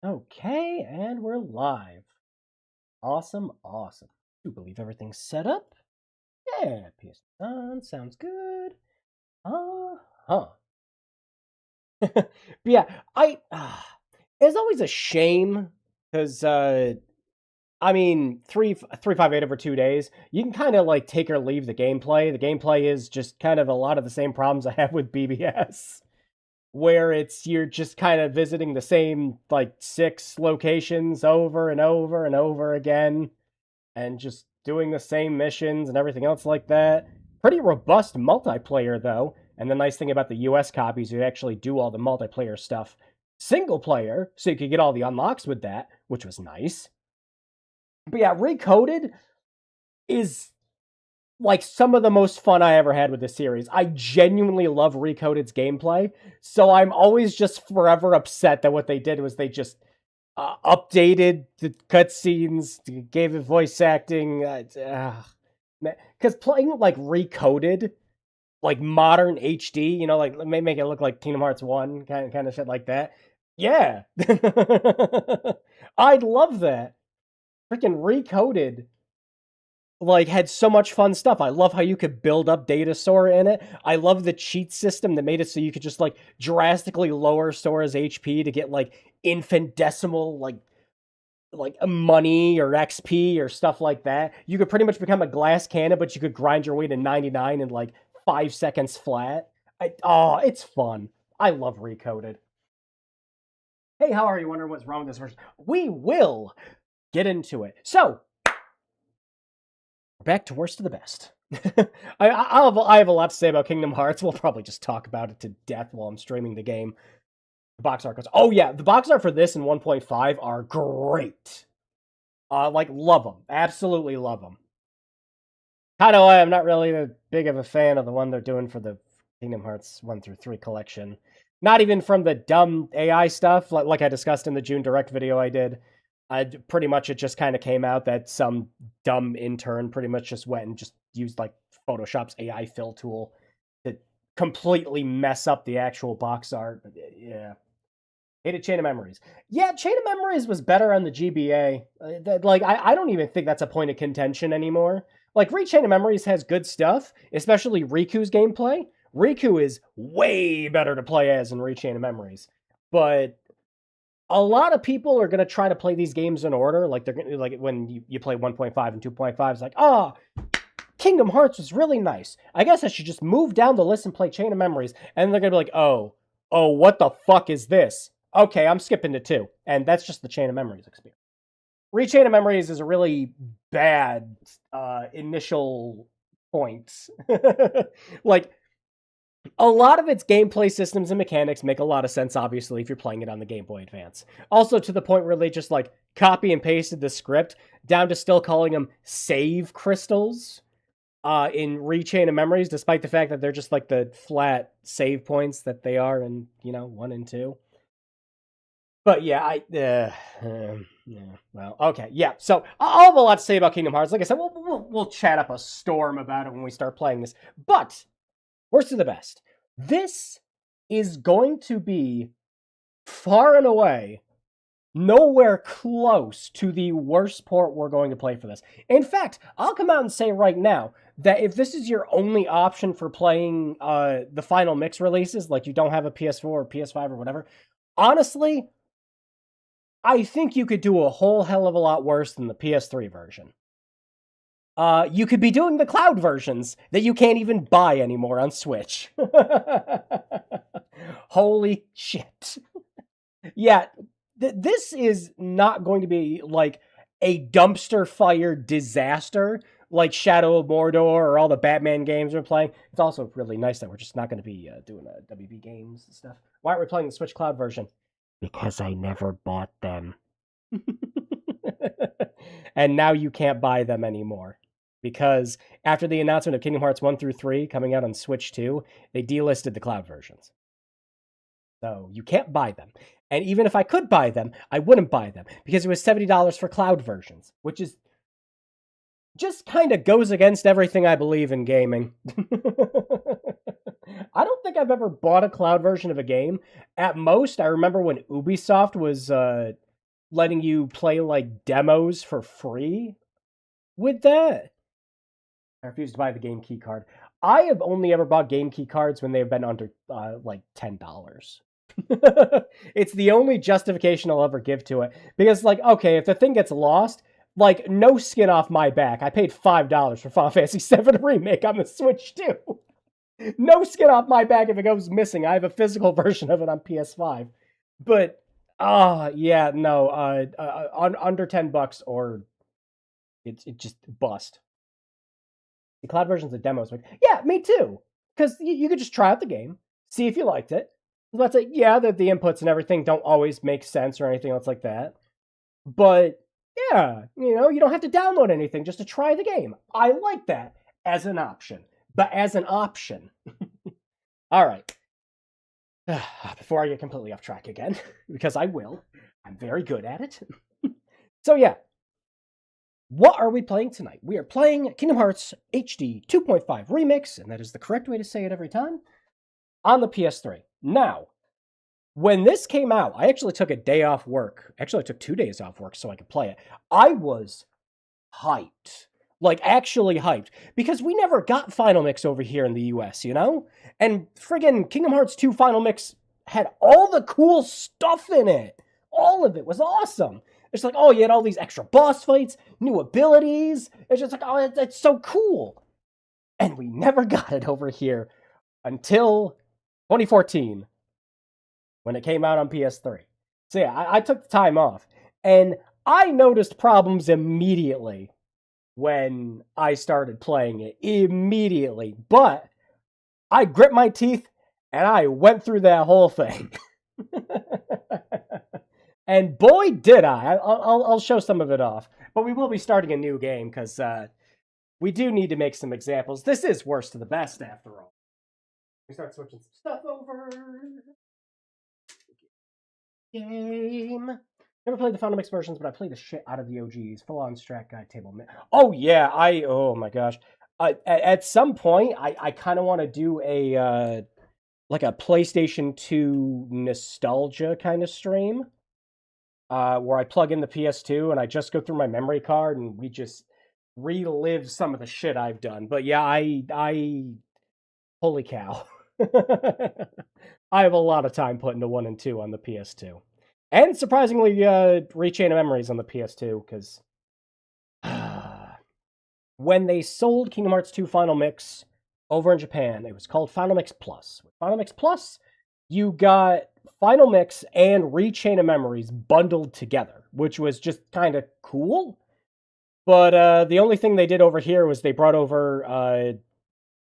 Okay, and we're live. Awesome, awesome. Do believe everything's set up? Yeah, PS on, sounds good. Uh-huh. But yeah, it's always a shame because I mean, 358 over 2 days. You can kind of like take or leave the gameplay. The gameplay is just kind of a lot of the same problems I have with BBS, where you're just kind of visiting the same like 6 locations over and over and over again, and just doing the same missions and everything else like that. Pretty robust multiplayer though, and the nice thing about the US copies, you actually do all the multiplayer stuff single player, so you could get all the unlocks with that, which was nice. But yeah, Recoded is like some of the most fun I ever had with this series. I genuinely love Recoded's gameplay, so I'm always just forever upset that what they did was they just updated the cutscenes, gave it voice acting. Because playing like Recoded, like modern HD, like make it look like Kingdom Hearts 1, kind of shit like that. Yeah. I'd love that. Freaking Recoded like had so much fun stuff. I love how you could build up data Sora in it. I love the cheat system that made it so you could just like drastically lower Sora's HP to get like infinitesimal like money or XP or stuff like that. You could pretty much become a glass cannon, but you could grind your way to 99 in like 5 seconds flat. It's fun. I love Recoded. Hey, how are you? Wondering what's wrong with this version? We will get into it. So, back to worst of the best. I have a lot to say about Kingdom Hearts. We'll probably just talk about it to death while I'm streaming the game. The box art goes. Oh yeah, the box art for this and 1.5 are great. Like love them, absolutely love them. Kind of why I'm not really a big of a fan of the one they're doing for the Kingdom Hearts 1 through 3 collection. Not even from the dumb AI stuff, like I discussed in the June Direct video I did. Pretty much it just kind of came out that some dumb intern pretty much just went and just used like Photoshop's AI fill tool to completely mess up the actual box art. But yeah. Hated Chain of Memories. Yeah, Chain of Memories was better on the GBA. I don't even think that's a point of contention anymore. Like, Chain of Memories has good stuff, especially Riku's gameplay. Riku is way better to play as in Chain of Memories. But a lot of people are going to try to play these games in order. Like, they're gonna, like when you play 1.5 and 2.5, it's like, Kingdom Hearts was really nice. I guess I should just move down the list and play Chain of Memories. And they're going to be like, oh, what the fuck is this? Okay, I'm skipping to 2. And that's just the Chain of Memories experience. Rechain of Memories is a really bad initial point. Like, a lot of its gameplay systems and mechanics make a lot of sense, obviously, if you're playing it on the Game Boy Advance. Also, to the point where they just, like, copy and pasted the script down to still calling them save crystals in Rechain of Memories, despite the fact that they're just, like, the flat save points that they are in, 1 and 2. But yeah, yeah, well, okay, yeah. So I'll have a lot to say about Kingdom Hearts. Like I said, we'll chat up a storm about it when we start playing this. But worst of the best, this is going to be far and away nowhere close to the worst port we're going to play for this. In fact, I'll come out and say right now that if this is your only option for playing the final mix releases, like you don't have a PS4 or PS5 or whatever, honestly, I think you could do a whole hell of a lot worse than the PS3 version. You could be doing the cloud versions that you can't even buy anymore on Switch. Holy shit. Yeah, this is not going to be like a dumpster fire disaster like Shadow of Mordor or all the Batman games we're playing. It's also really nice that we're just not going to be doing WB games and stuff. Why aren't we playing the Switch Cloud version? Because I never bought them. And now you can't buy them anymore. Because after the announcement of Kingdom Hearts 1 through 3 coming out on Switch 2, they delisted the cloud versions. So you can't buy them. And even if I could buy them, I wouldn't buy them because it was $70 for cloud versions, which is just kind of goes against everything I believe in gaming. I don't think I've ever bought a cloud version of a game. At most, I remember when Ubisoft was letting you play like demos for free with that. I refuse to buy the game key card. I have only ever bought game key cards when they've been under like $10. It's the only justification I'll ever give to it. Because, like, okay, if the thing gets lost, like, no skin off my back. I paid $5 for Final Fantasy VII Remake on the Switch, too. No skin off my back if it goes missing. I have a physical version of it on PS5. But, yeah, no, under $10 or it just bust. The cloud versions of demos, like, yeah, me too. Because you could just try out the game, see if you liked it. Let's say, yeah, the inputs and everything don't always make sense or anything else like that. But yeah, you don't have to download anything just to try the game. I like that as an option. But as an option. All right. Before I get completely off track again, because I will. I'm very good at it. So yeah. What are we playing tonight? We are playing Kingdom Hearts HD 2.5 Remix, and that is the correct way to say it every time, on the PS3. Now, when this came out, I actually took a day off work. Actually, I took 2 days off work so I could play it. I was hyped. Like, actually hyped. Because we never got Final Mix over here in the US, And friggin' Kingdom Hearts 2 Final Mix had all the cool stuff in it. All of it was awesome. It's like, oh, you had all these extra boss fights, new abilities. It's just like, oh, that's so cool. And we never got it over here until 2014 when it came out on PS3. So yeah, I took the time off. And I noticed problems immediately when I started playing it. Immediately. But I gripped my teeth and I went through that whole thing. And boy, did I. I'll show some of it off. But we will be starting a new game because we do need to make some examples. This is worst to the best, after all. We start switching some stuff over. Game. Never played the Final Mix versions, but I played the shit out of the OGs. Full-on strat guide table. Oh, yeah. Oh, my gosh. At some point, I kind of want to do a like a PlayStation 2 nostalgia kind of stream. Where I plug in the PS2 and I just go through my memory card and we just relive some of the shit I've done. But yeah, I holy cow. I have a lot of time put into 1 and 2 on the PS2. And surprisingly, Rechain of Memories on the PS2, because when they sold Kingdom Hearts 2 Final Mix over in Japan, it was called Final Mix Plus. With Final Mix Plus, you got Final Mix and Rechain of Memories bundled together, which was just kind of cool. But the only thing they did over here was they brought over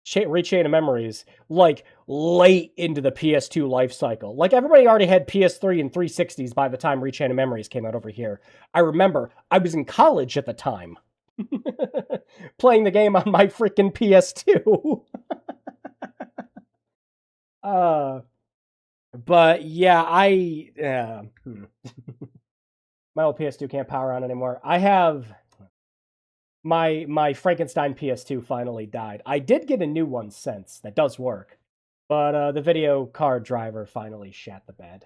Rechain of Memories like late into the PS2 life cycle. Like everybody already had PS3 and 360s by the time Rechain of Memories came out over here. I remember I was in college at the time playing the game on my freaking PS2. But yeah, my old PS2 can't power on anymore. I have my Frankenstein PS2 finally died. I did get a new one since that does work, but the video card driver finally shat the bed.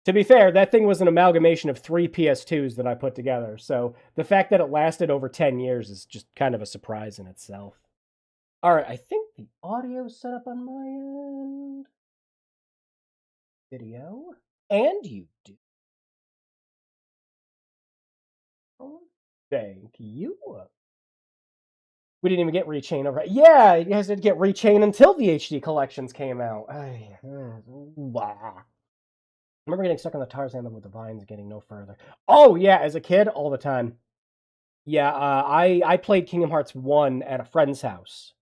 To be fair, that thing was an amalgamation of 3 PS2s that I put together, so the fact that it lasted over 10 years is just kind of a surprise in itself. Alright, I think the audio's set up on my end. Video. And you do. Thank you. We didn't even get Rechain over. Yeah, you guys didn't get Rechain until the HD collections came out. Wow. I remember getting stuck on the Tarzan level with the vines, getting no further. Oh yeah, as a kid, all the time. Yeah, I played Kingdom Hearts 1 at a friend's house.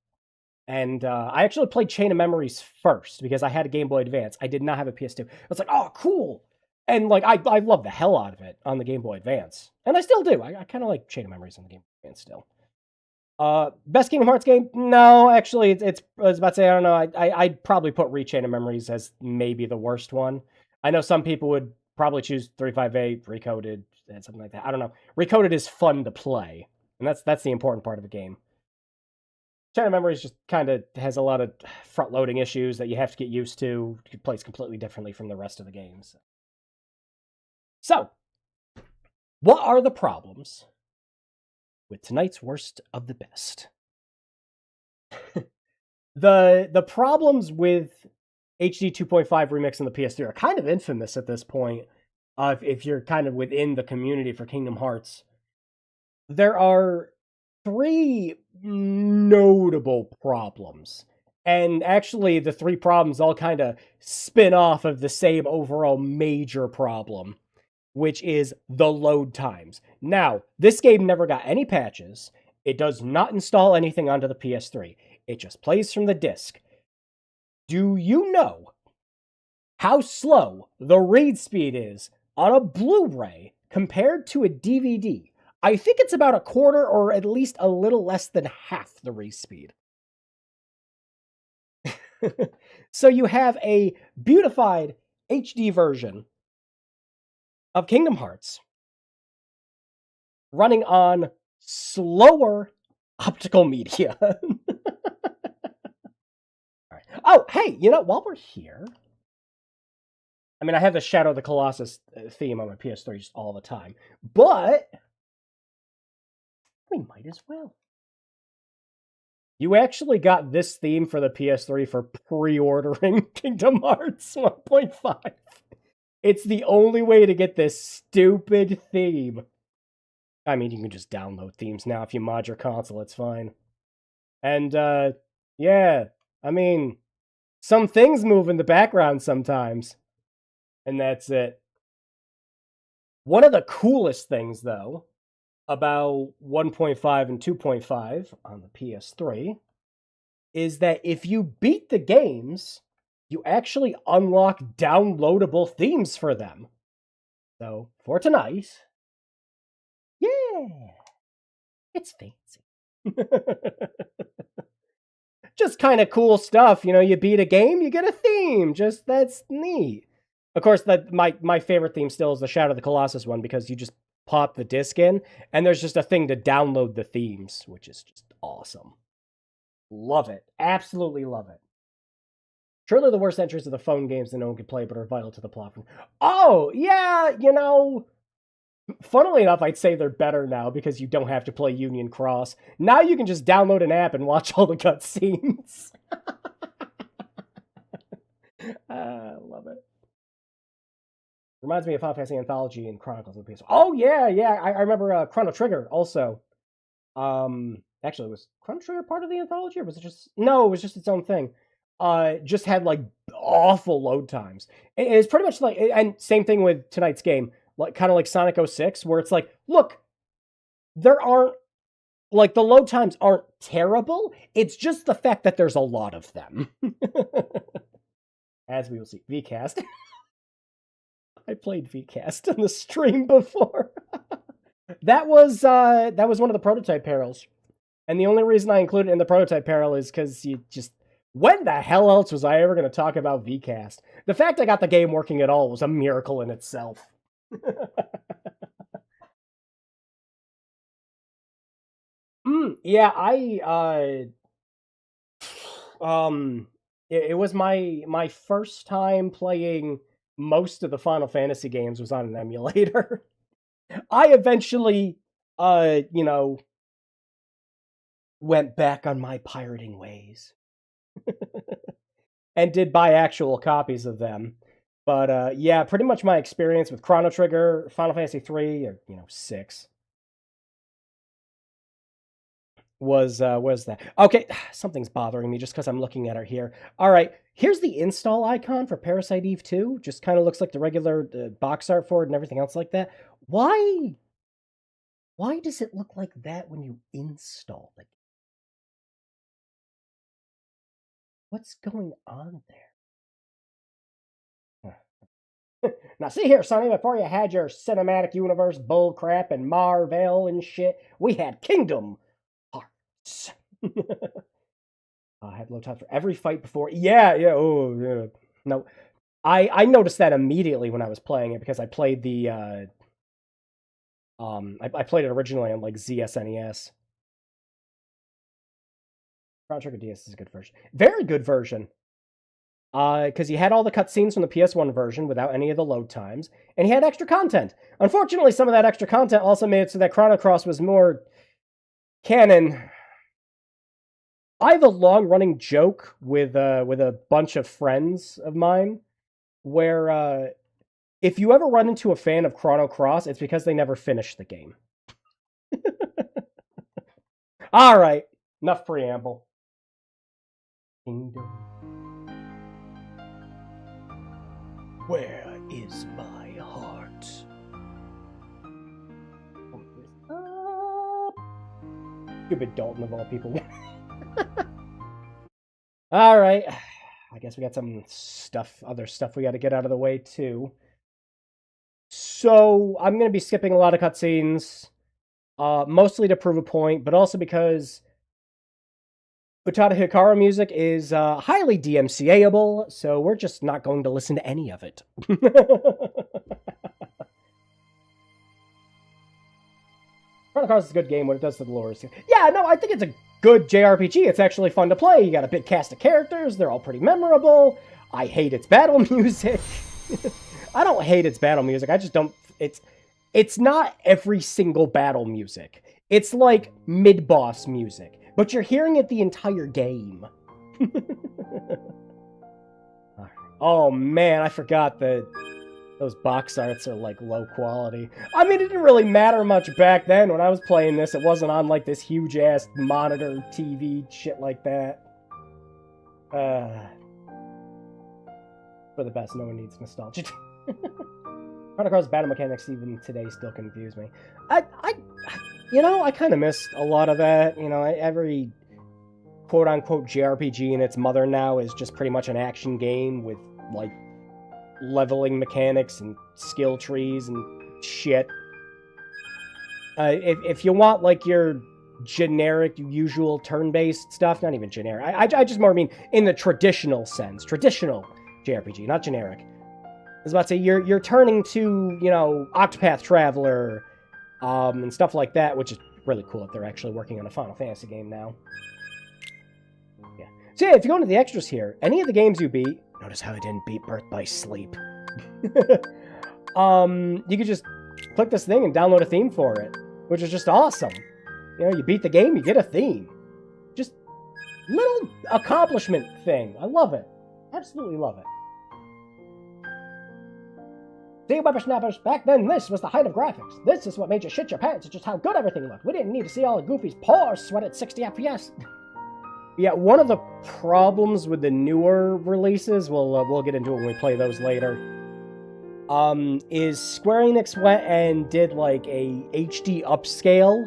And I actually played Chain of Memories first because I had a Game Boy Advance. I did not have a PS2. I was like, oh, cool. And like I love the hell out of it on the Game Boy Advance. And I still do. I kind of like Chain of Memories on the Game Boy Advance still. Best Kingdom Hearts game? No, actually, it's I was about to say, I don't know. I'd probably put Rechain of Memories as maybe the worst one. I know some people would probably choose 35A, Recoded, and something like that. I don't know. Recoded is fun to play, and that's the important part of the game. Chain of Memories just kind of has a lot of front-loading issues that you have to get used to. It plays completely differently from the rest of the games. So, What are the problems with tonight's worst of the best? The problems with HD 2.5 Remix and the PS3 are kind of infamous at this point. If you're kind of within the community for Kingdom Hearts, there are three notable problems. And actually, the three problems all kind of spin off of the same overall major problem, which is the load times. Now, this game never got any patches. It does not install anything onto the PS3. It just plays from the disc. Do you know how slow the read speed is on a Blu-ray compared to a DVD? I think it's about a quarter or at least a little less than half the read speed. So you have a beautified HD version of Kingdom Hearts running on slower optical media. Right. Oh, hey, while we're here, I mean, I have the Shadow of the Colossus theme on my PS3 just all the time, but we might as well. You actually got this theme for the PS3 for pre-ordering Kingdom Hearts 1.5. It's the only way to get this stupid theme. I mean, you can just download themes now if you mod your console, it's fine. And, yeah, I mean, some things move in the background sometimes. And that's it. One of the coolest things, though, about 1.5 and 2.5 on the PS3 is that if you beat the games, you actually unlock downloadable themes for them. So, for tonight, yeah, it's fancy. Just kind of cool stuff, you beat a game, you get a theme. Just that's neat. Of course, that my favorite theme still is the Shadow of the Colossus one because you just pop the disc in and there's just a thing to download the themes, which is just awesome. Love it. Absolutely love it. Surely the worst entries are the phone games that no one can play but are vital to the platform. Oh, yeah, funnily enough, I'd say they're better now because you don't have to play Union Cross. Now you can just download an app and watch all the cutscenes. I love it. Reminds me of Final Fantasy Anthology and Chronicles of the PS. Oh, yeah. I remember Chrono Trigger also. Actually, was Chrono Trigger part of the anthology, or was it just... No, it was just its own thing. Just had, like, awful load times. It's pretty much like... And same thing with tonight's game. Like, kind of like Sonic 06, where it's like, look, there aren't... Like, the load times aren't terrible. It's just the fact that there's a lot of them. As we will see. VCast. I played VCast on the stream before. That was one of the prototype perils. And the only reason I included it in the prototype peril is because you just... When the hell else was I ever going to talk about VCast? The fact I got the game working at all was a miracle in itself. Yeah, it was my first time playing most of the Final Fantasy games was on an emulator. I eventually, went back on my pirating ways and did buy actual copies of them. But yeah, pretty much my experience with Chrono Trigger, Final Fantasy 3, or 6 was that. Okay, something's bothering me just because I'm looking at her here. All right, here's the install icon for Parasite Eve 2. Just kind of looks like the regular box art for it and everything else like that. Why does it look like that when you install it? What's going on there? Now, see here, Sonny, before you had your cinematic universe bullcrap and Marvel and shit, we had Kingdom Hearts. I had low time for every fight before. Yeah. Oh, yeah. No, I noticed that immediately when I was playing it because I played the I played it originally on like ZSNES. Chrono Trigger DS is a good version. Very good version. Because he had all the cutscenes from the PS1 version without any of the load times, and he had extra content. Unfortunately, some of that extra content also made it so that Chrono Cross was more canon. I have a long-running joke with a bunch of friends of mine where if you ever run into a fan of Chrono Cross, it's because they never finished the game. All right, enough preamble. Kingdom. Where is my heart? Stupid Dalton of all people. All right. I guess we got some other stuff we got to get out of the way too. So I'm going to be skipping a lot of cutscenes, mostly to prove a point, but also because Utada Hikaru music is highly DMCA-able, so we're just not going to listen to any of it. Chrono Cross is a good game. What it does to the lore is... Yeah, no, I think it's a good JRPG. It's actually fun to play. You got a big cast of characters. They're all pretty memorable. I hate its battle music. I don't hate its battle music. I just don't... It's not every single battle music. It's like mid-boss music. But you're hearing it the entire game. Oh man, I forgot that those box arts are like low quality. I mean, it didn't really matter much back then. When I was playing this, it wasn't on like this huge-ass monitor TV shit like that. For the best, no one needs nostalgia. Chrono Cross battle mechanics even today still confuse me. You know, I kind of missed a lot of that. You know, every quote-unquote JRPG and its mother now is just pretty much an action game with, like, leveling mechanics and skill trees and shit. If you want, like, your generic, usual turn-based stuff, not even generic. I just more mean in the traditional sense. Traditional JRPG, not generic. I was about to say, you're turning to, you know, Octopath Traveler, and stuff like that, which is really cool if they're actually working on a Final Fantasy game now. Yeah. So yeah, if you go into the extras here, any of the games you beat, notice how I didn't beat Birth by Sleep. You could just click this thing and download a theme for it, which is just awesome. You know, you beat the game, you get a theme. Just little accomplishment thing. I love it. Absolutely love it. See, whippersnappers, back then this was the height of graphics. This is what made you shit your pants. It's just how good everything looked. We didn't need to see all of Goofy's pores sweat at 60 FPS. Yeah, one of the problems with the newer releases, we'll get into it when we play those later, is Square Enix went and did like a HD upscale.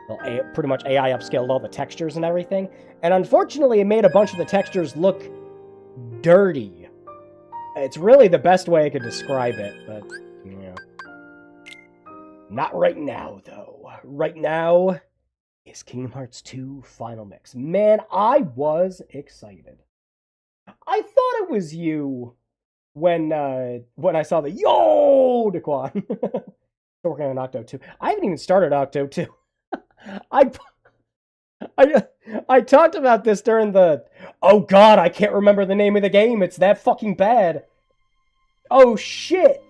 Well, pretty much AI upscaled all the textures and everything. And unfortunately, it made a bunch of the textures look dirty. It's really the best way I could describe it, but, you know. Not right now, though. Right now is Kingdom Hearts 2 Final Mix. Man, I was excited. I thought it was you when I saw the Yo Daquan. Working on Octo 2. I haven't even started Octo 2. I talked about this during the... Oh god, I can't remember the name of the game. It's that fucking bad. Oh shit.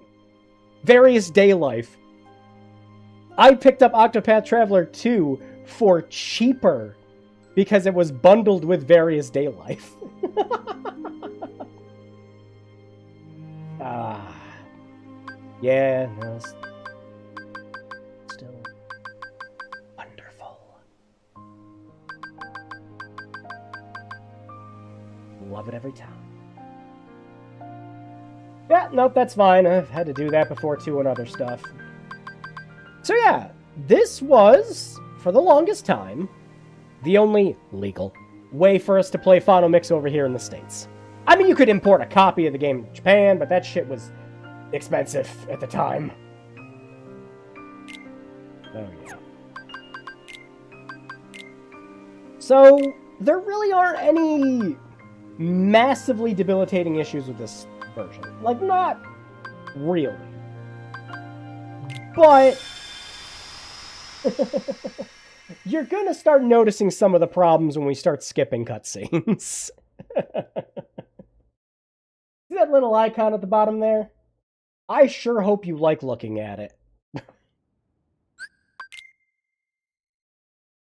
Various Day Life. I picked up Octopath Traveler 2 for cheaper because it was bundled with Various Day Life. Yeah, no, still wonderful. Love it every time. Yeah, nope, that's fine. I've had to do that before too and other stuff. So yeah, this was, for the longest time, the only legal way for us to play Final Mix over here in the States. I mean, you could import a copy of the game to Japan, but that shit was expensive at the time. Oh yeah. So, there really aren't any massively debilitating issues with this version. Like, not really. But you're gonna start noticing some of the problems when we start skipping cutscenes. that little icon at the bottom there? I sure hope you like looking at it.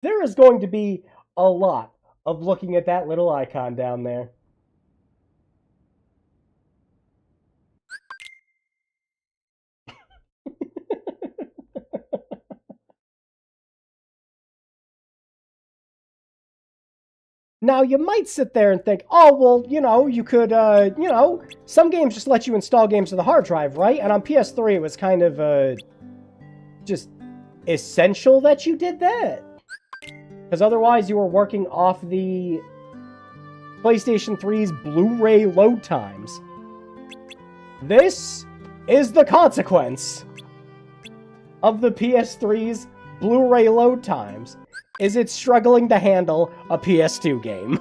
There is going to be a lot of looking at that little icon down there. Now, you might sit there and think, oh, well, you could, some games just let you install games to the hard drive, right? And on PS3, it was kind of, just essential that you did that. Because otherwise, you were working off the PlayStation 3's Blu-ray load times. This is the consequence of the PS3's Blu-ray load times. Is it struggling to handle a PS2 game.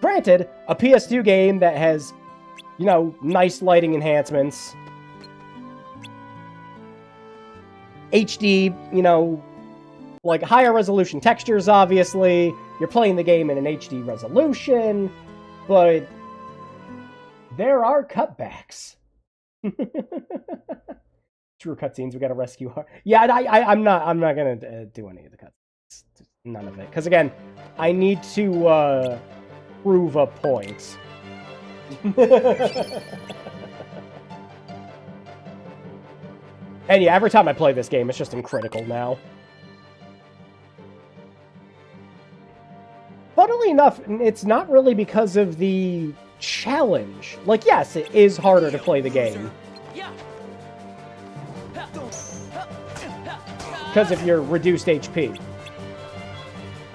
Granted, a PS2 game that has, nice lighting enhancements, HD, like higher resolution textures, obviously. You're playing the game in an HD resolution, but there are cutbacks. True cutscenes, we gotta rescue her. Yeah, I'm not gonna do any of the cutscenes. None of it. Because, again, I need to, prove a point. And yeah, every time I play this game, it's just in critical now. Funnily enough, it's not really because of the challenge. Like, yes, it is harder to play the game. Because of your reduced HP.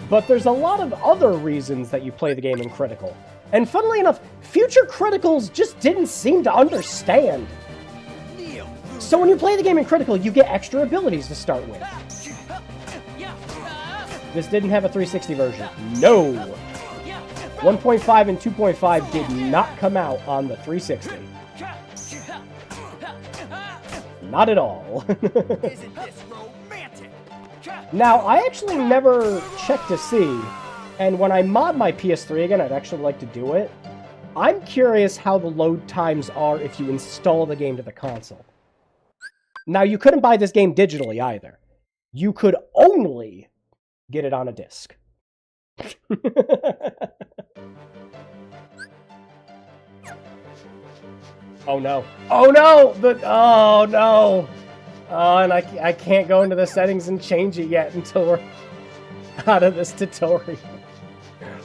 But there's a lot of other reasons that you play the game in critical. And funnily enough, future criticals just didn't seem to understand. So when you play the game in critical, you get extra abilities to start with. This didn't have a 360 version. No! 1.5 and 2.5 did not come out on the 360. Not at all. Now, I actually never checked to see, and when I mod my PS3 again, I'd actually like to do it. I'm curious how the load times are if you install the game to the console. Now, you couldn't buy this game digitally either. You could only get it on a disc. Oh no. Oh no! Oh no! Oh, and I can't go into the settings and change it yet until we're out of this tutorial.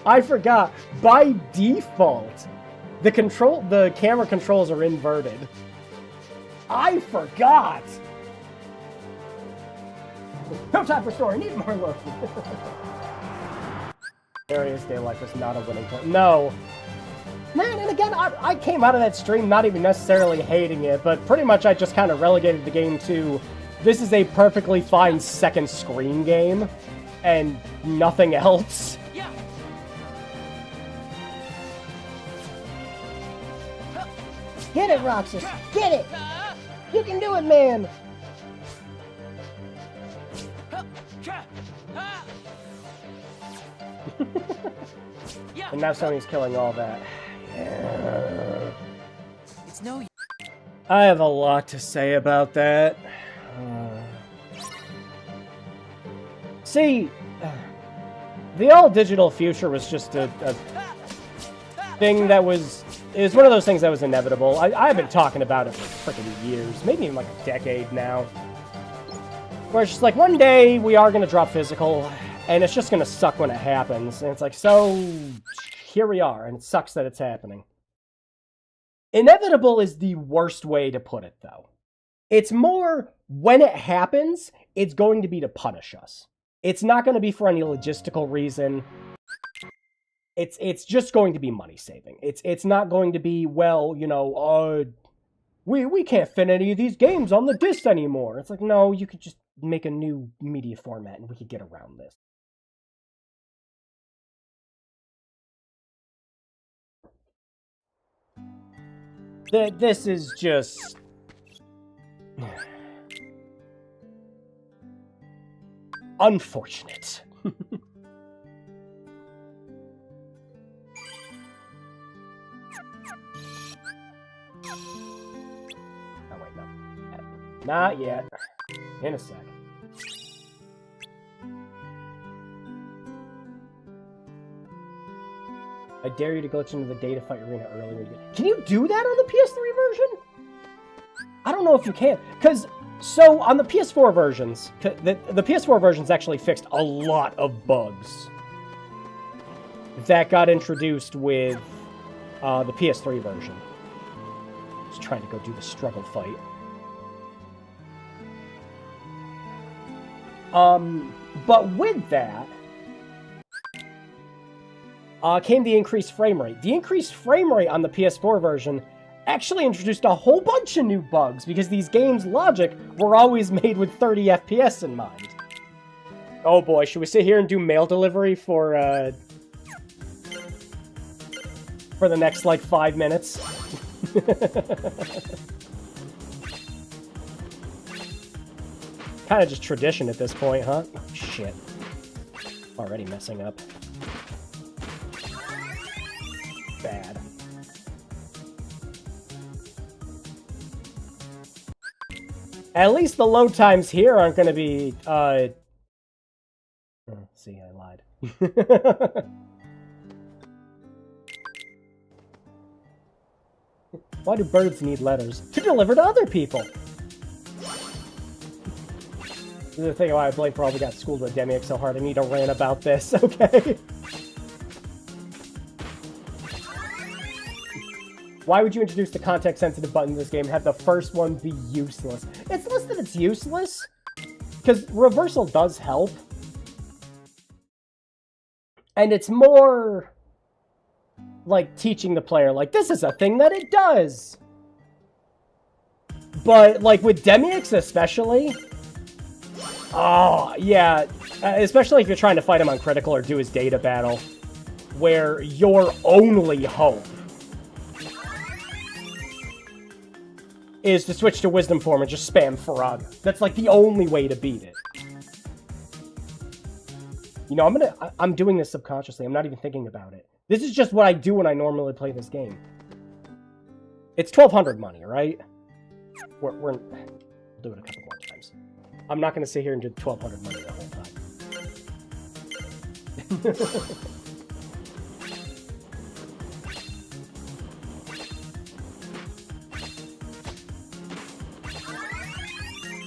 I forgot. By default, the camera controls are inverted. I forgot! No time for story, need more load. Various Daylight was not a winning point. No. Man, and again, I came out of that stream not even necessarily hating it, but pretty much I just kind of relegated the game to, this is a perfectly fine second screen game, and nothing else. Yeah. Get it, Roxas! Get it! You can do it, man! And now Sony's killing all that. It's no. I have a lot to say about that. See, the all-digital future was just a thing that was one of those things that was inevitable. I've been talking about it for freaking years, maybe even like a decade now. Where it's just like, one day we are going to drop physical, and it's just going to suck when it happens. And it's like, so here we are, and it sucks that it's happening. Inevitable is the worst way to put it, though. It's more, when it happens, it's going to be to punish us. It's not going to be for any logistical reason. It's just going to be money saving. It's not going to be, well, we can't fit any of these games on the disc anymore. It's like, no, you could just make a new media format and we could get around this. This is just... unfortunate. Not yet. In a sec. I dare you to glitch into the data fight arena earlier. Can you do that on the PS3 version? I don't know if you can. Because, so, on the PS4 versions, the PS4 versions actually fixed a lot of bugs that got introduced with the PS3 version. Just trying to go do the struggle fight. But with that, came the increased frame rate. The increased frame rate on the PS4 version actually introduced a whole bunch of new bugs because these games' logic were always made with 30 FPS in mind. Oh boy, should we sit here and do mail delivery for the next, like, 5 minutes? Kind of just tradition at this point, huh? Oh, shit. Already messing up. Bad. At least the load times here aren't going to be, see, I lied. Why do birds need letters? To deliver to other people! This is the thing why I Blake probably got schooled with Demiac so hard. I need to rant about this, okay? Why would you introduce the context-sensitive button in this game and have the first one be useless? It's less that it's useless, because reversal does help. And it's more like teaching the player, like, this is a thing that it does. But, like, with Demiacs especially, oh, yeah, especially if you're trying to fight him on critical or do his data battle, where your only hope is to switch to Wisdom form and just spam Frog. That's like the only way to beat it. You know, I'm doing this subconsciously. I'm not even thinking about it. This is just what I do when I normally play this game. It's 1,200 money, right? We'll do it a couple more times. I'm not going to sit here and do 1,200 money the whole time.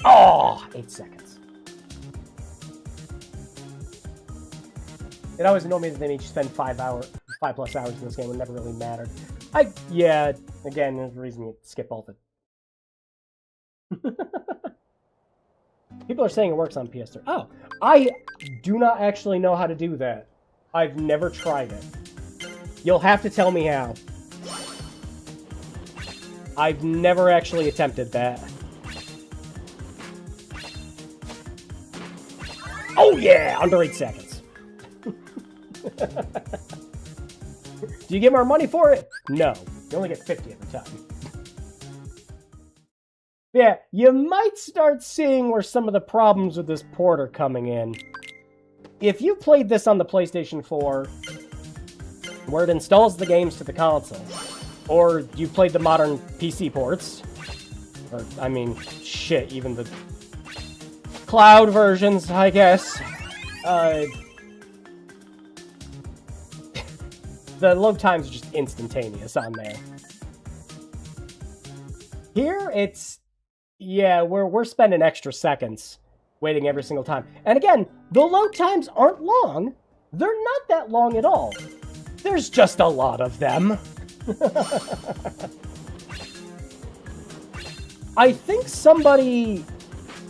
Oh, 8 seconds. It always annoyed me that they made you spend 5+ hours in this game. It never really mattered. Yeah, again, there's a reason you skip all the... People are saying it works on PS3. Oh, I do not actually know how to do that. I've never tried it. You'll have to tell me how. I've never actually attempted that. Oh yeah, under 8 seconds. Do you get more money for it? No. You only get 50 at the time. Yeah, you might start seeing where some of the problems with this port are coming in. If you played this on the PlayStation 4, where it installs the games to the console, or you played the modern PC ports, or, I mean, shit, even the cloud versions, I guess, the load times are just instantaneous on there. Here, it's... yeah, we're spending extra seconds waiting every single time. And again, the load times aren't long. They're not that long at all. There's just a lot of them. I think somebody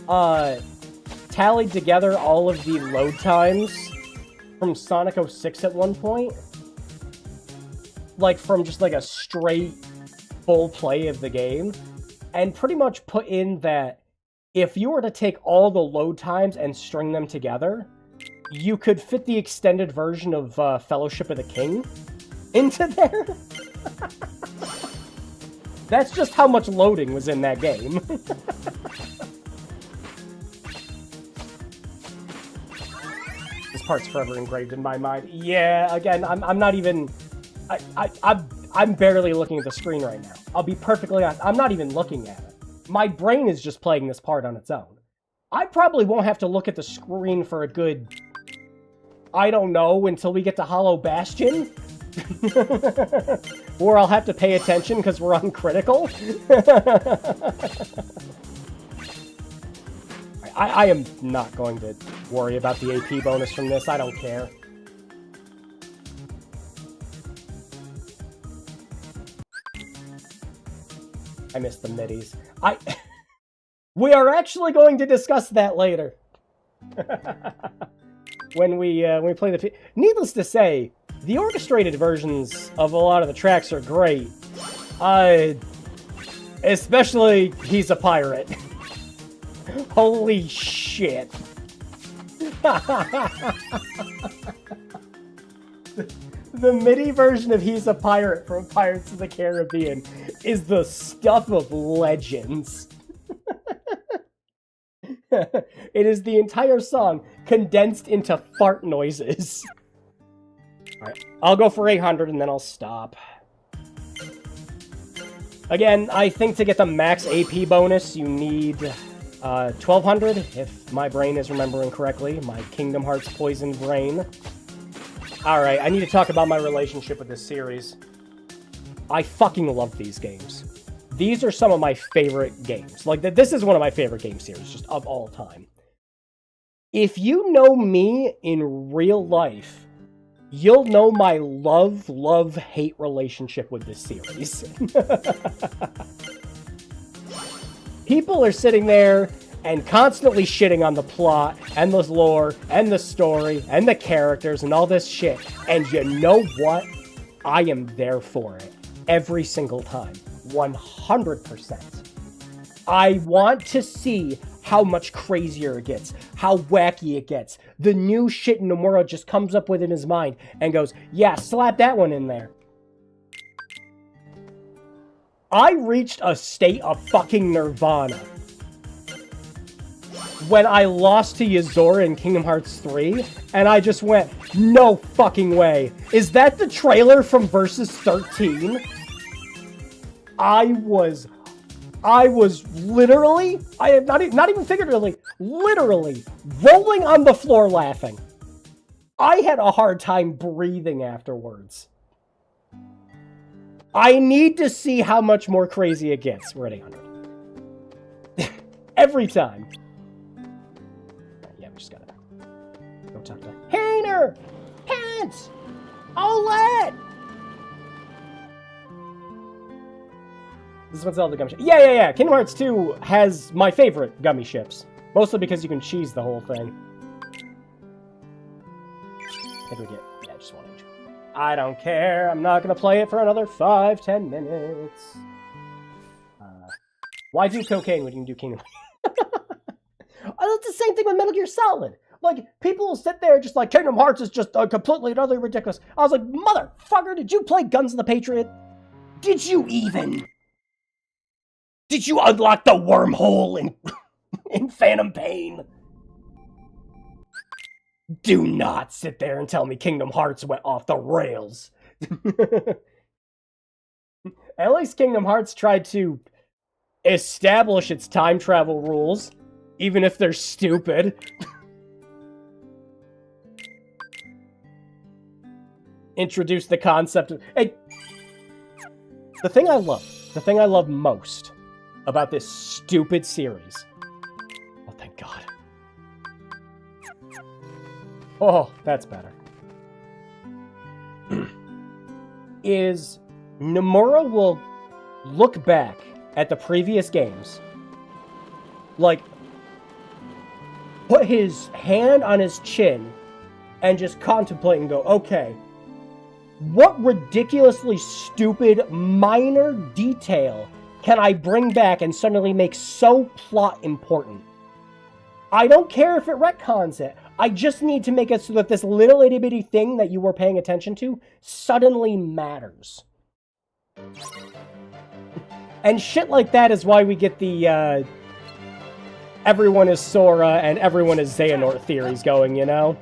tallied together all of the load times from Sonic 06 at one point. Like, from just like a straight full play of the game. And pretty much put in that if you were to take all the load times and string them together, you could fit the extended version of Fellowship of the King into there. That's just how much loading was in that game. This part's forever engraved in my mind. Yeah, again, I'm not even... I'm barely looking at the screen right now. I'll be perfectly honest. I'm not even looking at it. My brain is just playing this part on its own. I probably won't have to look at the screen for a good, I don't know, until we get to Hollow Bastion. Or I'll have to pay attention because we're on critical. I am not going to worry about the AP bonus from this. I don't care. I missed the middies. We are actually going to discuss that later. when we play the... Needless to say, the orchestrated versions of a lot of the tracks are great. Especially He's a Pirate. Holy shit. The MIDI version of He's a Pirate from Pirates of the Caribbean is the stuff of legends. It is the entire song condensed into fart noises. Alright, I'll go for 800 and then I'll stop. Again, I think to get the max AP bonus, you need 1200, if my brain is remembering correctly. My Kingdom Hearts poisoned brain. Alright, I need to talk about my relationship with this series. I fucking love these games. These are some of my favorite games. Like, this is one of my favorite game series, just of all time. If you know me in real life, you'll know my love-hate relationship with this series. People are sitting there and constantly shitting on the plot, and the lore, and the story, and the characters, and all this shit. And you know what? I am there for it. Every single time. 100%. I want to see how much crazier it gets, how wacky it gets. The new shit Nomura just comes up with in his mind and goes, yeah, slap that one in there. I reached a state of fucking nirvana when I lost to Yozora in Kingdom Hearts 3, and I just went, no fucking way. Is that the trailer from Versus 13? I was literally, I am not even figuratively, literally rolling on the floor laughing. I had a hard time breathing afterwards. I need to see how much more crazy it gets. We're at 800. Every time. Yeah, we just gotta go talk to Hainer! Pants! Oled! This one's all the gummy ships. Yeah. Kingdom Hearts 2 has my favorite gummy ships. Mostly because you can cheese the whole thing. I think we get... Yeah, just one inch. I don't care. I'm not going to play it for another 5-10 minutes. Why do cocaine when you can do Kingdom Hearts? It's the same thing with Metal Gear Solid. Like, people will sit there just like, Kingdom Hearts is just completely and utterly ridiculous. I was like, motherfucker, did you play Guns of the Patriot? Did you even... Did you unlock the wormhole in Phantom Pain? Do not sit there and tell me Kingdom Hearts went off the rails. At least Kingdom Hearts tried to establish its time travel rules, even if they're stupid. Introduce the concept of... Hey, the thing I love most about this stupid series. Oh, thank God. Oh, that's better. Is Nomura will look back at the previous games, like, put his hand on his chin and just contemplate and go, okay, what ridiculously stupid minor detail can I bring back and suddenly make so plot important? I don't care if it retcons it. I just need to make it so that this little itty-bitty thing that you were paying attention to suddenly matters. And shit like that is why we get the, everyone is Sora and everyone is Xehanort theories going, you know?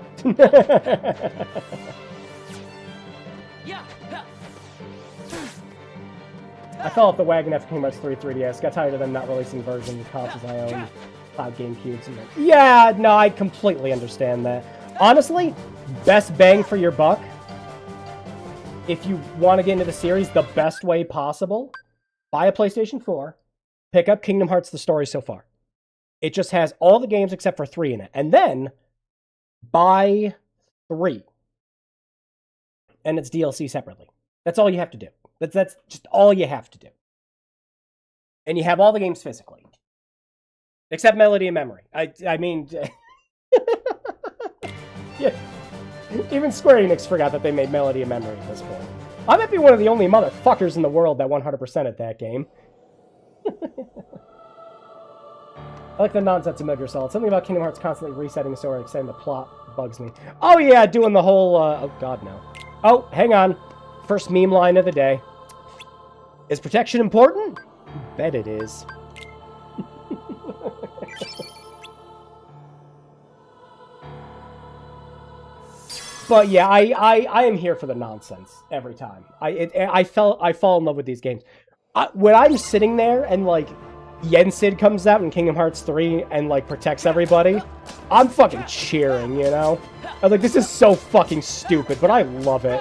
I fell off the wagon after Kingdom Hearts 3 3DS. Got tired of them not releasing versions of consoles I own. 5 GameCubes. And yeah, no, I completely understand that. Honestly, best bang for your buck. If you want to get into the series the best way possible, buy a PlayStation 4, pick up Kingdom Hearts The Story So Far. It just has all the games except for 3 in it. And then, buy 3. And it's DLC separately. That's all you have to do. That's just all you have to do. And you have all the games physically. Except Melody and Memory. I mean... yeah. Even Square Enix forgot that they made Melody and Memory at this point. I might be one of the only motherfuckers in the world that 100% at that game. I like the nonsense of Metal Gear Solid. Something about Kingdom Hearts constantly resetting the story and extending the plot bugs me. Oh yeah, doing the whole, oh god no. Oh, hang on. First meme line of the day. Is protection important? Bet it is. But yeah, I am here for the nonsense every time. I fall in love with these games. When I'm sitting there and like Yensid comes out in Kingdom Hearts 3 and like protects everybody, I'm fucking cheering, you know? I'm like, this is so fucking stupid, but I love it.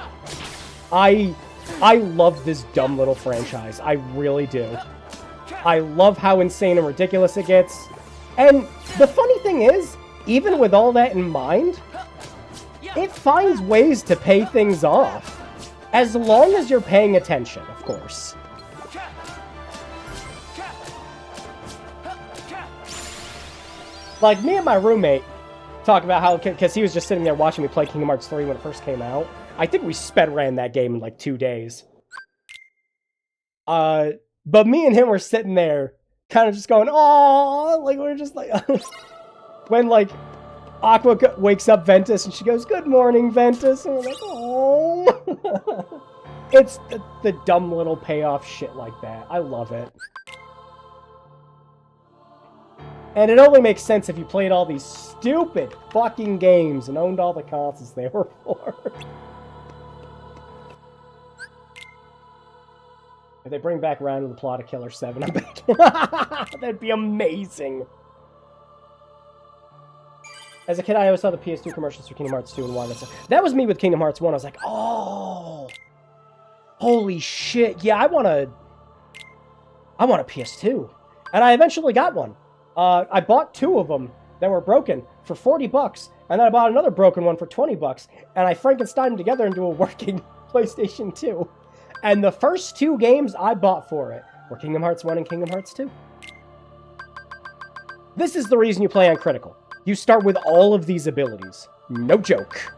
I love this dumb little franchise. I really do. I love how insane and ridiculous it gets. And the funny thing is, even with all that in mind, it finds ways to pay things off. As long as you're paying attention, of course. Like, me and my roommate talk about how, because he was just sitting there watching me play Kingdom Hearts 3 when it first came out. I think we sped ran that game in like 2 days. But me and him were sitting there, kind of just going, "Aww," like we're just like, when like Aqua wakes up Ventus and she goes, "Good morning, Ventus," and we're like, "Oh." It's the dumb little payoff shit like that. I love it. And it only makes sense if you played all these stupid fucking games and owned all the consoles they were for. If they bring back Round of the Plot of Killer 7, I'm back. That'd be amazing. As a kid, I always saw the PS2 commercials for Kingdom Hearts 2 and 1. That was me with Kingdom Hearts 1. I was like, oh, holy shit. Yeah, I want a PS2. And I eventually got one. I bought 2 of them that were broken for $40, and then I bought another broken one for $20, and I Frankensteined them together into a working PlayStation 2. And the first 2 games I bought for it were Kingdom Hearts 1 and Kingdom Hearts 2. This is the reason you play on Critical. You start with all of these abilities. No joke.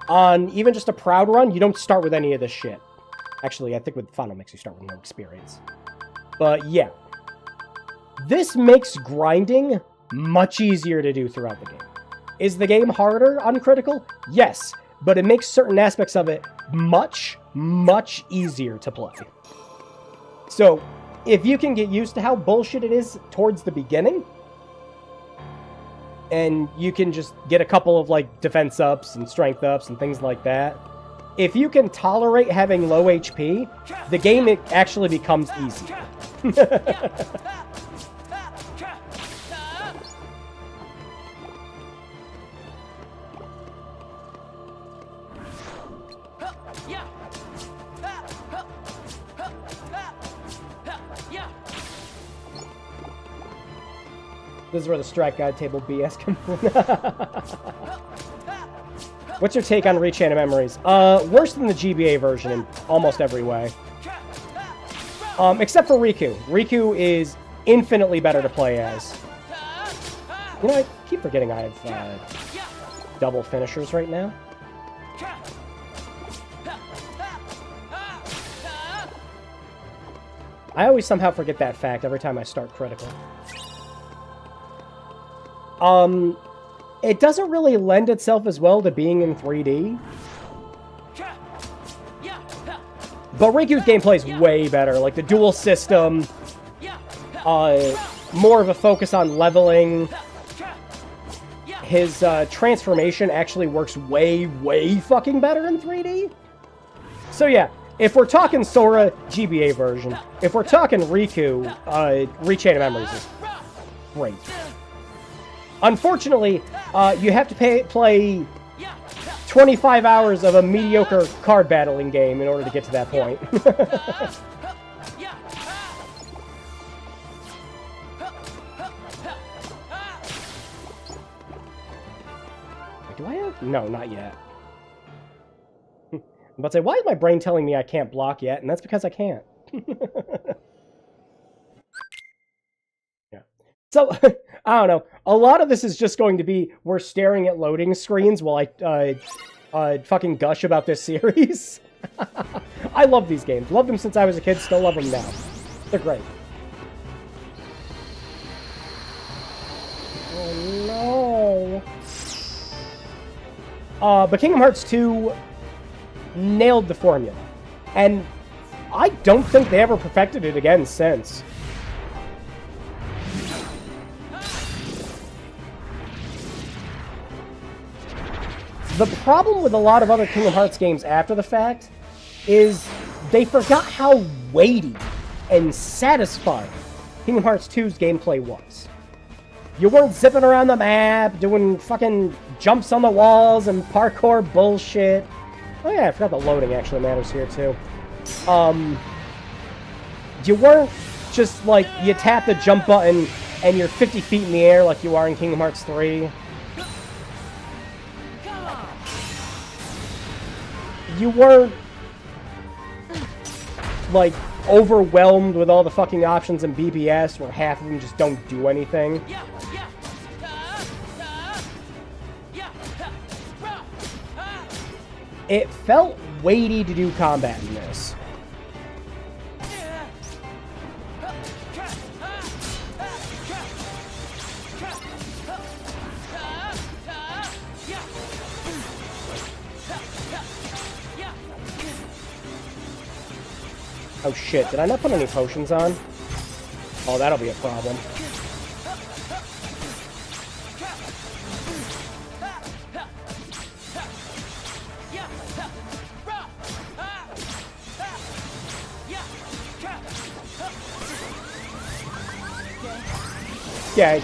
On even just a Proud run, you don't start with any of this shit. Actually, I think with Final Mix, you start with no experience. But yeah. This makes grinding much easier to do throughout the game. Is the game harder on Critical? Yes, but it makes certain aspects of it much, much easier to play. So, if you can get used to how bullshit it is towards the beginning, and you can just get a couple of, like, defense ups and strength ups and things like that, if you can tolerate having low HP, the game actually becomes easy. This is where the Strat Guide table BS comes in. What's your take on Reach Anime Memories? Worse than the GBA version in almost every way. Except for Riku. Riku is infinitely better to play as. You know, I keep forgetting I have double finishers right now. I always somehow forget that fact every time I start Critical. It doesn't really lend itself as well to being in 3D. But Riku's gameplay is way better. Like, the dual system, more of a focus on leveling. his transformation actually works way, way fucking better in 3D. So yeah, if we're talking Sora GBA version, if we're talking Riku, Rechain of Memories is great. Unfortunately, you have to play 25 hours of a mediocre card battling game in order to get to that point. Do I have? No, not yet. I'm about to say, why is my brain telling me I can't block yet? And that's because I can't. Yeah. So, I don't know. A lot of this is just going to be we're staring at loading screens while I fucking gush about this series. I love these games. Loved them since I was a kid. Still love them now. They're great. Oh, no. But Kingdom Hearts 2 nailed the formula. And I don't think they ever perfected it again since. The problem with a lot of other Kingdom Hearts games after the fact is they forgot how weighty and satisfying Kingdom Hearts 2's gameplay was. You weren't zipping around the map, doing fucking jumps on the walls and parkour bullshit. Oh yeah, I forgot the loading actually matters here too. You weren't just like, you tap the jump button and you're 50 feet in the air like you are in Kingdom Hearts 3. You weren't like overwhelmed with all the fucking options in BBS where half of them just don't do anything. It felt weighty to do combat in this. Oh shit, did I not put any potions on? Oh, that'll be a problem. Yeah.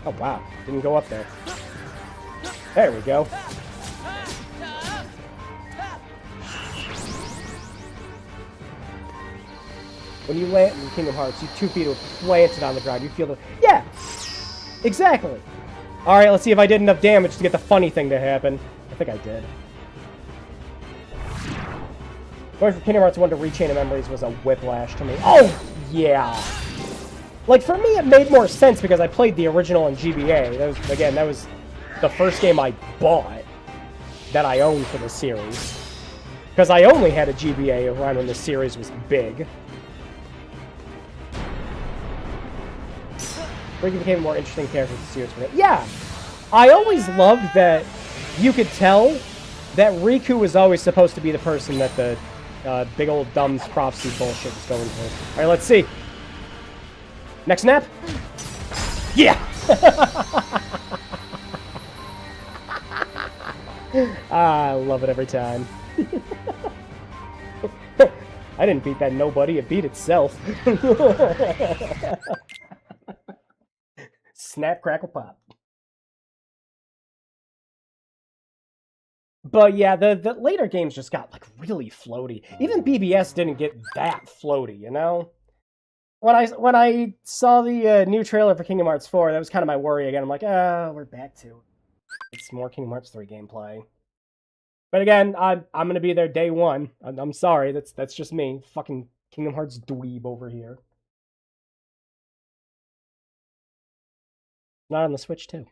Oh wow, didn't go up there. There we go. When you land in Kingdom Hearts, you 2 feet are planted on the ground. You feel the... Yeah! Exactly! Alright, let's see if I did enough damage to get the funny thing to happen. I think I did. Going from Kingdom Hearts 1 to Rechain of Memories was a whiplash to me. Oh, yeah! Like, for me, it made more sense because I played the original in GBA. That was the first game I bought that I owned for the series. Because I only had a GBA around when the series was big. Riku became a more interesting character with the series. Yeah! I always loved that you could tell that Riku was always supposed to be the person that the big old dumb prophecy bullshit was going for. Alright, let's see. Next snap? Yeah! I love it every time. I didn't beat that nobody, it beat itself. Snap, crackle, pop. But yeah, the later games just got like really floaty. Even BBS didn't get that floaty, you know? When I saw the new trailer for Kingdom Hearts 4, that was kind of my worry again. I'm like, oh, we're back to it. It's more Kingdom Hearts 3 gameplay. But again, I'm gonna be there day one. I'm sorry, that's just me. Fucking Kingdom Hearts dweeb over here. Not on the Switch too.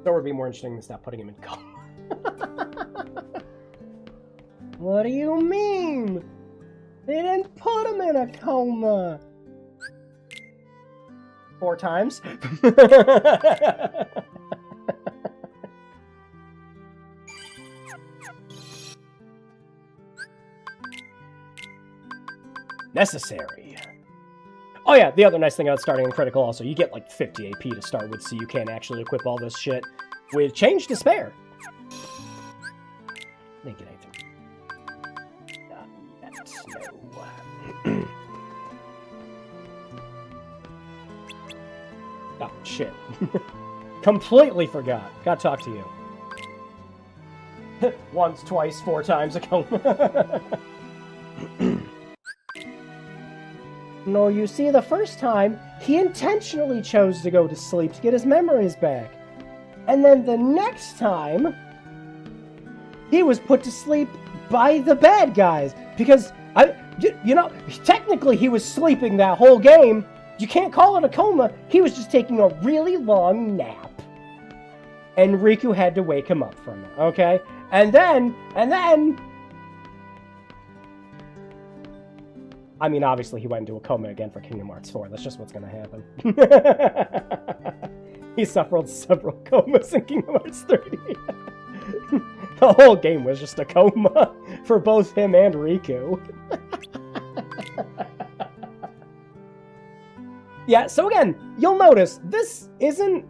That would be more interesting than stop putting him in coma. What do you mean? They didn't put him in a coma. 4 times. Necessary. Oh yeah, the other nice thing about starting in Critical also, you get like 50 AP to start with, so you can actually equip all this shit with Change to Spare. Didn't get anything. Not yet, no. Oh, shit. Completely forgot. Gotta talk to you. Once, twice, 4 times ago. No, you see, the first time, he intentionally chose to go to sleep to get his memories back. And then the next time, he was put to sleep by the bad guys. Because, you know, technically he was sleeping that whole game. You can't call it a coma. He was just taking a really long nap. And Riku had to wake him up from it, okay? And then... I mean, obviously he went into a coma again for Kingdom Hearts 4. That's just what's gonna happen. He suffered several comas in Kingdom Hearts 3. The whole game was just a coma for both him and Riku. Yeah, so again, you'll notice this isn't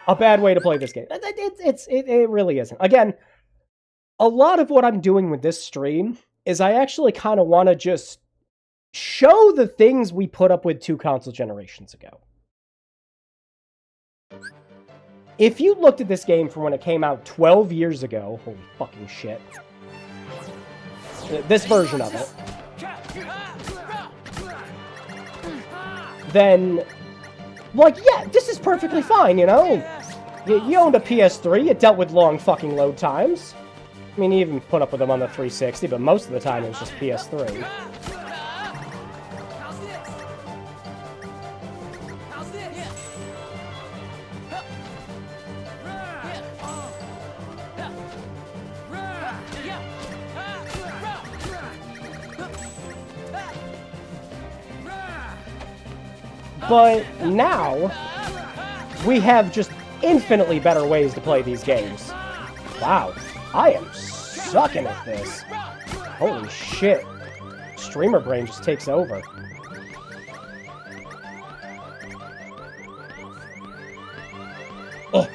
a bad way to play this game. It really isn't. Again, a lot of what I'm doing with this stream is I actually kind of want to just show the things we put up with 2 console generations ago. If you looked at this game from when it came out 12 years ago, holy fucking shit, this version of it, then, like, yeah, this is perfectly fine, you know? You owned a PS3, it dealt with long fucking load times. I mean, you even put up with them on the 360, but most of the time it was just PS3. But now, we have just infinitely better ways to play these games. Wow, I am sucking at this. Holy shit. Streamer brain just takes over. Ugh.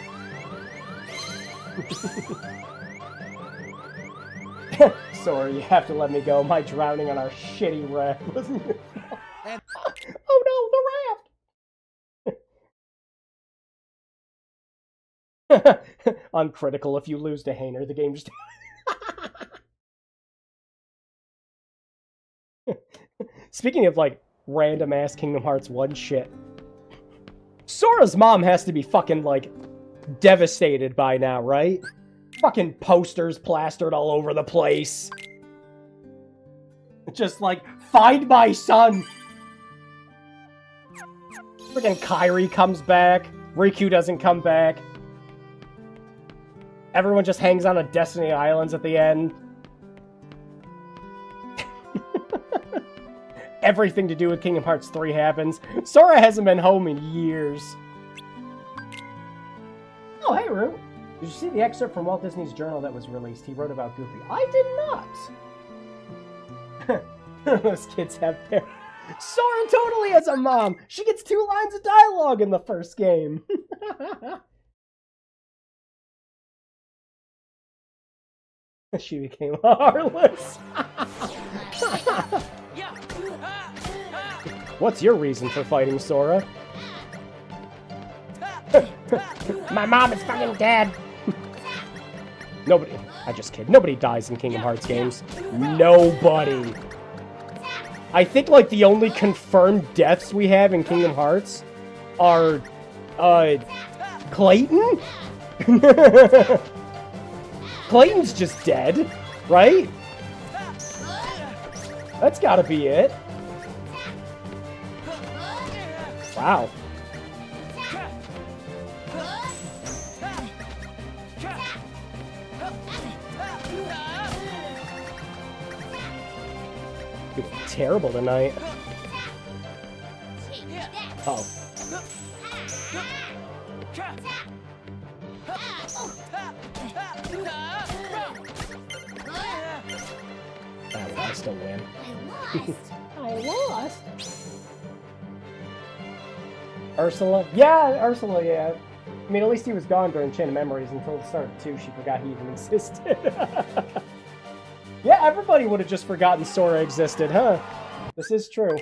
Sorry, you have to let me go. My drowning on our shitty raft wasn't your fault. Oh no, the raft! Uncritical, if you lose to Hainer, the game just... Speaking of, like, random-ass Kingdom Hearts 1 shit, Sora's mom has to be fucking, like, devastated by now, right? Fucking posters plastered all over the place. Just like, find my son! Freaking Kairi comes back. Riku doesn't come back. Everyone just hangs on at Destiny Islands at the end. Everything to do with Kingdom Hearts 3 happens. Sora hasn't been home in years. Oh, hey, Rue. Did you see the excerpt from Walt Disney's journal that was released? He wrote about Goofy. I did not. Those kids have parents. Sora totally has a mom. She gets 2 lines of dialogue in the first game. She became heartless. What's your reason for fighting Sora? My mom is fucking dead. Nobody, I just kid. Nobody dies in Kingdom Hearts games. Nobody. I think, like, the only confirmed deaths we have in Kingdom Hearts are, Clayton? Clayton's just dead, right? That's gotta be it. Wow. You're terrible tonight. Oh. I still win. I lost. I lost. Ursula? Yeah, Ursula, yeah. I mean, at least he was gone during Chain of Memories until the start of 2. She forgot he even existed. Yeah, everybody would have just forgotten Sora existed, huh? This is true.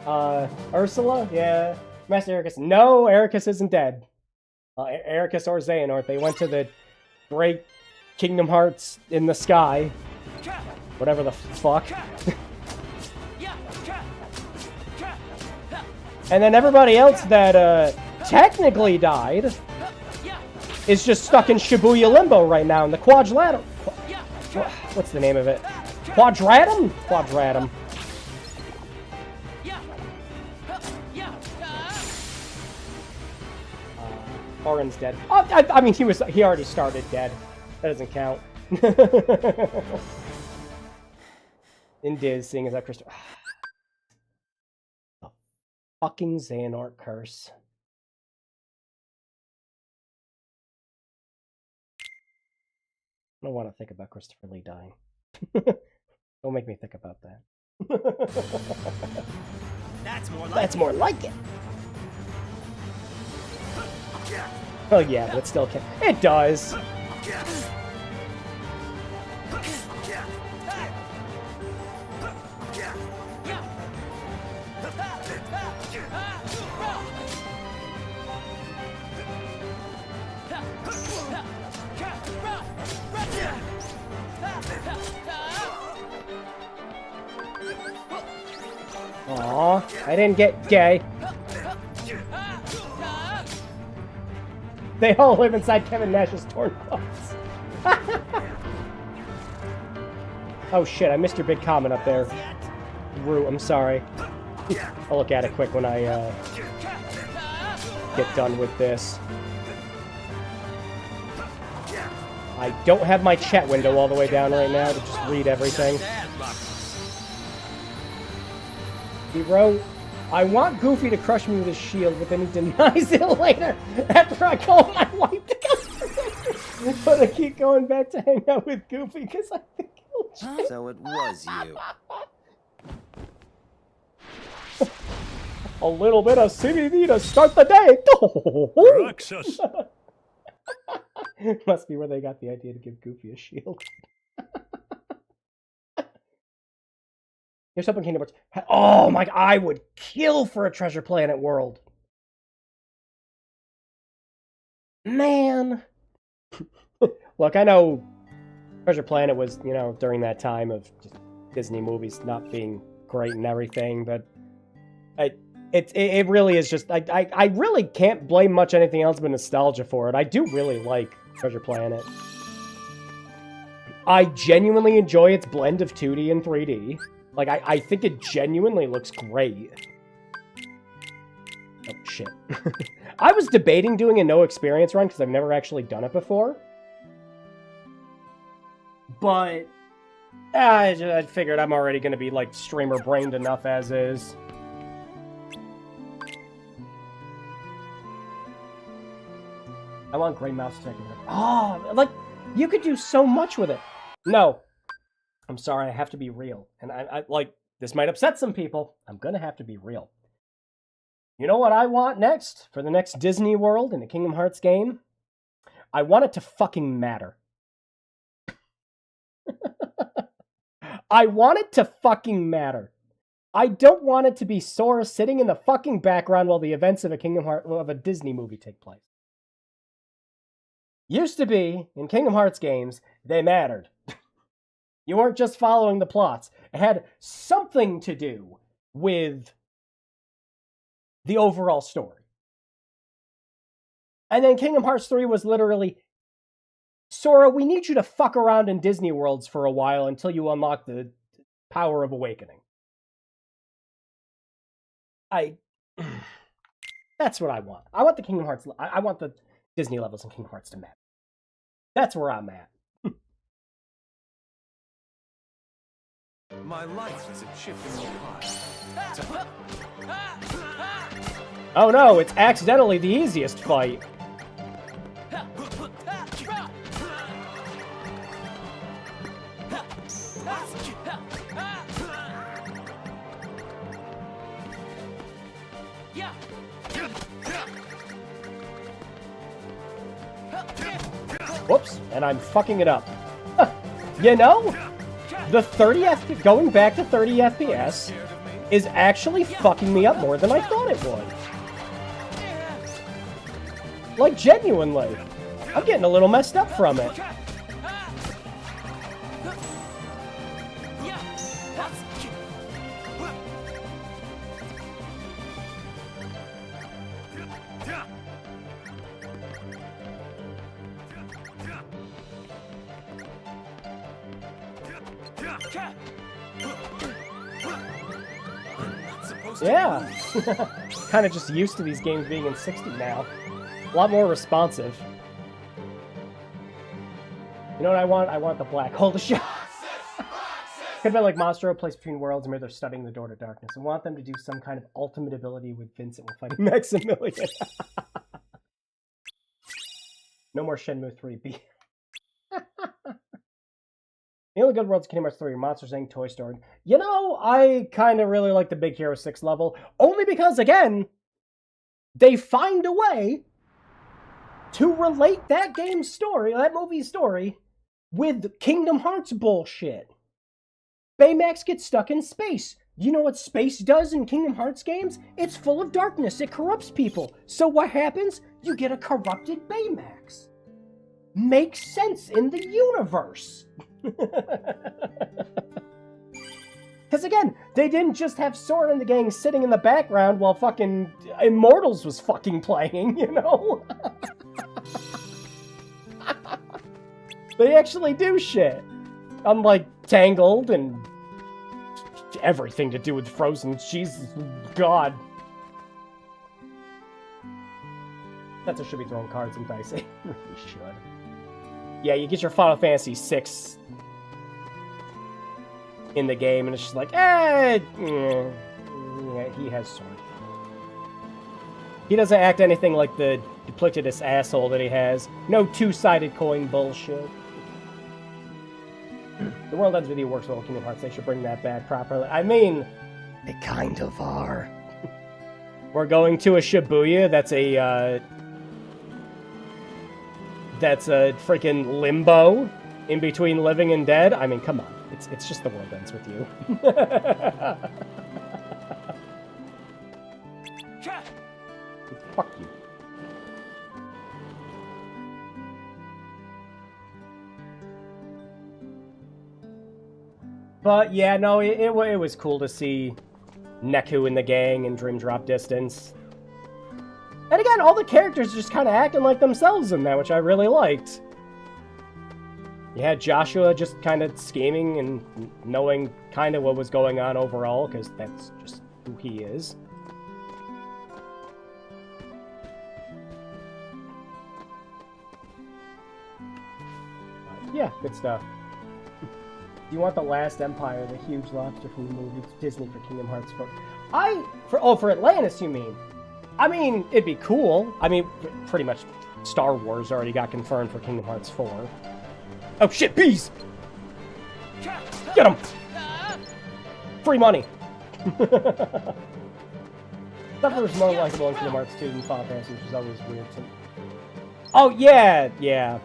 Ursula? Yeah. Master Ericus. No, Ericus isn't dead. Ericus or Xehanort. They went to the great Kingdom Hearts in the sky. Whatever the fuck. And then everybody else that, technically died is just stuck in Shibuya Limbo right now in the Quadrilateral. What's the name of it? Quadratum? Quadratum. Orin's dead. Oh, I mean, he already started dead. That doesn't count. In Diz, seeing as that Christopher. The fucking Xehanort curse. I don't want to think about Christopher Lee dying. Don't make me think about that. That's more like it. Oh yeah, but it still can't. It does. Aw, I didn't get gay. They all live inside Kevin Nash's torn clothes. Oh shit, I missed your big comment up there. Rue, I'm sorry. I'll look at it quick when I get done with this. I don't have my chat window all the way down right now to just read everything. He wrote, I want Goofy to crush me with his shield, but then he denies it later after I call my wife to come. But I keep going back to hang out with Goofy because I think he'll change. So it was you. A little bit of CBD to start the day. Roxas. Must be where they got the idea to give Goofy a shield. Here's hoping Kingdom Hearts. Oh my! I would kill for a Treasure Planet world. Man, look, I know Treasure Planet was, you know, during that time of just Disney movies not being great and everything, but it really is just I really can't blame much anything else but nostalgia for it. I do really like Treasure Planet. I genuinely enjoy its blend of 2D and 3D. Like, I think it genuinely looks great. Oh, shit. I was debating doing a no experience run because I've never actually done it before. But I figured I'm already going to be, like, streamer-brained enough as is. I want Gray Mouse to take it. Oh, like, you could do so much with it. No. I'm sorry, I have to be real. And I like, this might upset some people. I'm gonna have to be real. You know what I want next? For the next Disney World in a Kingdom Hearts game? I want it to fucking matter. I want it to fucking matter. I don't want it to be Sora sitting in the fucking background while the events of a Disney movie take place. Used to be, in Kingdom Hearts games, they mattered. You weren't just following the plots. It had something to do with the overall story. And then Kingdom Hearts 3 was literally, Sora, we need you to fuck around in Disney Worlds for a while until you unlock the power of awakening. That's what I want. I want the Kingdom Hearts, I want the Disney levels in Kingdom Hearts to matter. That's where I'm at. My life is a chip in the pie. Oh no, it's accidentally the easiest fight. Whoops, and I'm fucking it up. You know, the 30 FPS, going back to 30 FPS is actually fucking me up more than I thought it would. Like, genuinely. I'm getting a little messed up from it. Yeah. Kind of just used to these games being in 60 now. A lot more responsive. You know what I want? I want the black hole to show. Could have been like Monstro placed between worlds and maybe they're studying the door to darkness. I want them to do some kind of ultimate ability with Vincent while fighting Maximilian. No more Shenmue 3B. The only good world's Kingdom Hearts 3, Monsters Inc., Toy Story. You know, I kind of really like the Big Hero 6 level, only because, again, they find a way to relate that game's story, that movie's story, with Kingdom Hearts bullshit. Baymax gets stuck in space. You know what space does in Kingdom Hearts games? It's full of darkness. It corrupts people. So what happens? You get a corrupted Baymax. Makes sense in the universe. Because again, they didn't just have Sora and the gang sitting in the background while fucking Immortals was fucking playing, you know? They actually do shit. Unlike Tangled and everything to do with Frozen. Jesus, God. That's what should be throwing cards and dice. We should. Yeah, you get your Final Fantasy VI in the game, and it's just like, yeah, he has sword. He doesn't act anything like the duplicitous asshole that he has. No two-sided coin bullshit. The world ends with you works well, Kingdom Hearts. They should bring that back properly. I mean, they kind of are. We're going to a Shibuya that's a freaking limbo in between living and dead. I mean, come on. It's just the world ends with you. Fuck you. But yeah, no, it was cool to see Neku and the gang in Dream Drop Distance. And again, all the characters just kind of acting like themselves in that, which I really liked. You had Joshua just kind of scheming and knowing kind of what was going on overall, because that's just who he is. Yeah, good stuff. Do you want The Last Empire, the huge lobster from the movie Disney for Kingdom Hearts 4? For Atlantis, you mean? I mean, it'd be cool. I mean, pretty much Star Wars already got confirmed for Kingdom Hearts 4. Oh shit, bees! Get him! Free money! Stuff was more likable in Kingdom Hearts 2 than Final Fantasy, which is always weird to me. Oh, yeah, yeah.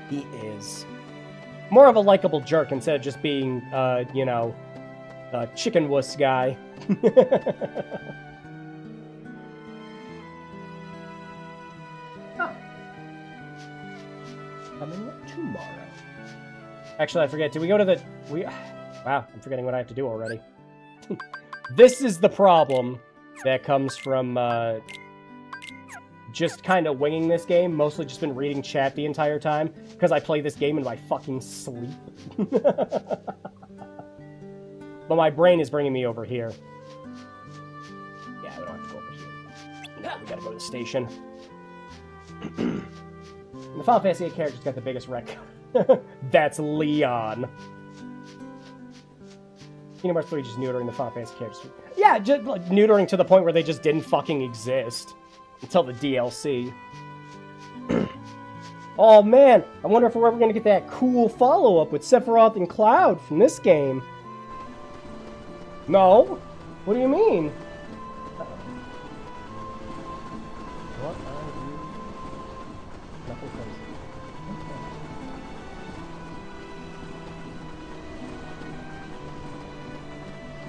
He is. More of a likable jerk instead of just being, you know, a chicken wuss guy. Coming tomorrow. Actually, I forget. Did we go to the... Wow, I'm forgetting what I have to do already. This is the problem that comes from, just kind of winging this game. Mostly just been reading chat the entire time, because I play this game in my fucking sleep. But my brain is bringing me over here. Yeah, we don't have to go over here. No, we gotta go to the station. The Final Fantasy VIII character's got the biggest wreck. That's Leon. Kingdom Hearts 3 just neutering the Final Fantasy characters. Yeah, just like neutering to the point where they just didn't fucking exist. Until the DLC. Oh man, I wonder if we're ever gonna get that cool follow-up with Sephiroth and Cloud from this game. No? What do you mean?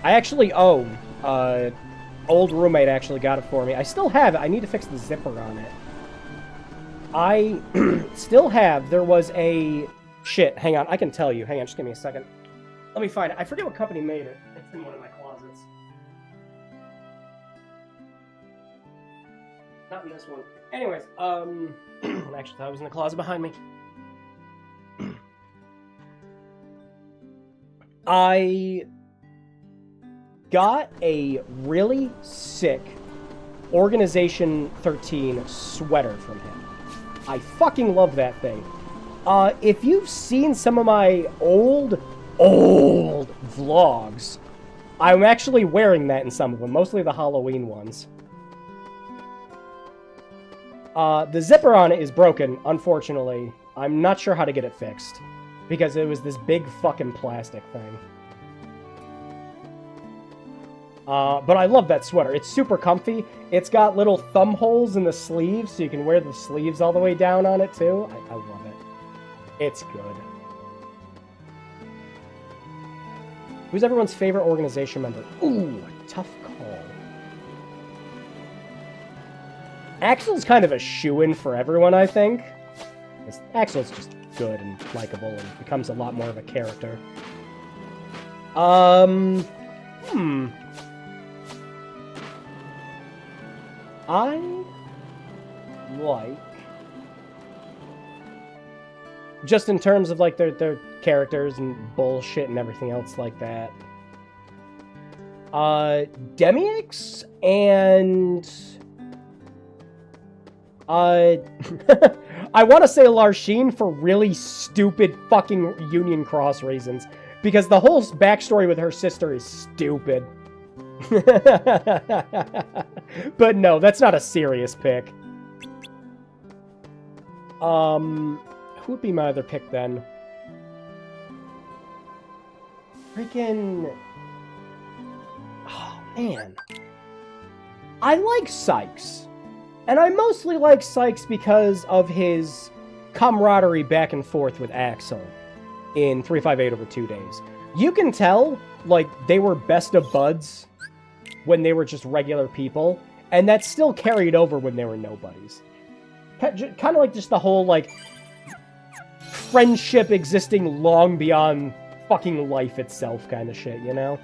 I actually own. Old roommate actually got it for me. I still have it. I need to fix the zipper on it. I still have. There was a... Shit, hang on. I can tell you. Hang on, just give me a second. Let me find it. I forget what company made it. It's in one of my closets. Not in this one. Anyways, I actually thought it was in the closet behind me. I got a really sick Organization 13 sweater from him. I fucking love that thing. If you've seen some of my old vlogs, I'm actually wearing that in some of them, mostly the Halloween ones. The zipper on it is broken, unfortunately. I'm not sure how to get it fixed, because it was this big fucking plastic thing. But I love that sweater. It's super comfy. It's got little thumb holes in the sleeves, so you can wear the sleeves all the way down on it, too. I love it. It's good. Who's everyone's favorite organization member? Ooh, tough call. Axel's kind of a shoo-in for everyone, I think. Axel's just good and likable and becomes a lot more of a character. I like... Just in terms of, like, their characters and bullshit and everything else like that. Demix and... I want to say Larsheen for really stupid fucking Union Cross reasons. Because the whole backstory with her sister is stupid. But no, that's not a serious pick. Who would be my other pick then? Freaking... Oh, man. I like Sykes. And I mostly like Sykes because of his camaraderie back and forth with Axel in 358 over 2 days. You can tell, like, they were best of buds when they were just regular people, and that still carried over when they were nobodies. Kind of like just the whole, like, friendship existing long beyond fucking life itself kind of shit, you know?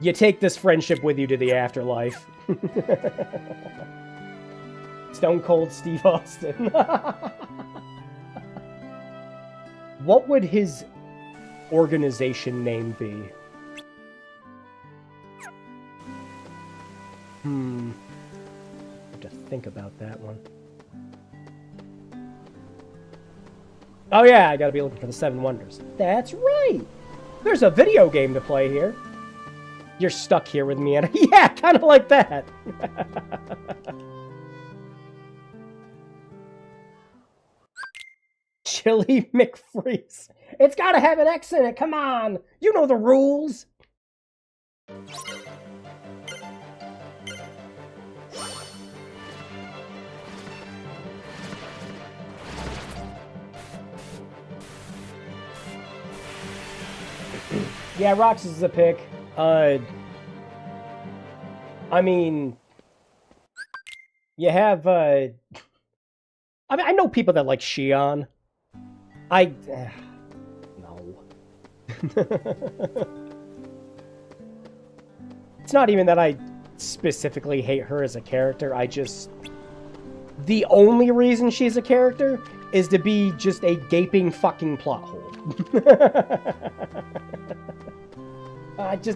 You take this friendship with you to the afterlife. Stone Cold Steve Austin. What would his organization name be? I have to think about that one. Oh yeah, I gotta be looking for the 7 Wonders. That's right! There's a video game to play here. You're stuck here with me, and yeah, kind of like that. Chili McFreeze. It's gotta have an X in it, come on! You know the rules! Yeah, Roxas is a pick. I mean, you have, I mean, I know people that like Shion. No. It's not even that I specifically hate her as a character, the only reason she's a character is to be just a gaping fucking plot hole.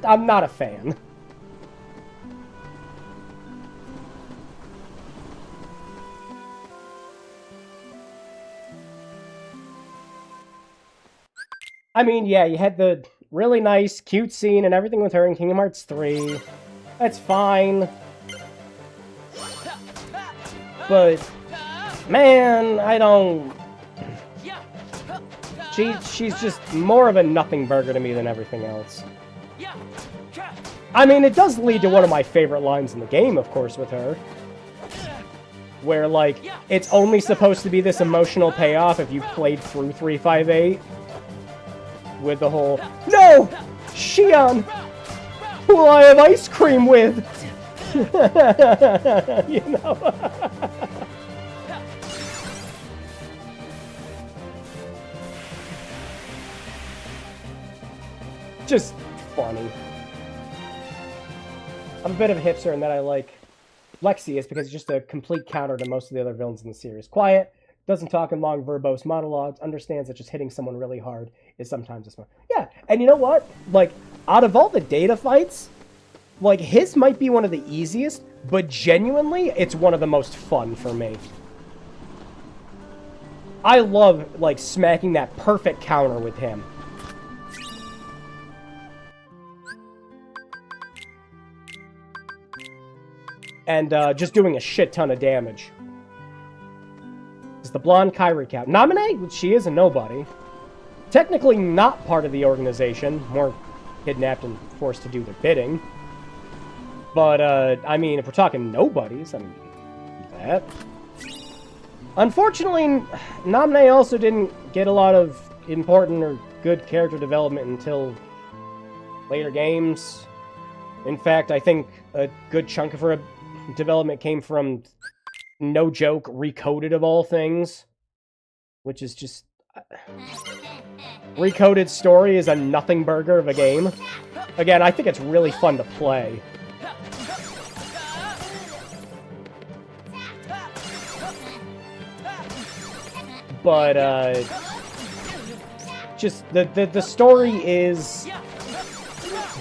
I'm not a fan. I mean, yeah, you had the really nice, cute scene and everything with her in Kingdom Hearts 3. That's fine. But, man, I don't... She's just more of a nothing burger to me than everything else. I mean, it does lead to one of my favorite lines in the game, of course, with her. Where, like, it's only supposed to be this emotional payoff if you played through 358. With the whole, no! Shion! Who will I have ice cream with? You know? Just funny. I'm a bit of a hipster in that I like Lexius because it's just a complete counter to most of the other villains in the series. Quiet, doesn't talk in long verbose monologues, understands that just hitting someone really hard is sometimes a smart. Yeah, and you know what? Like, out of all the data fights, like, his might be one of the easiest, but genuinely, it's one of the most fun for me. I love, like, smacking that perfect counter with him. And just doing a shit ton of damage. Is the blonde Kyrie count? Naminé? She is a nobody. Technically not part of the organization. More kidnapped and forced to do their bidding. But, I mean, if we're talking nobodies, I mean, that. Unfortunately, Naminé also didn't get a lot of important or good character development until later games. In fact, I think a good chunk of her development came from, no joke, Recoded of all things. Which is just... Recoded story is a nothing burger of a game. Again, I think it's really fun to play. But, just, the story is...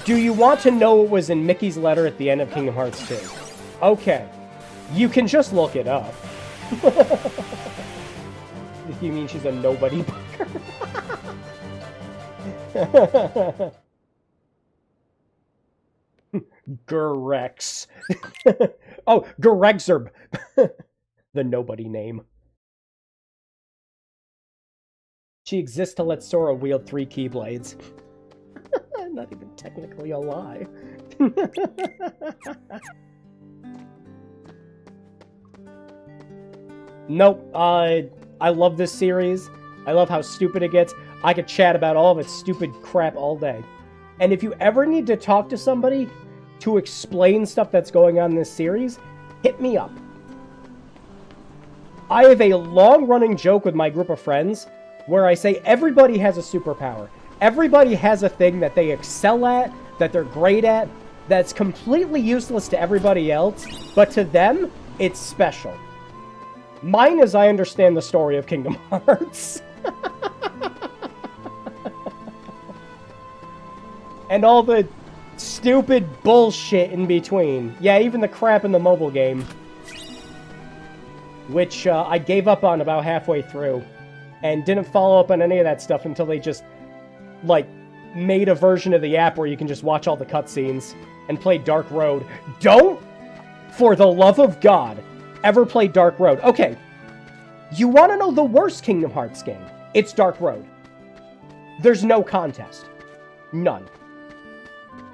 Do you want to know what was in Mickey's letter at the end of Kingdom Hearts 2? Okay. You can just look it up. You mean she's a nobody bugger? Gerex. Oh, Gerexerb. The nobody name. She exists to let Sora wield 3 Keyblades. Not even technically a lie. Nope, I love this series. I love how stupid it gets. I could chat about all of its stupid crap all day. And if you ever need to talk to somebody to explain stuff that's going on in this series, hit me up. I have a long-running joke with my group of friends where I say everybody has a superpower. Everybody has a thing that they excel at, that they're great at, that's completely useless to everybody else, but to them, it's special. Mine is I understand the story of Kingdom Hearts. And all the stupid bullshit in between. Yeah, even the crap in the mobile game. Which I gave up on about halfway through. And didn't follow up on any of that stuff until they just, like, made a version of the app where you can just watch all the cutscenes and play Dark Road. Don't, for the love of God, ever play Dark Road. Okay, you want to know the worst Kingdom Hearts game? It's Dark Road. There's no contest. None.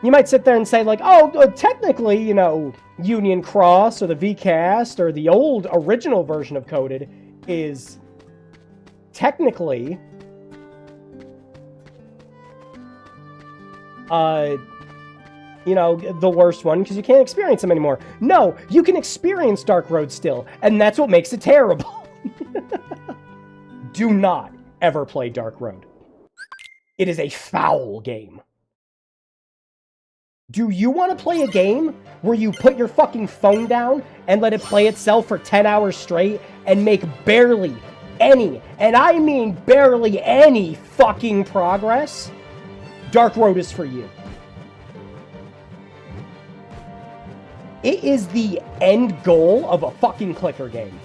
You might sit there and say, like, oh, technically, you know, Union Cross or the VCast or the old original version of Coded is technically you know, the worst one because you can't experience them anymore. No, you can experience Dark Road still, and that's what makes it terrible. Do not ever play Dark Road. It is a foul game. Do you want to play a game where you put your fucking phone down and let it play itself for 10 hours straight and make barely any, and I mean barely any fucking progress? Dark Road is for you. It is the end goal of a fucking clicker game.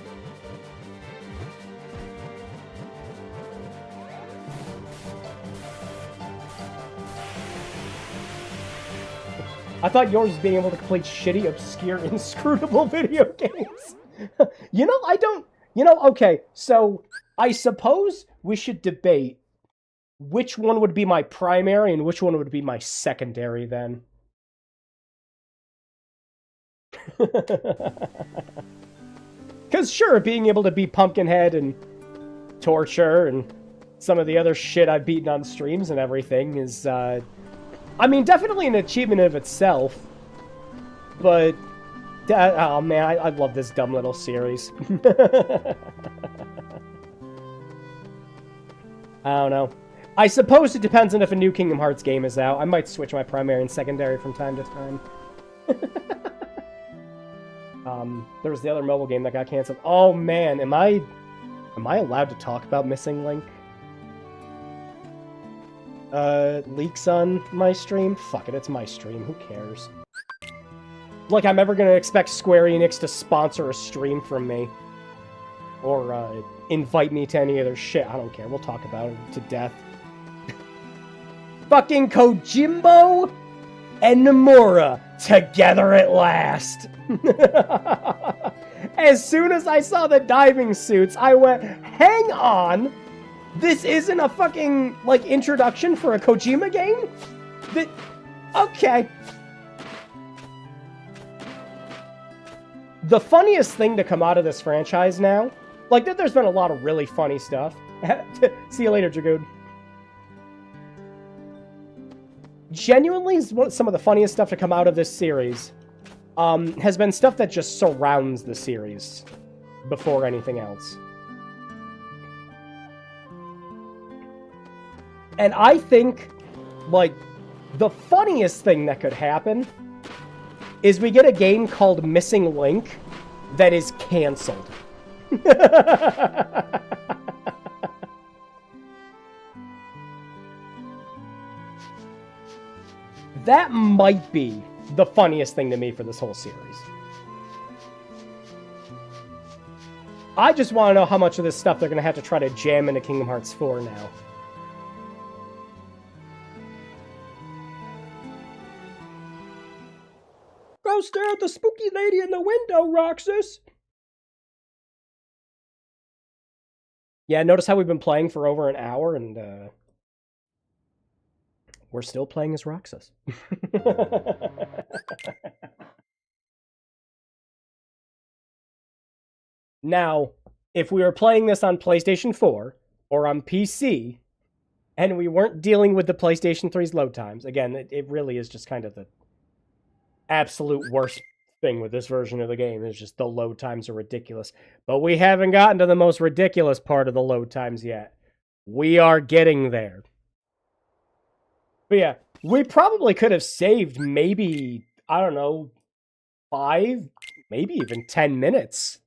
I thought yours was being able to complete shitty, obscure, inscrutable video games. You know, I don't... You know, okay, so I suppose we should debate which one would be my primary and which one would be my secondary, then. Because, sure, being able to beat Pumpkinhead and Torture and some of the other shit I've beaten on streams and everything is, I mean, definitely an achievement of itself, but oh man, I love this dumb little series. I don't know. I suppose it depends on if a new Kingdom Hearts game is out. I might switch my primary and secondary from time to time. There was the other mobile game that got canceled. Oh man, am I allowed to talk about Missing Link? Leaks on my stream? Fuck it, it's my stream, who cares? Like I'm ever gonna expect Square Enix to sponsor a stream from me. Or, invite me to any of their shit. I don't care, we'll talk about it to death. Fucking Kojimbo and Nomura together at last. As soon as I saw the diving suits, I went, hang on! This isn't a fucking, like, introduction for a Kojima game? Okay. The funniest thing to come out of this franchise now, like, there's been a lot of really funny stuff. See you later, Dragoon. Genuinely, some of the funniest stuff to come out of this series has been stuff that just surrounds the series before anything else. And I think, like, the funniest thing that could happen is we get a game called Missing Link that is canceled. That might be the funniest thing to me for this whole series. I just want to know how much of this stuff they're going to have to try to jam into Kingdom Hearts 4 now. Go stare at the spooky lady in the window, Roxas! Yeah, notice how we've been playing for over an hour, and, we're still playing as Roxas. Now, if we were playing this on PlayStation 4 or on PC, and we weren't dealing with the PlayStation 3's load times, again, it really is just kind of the absolute worst thing with this version of the game, is just the load times are ridiculous. But we haven't gotten to the most ridiculous part of the load times yet. We are getting there. But yeah, we probably could have saved maybe, I don't know, 5, maybe even 10 minutes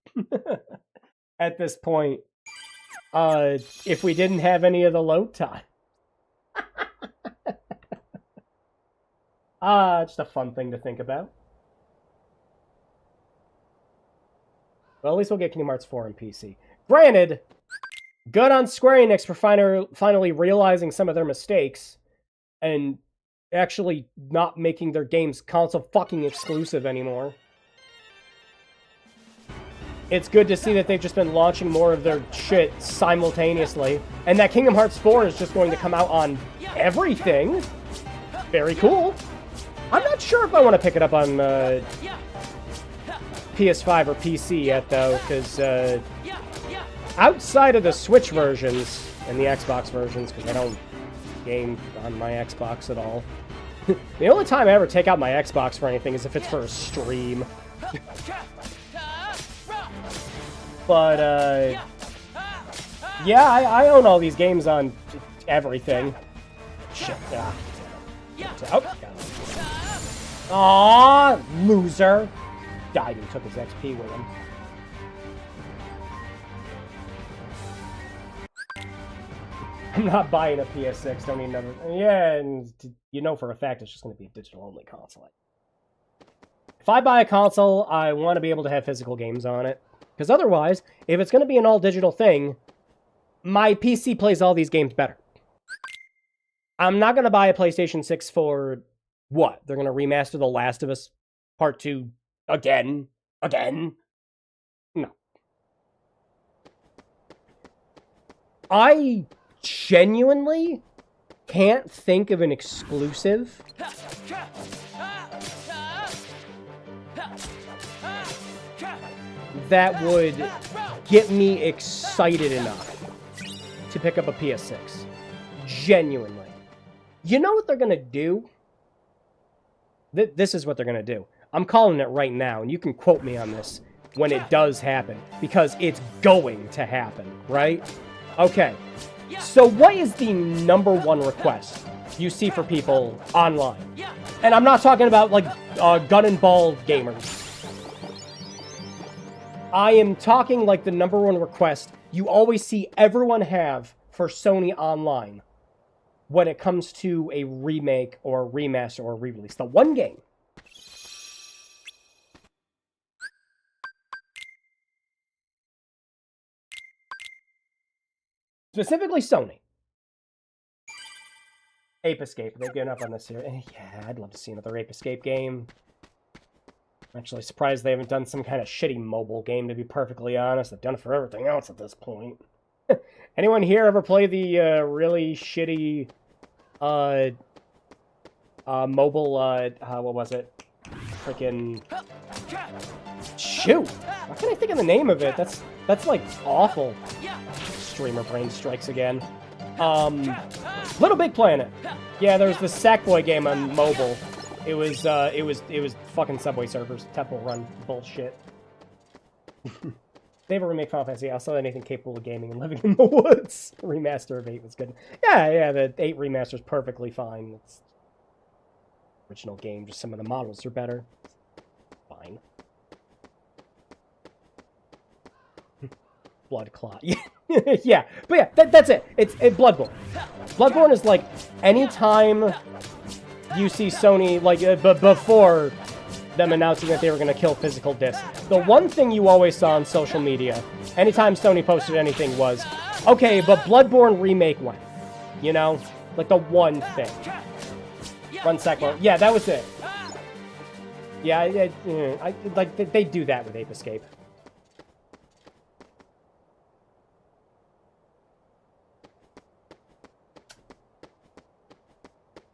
at this point, if we didn't have any of the load time. Just a fun thing to think about. Well, at least we'll get Kingdom Hearts 4 on PC. Granted, good on Square Enix for finally realizing some of their mistakes and actually not making their games console fucking exclusive anymore. It's good to see that they've just been launching more of their shit simultaneously, and that Kingdom Hearts 4 is just going to come out on everything. Very cool. I'm not sure if I want to pick it up on PS5 or PC yet, though, because outside of the Switch versions and the Xbox versions, because I don't game on my Xbox at all. The only time I ever take out my Xbox for anything is if it's for a stream. But, yeah, I own all these games on everything. Shit. Oh, got it. Aww, loser. Died and took his XP with him. I'm not buying a PS6, don't need another... Yeah, and you know for a fact it's just going to be a digital-only console. If I buy a console, I want to be able to have physical games on it. Because otherwise, if it's going to be an all-digital thing, my PC plays all these games better. I'm not going to buy a PlayStation 6 for... what? They're going to remaster The Last of Us Part 2 again? Again? No. I genuinely can't think of an exclusive that would get me excited enough to pick up a PS6. Genuinely. You know what they're gonna do? This is what they're going to do. I'm calling it right now, and you can quote me on this when it does happen, because it's going to happen, right? Okay, so what is the #1 request you see for people online? And I'm not talking about, like, gun and ball gamers. I am talking like the #1 request you always see everyone have for Sony Online when it comes to a remake or a remaster or a re-release. The one game. Specifically Sony. Ape Escape. They've given up on this here. Yeah, I'd love to see another Ape Escape game. I'm actually surprised they haven't done some kind of shitty mobile game, to be perfectly honest. They've done it for everything else at this point. Anyone here ever play the really shitty mobile, what was it? Freaking... Shoot! Why can't I think of the name of it? That's like awful. Streamer brain strikes again. Little Big Planet. Yeah, there's the Sackboy game on mobile. It was fucking Subway Surfers, Temple Run bullshit. They have a remake Final Fantasy. Also, anything capable of gaming and living in the woods. The remaster of 8 was good. Yeah, the 8 remaster is perfectly fine. It's original game, just some of the models are better. Fine. Blood Clot. Yeah, but yeah, that's it. It's Bloodborne. Bloodborne is like anytime you see Sony, like before them announcing that they were going to kill physical discs, the one thing you always saw on social media, anytime Sony posted anything, was, okay, but Bloodborne remake when? You know? Like the one thing. Run Sackboy. Yeah, that was it. Yeah, like they do that with Ape Escape.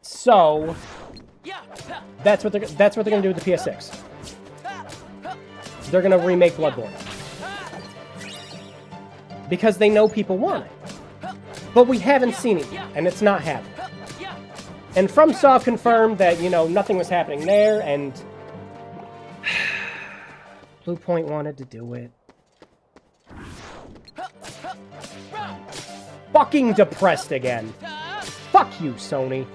So that's what they're gonna do with the PS6. They're gonna remake Bloodborne because they know people want it, but we haven't seen it yet, and it's not happening. And FromSoft confirmed that, you know, nothing was happening there, and Bluepoint wanted to do it. Fucking depressed again. Fuck you, Sony.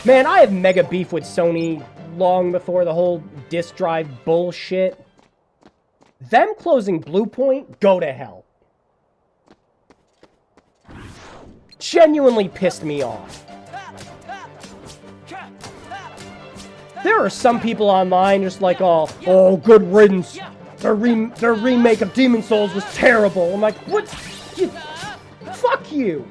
Man, I have mega beef with Sony long before the whole disk drive bullshit. Them closing Bluepoint, go to hell. Genuinely pissed me off. There are some people online just like, oh, good riddance. Their remake of Demon's Souls was terrible. I'm like, what? Fuck you.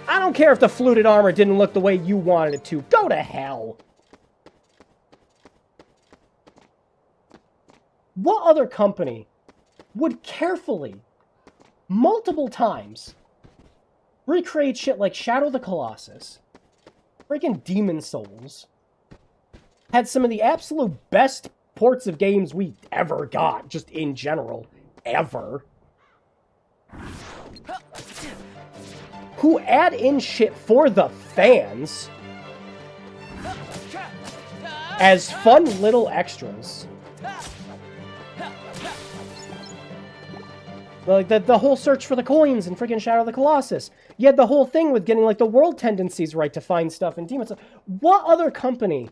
I don't care if the fluted armor didn't look the way you wanted it to. Go to hell. What other company would carefully, multiple times, recreate shit like Shadow of the Colossus, freaking Demon's Souls, had some of the absolute best ports of games we ever got, just in general, ever, who add in shit for the fans as fun little extras. Like the whole search for the coins in freaking Shadow of the Colossus. You had the whole thing with getting like the world tendencies right to find stuff in Demon's Souls. What other company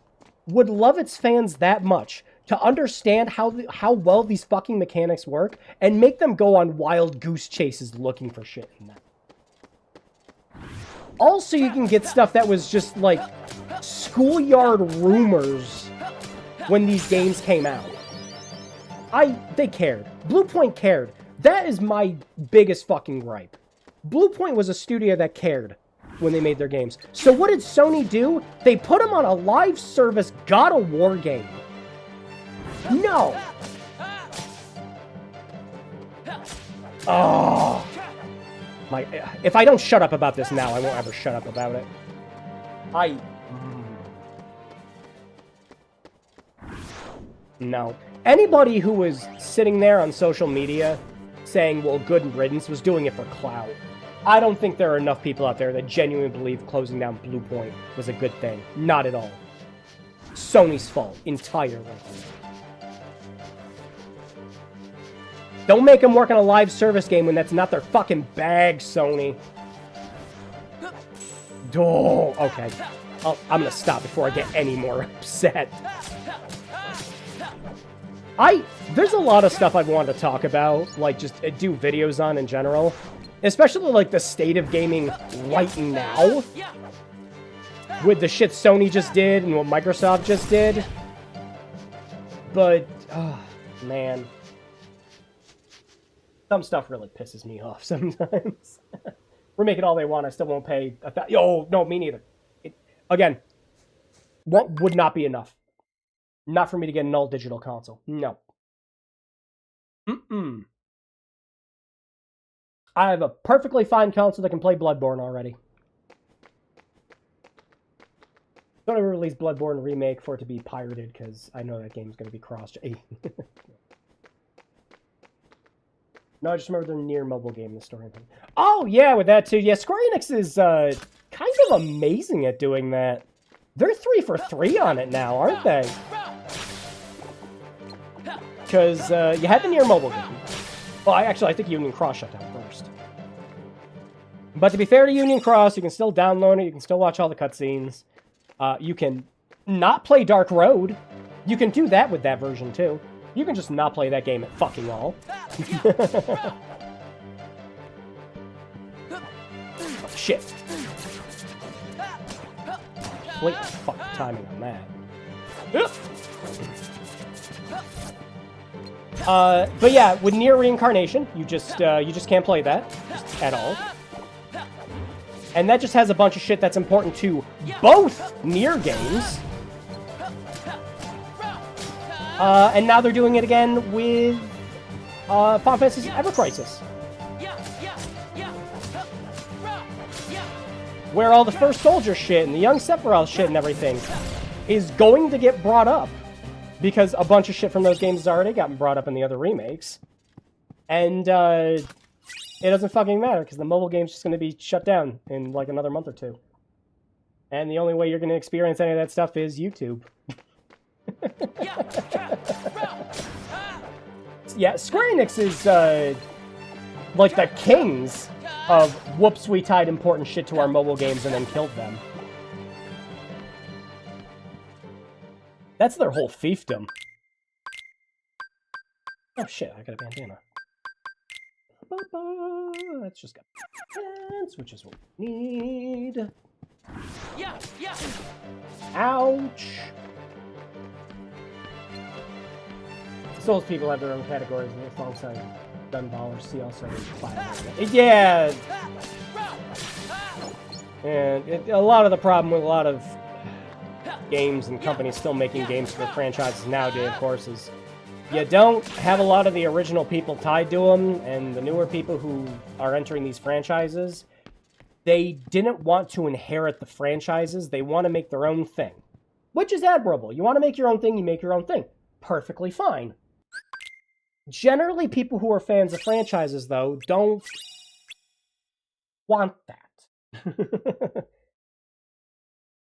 would love its fans that much to understand how well these fucking mechanics work and make them go on wild goose chases looking for shit in that? Also, you can get stuff that was just, like, schoolyard rumors when these games came out. They cared. Bluepoint cared. That is my biggest fucking gripe. Bluepoint was a studio that cared when they made their games. So what did Sony do? They put them on a live service God of War game. No! Oh... if I don't shut up about this now, I won't ever shut up about it. No. Anybody who was sitting there on social media saying, well, good riddance, was doing it for clout. I don't think there are enough people out there that genuinely believe closing down Blue Point was a good thing. Not at all. Sony's fault, entirely. Don't make them work on a live service game when that's not their fucking bag, Sony. Oh, okay. I'm gonna stop before I get any more upset. There's a lot of stuff I've wanted to talk about, like just do videos on in general. Especially like the state of gaming right now. With the shit Sony just did and what Microsoft just did. But, oh, man. Some stuff really pisses me off sometimes. Remake it all they want, I still won't pay Oh, no, me neither. Again, what would not be enough? Not for me to get an all-digital console. No. Mm-mm. I have a perfectly fine console that can play Bloodborne already. Don't ever release Bloodborne Remake for it to be pirated, because I know that game's going to be crossed. No, I just remember the Nier mobile game, the story. Oh, yeah, with that too. Yeah, Square Enix is kind of amazing at doing that. They're 3 for 3 on it now, aren't they? Because you had the Nier mobile game. Well, I think Union Cross shut down first. But to be fair to Union Cross, you can still download it, you can still watch all the cutscenes. You can not play Dark Road. You can do that with that version, too. You can just not play that game at fucking all. Oh, shit. Wait, fuck the timing on that. But yeah, with Nier Reincarnation, you just can't play that just at all. And that just has a bunch of shit that's important to both Nier games. And now they're doing it again with Final Fantasy Ever Crisis. Where all the First Soldier shit and the Young Sephiroth shit and everything is going to get brought up. Because a bunch of shit from those games has already gotten brought up in the other remakes. And it doesn't fucking matter, because the mobile game's just going to be shut down in like another month or two. And the only way you're going to experience any of that stuff is YouTube. Yeah, Square Enix is like the kings of whoops, we tied important shit to our mobile games and then killed them. That's their whole fiefdom. Oh shit, I got a bandana. Let's just got pants, which is what we need. Ouch. Souls people have their own categories alongside Gunballers. See also Fire. Yeah. And a lot of the problem with a lot of games and companies still making games for franchises nowadays, of course, is you don't have a lot of the original people tied to them, and the newer people who are entering these franchises, they didn't want to inherit the franchises. They want to make their own thing, which is admirable. You want to make your own thing, you make your own thing. Perfectly fine. Generally, people who are fans of franchises, though, don't want that.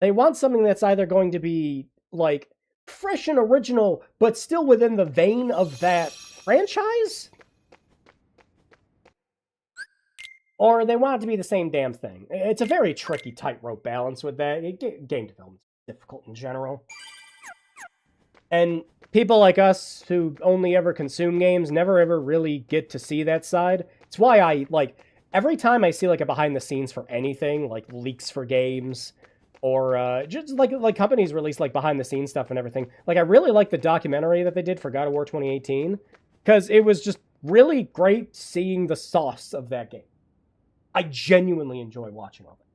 They want something that's either going to be, like, fresh and original, but still within the vein of that franchise? Or they want it to be the same damn thing. It's a very tricky tightrope balance with that. Game development is difficult in general. And people like us who only ever consume games never ever really get to see that side. It's why I, like, every time I see, like, a behind the scenes for anything, like leaks for games, or just like companies release like behind the scenes stuff and everything. Like I really like the documentary that they did for God of War 2018 because it was just really great seeing the sauce of that game. I genuinely enjoy watching all that.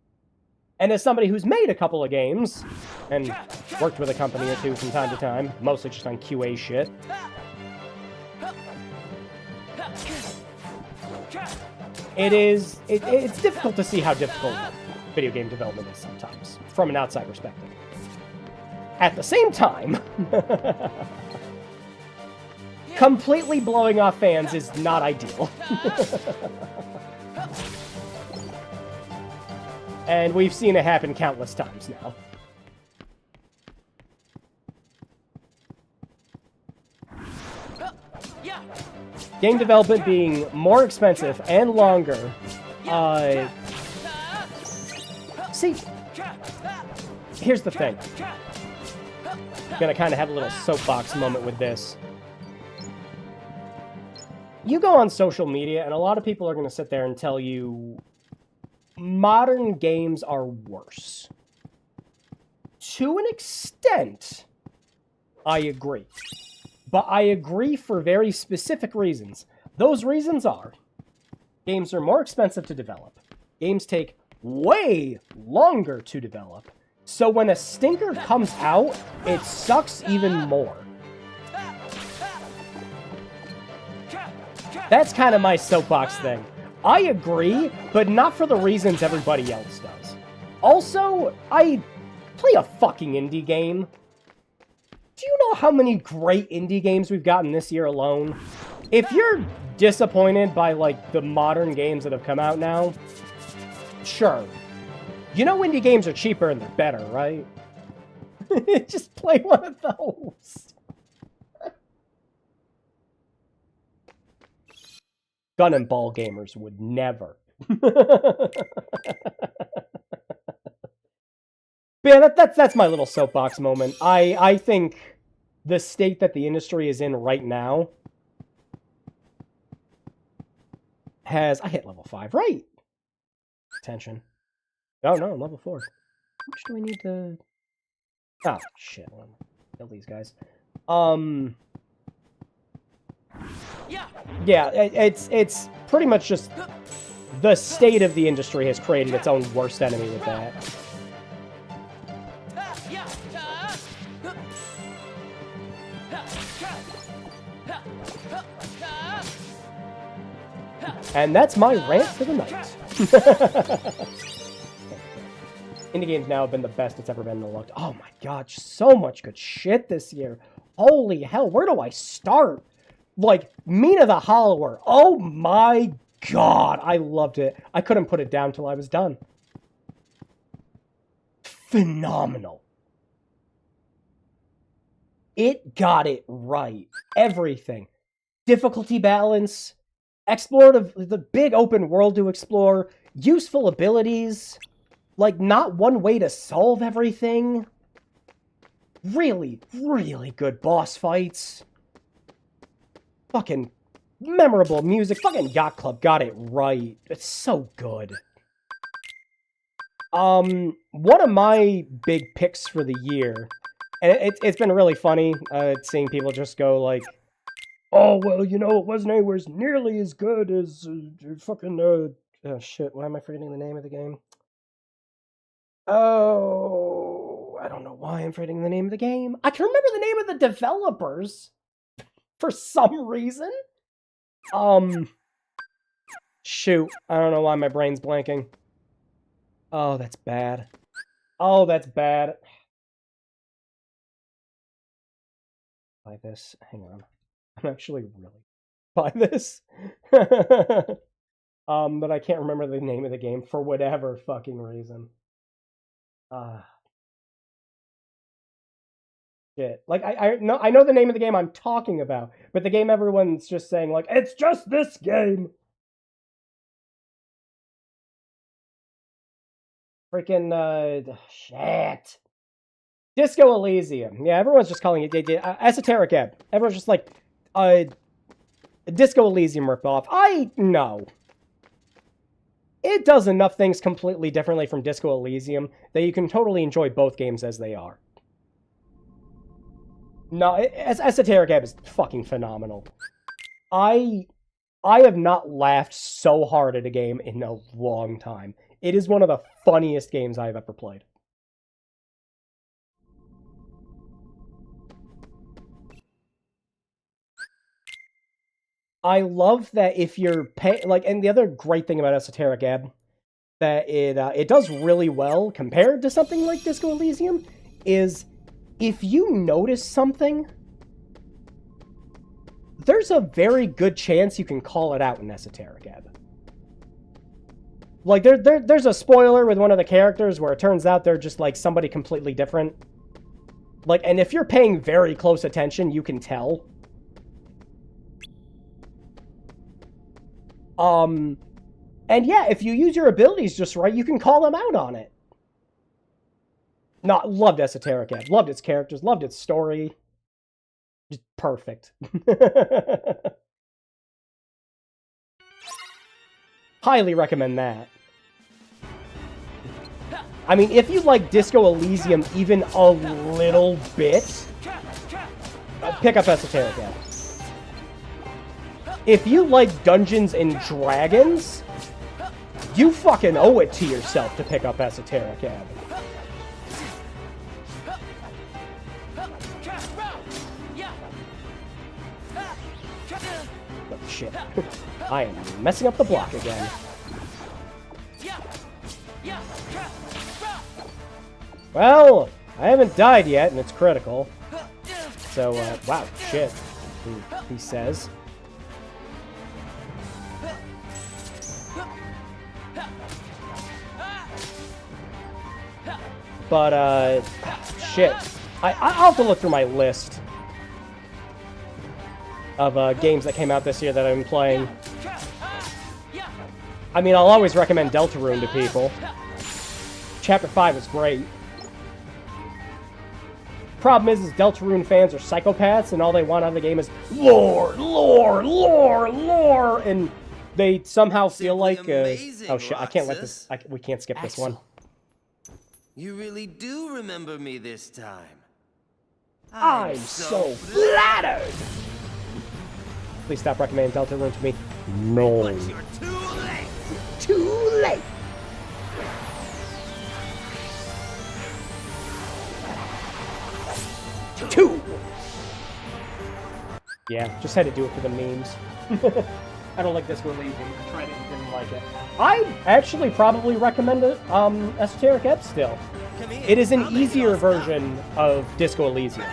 And as somebody who's made a couple of games and worked with a company or two from time to time, mostly just on QA shit, it's difficult to see how difficult video game development is sometimes, from an outside perspective. At the same time, completely blowing off fans is not ideal. And we've seen it happen countless times now. Game development being more expensive and longer. See, here's the thing. I'm gonna kind of have a little soapbox moment with this. You go on social media, and a lot of people are gonna sit there and tell you modern games are worse. To an extent, I agree. But I agree for very specific reasons. Those reasons are, games are more expensive to develop. Games take way longer to develop. So when a stinker comes out, it sucks even more. That's kind of my soapbox thing. I agree, but not for the reasons everybody else does. Also, I play a fucking indie game. Do you know how many great indie games we've gotten this year alone? If you're disappointed by, like, the modern games that have come out now, sure. You know indie games are cheaper and they're better, right? Just play one of those. Gun and ball gamers would never. But yeah, that's my little soapbox moment. I think the state that the industry is in right now has... I hit level 5, right? Attention. Oh, no, I'm level 4. How much do I need to... Oh, shit. Kill these guys. Yeah, it's pretty much just... The state of the industry has created its own worst enemy with that. And that's my rant for the night. Indie games now have been the best it's ever been in a long time. Oh my god, so much good shit this year. Holy hell, where do I start? Like, Mina the Hollower. Oh my god, I loved it. I couldn't put it down till I was done. Phenomenal. It got it right. Everything. Difficulty balance, explorative, the big open world to explore, useful abilities, like not one way to solve everything. Really, really good boss fights. Fucking memorable music. Fucking Yacht Club got it right. It's so good. One of my big picks for the year, and it's been really funny seeing people just go like, oh, well, you know, it wasn't anywhere nearly as good as fucking, oh, shit, why am I forgetting the name of the game? Oh, I don't know why I'm forgetting the name of the game. I can remember the name of the developers for some reason. Shoot, I don't know why my brain's blanking. Oh, that's bad. Oh, that's bad. Buy this. Hang on. I'm actually really buy this. But I can't remember the name of the game for whatever fucking reason. Shit. Like, I know the name of the game I'm talking about, but the game everyone's just saying, like, it's just this game! Freaking, shit. Disco Elysium. Yeah, everyone's just calling it Esoteric Ebb. Everyone's just like, Disco Elysium ripoff. I know. It does enough things completely differently from Disco Elysium that you can totally enjoy both games as they are. No, Esoteric Ebb is fucking phenomenal. I have not laughed so hard at a game in a long time. It is one of the funniest games I've ever played. I love that if you're and the other great thing about Esoteric Ebb, that it does really well compared to something like Disco Elysium, is if you notice something, there's a very good chance you can call it out in Esoteric Ebb. Like, there's a spoiler with one of the characters where it turns out they're just, like, somebody completely different. Like, and if you're paying very close attention, you can tell. And yeah, if you use your abilities just right, you can call them out on it. Loved Esoteric Ebb. Loved its characters. Loved its story. Just perfect. Highly recommend that. I mean, if you like Disco Elysium even a little bit, pick up Esoteric Ebb. If you like Dungeons and Dragons, you fucking owe it to yourself to pick up Esoteric Ebb. Oh, shit. I am messing up the block again. Well, I haven't died yet, and it's critical. So, wow, shit, he says. But, shit. I'll have to look through my list of games that came out this year that I've been playing. I mean, I'll always recommend Deltarune to people. Chapter 5 is great. Problem is Deltarune fans are psychopaths, and all they want out of the game is lore, lore, lore, lore, and they somehow feel like, oh shit, I can't let this, we can't skip this one. You really do remember me this time. I'm so flattered! Please stop recommending Deltarune to me. No. But you're too late. Too late! Two! Yeah, just had to do it for the memes. I don't like this Elysium. I tried it and didn't like it. I actually probably recommend it, Esoteric Ebb still. It is an easier version of Disco Elysium.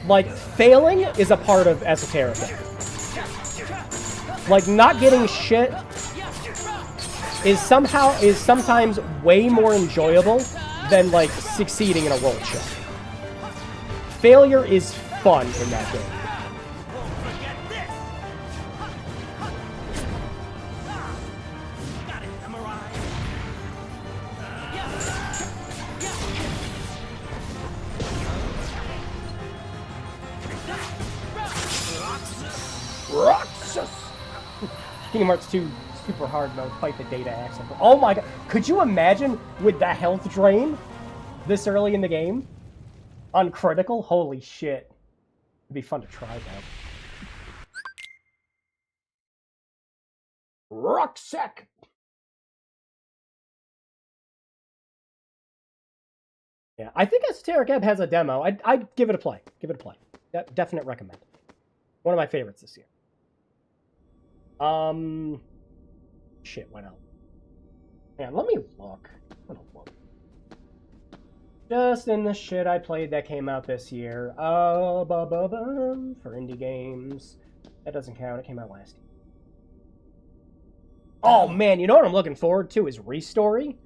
Like, failing is a part of Esoteric Ebb. Like, not getting shit is sometimes way more enjoyable than, like, succeeding in a roll check. Failure is fun in that game. Kingdom Hearts 2 super hard mode, fight the data accent. Oh my god, could you imagine with the health drain this early in the game? On critical? Holy shit. It'd be fun to try that. Rucksack! Yeah, I think Esoteric Ebb has a demo. I'd give it a play. Give it a play. Definite recommend. One of my favorites this year. Shit, what else? Yeah, let me look. Just in the shit I played that came out this year. For indie games. That doesn't count, it came out last year. Oh man, you know what I'm looking forward to is Restory.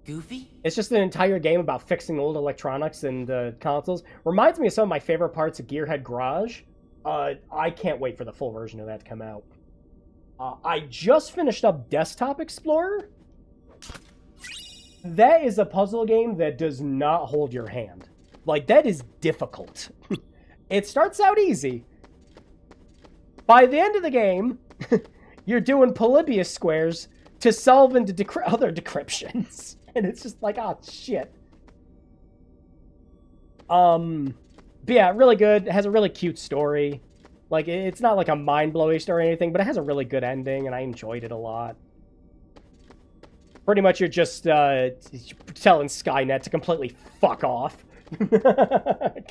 Goofy? It's just an entire game about fixing old electronics and consoles. Reminds me of some of my favorite parts of Gearhead Garage. I can't wait for the full version of that to come out. I just finished up Desktop Explorer. That is a puzzle game that does not hold your hand. Like, that is difficult. It starts out easy. By the end of the game, you're doing Polybius squares to solve into other decryptions. And it's just like, oh, shit. But yeah, really good. It has a really cute story. Like, it's not like a mind-blowing story or anything, but it has a really good ending, and I enjoyed it a lot. Pretty much you're just telling Skynet to completely fuck off.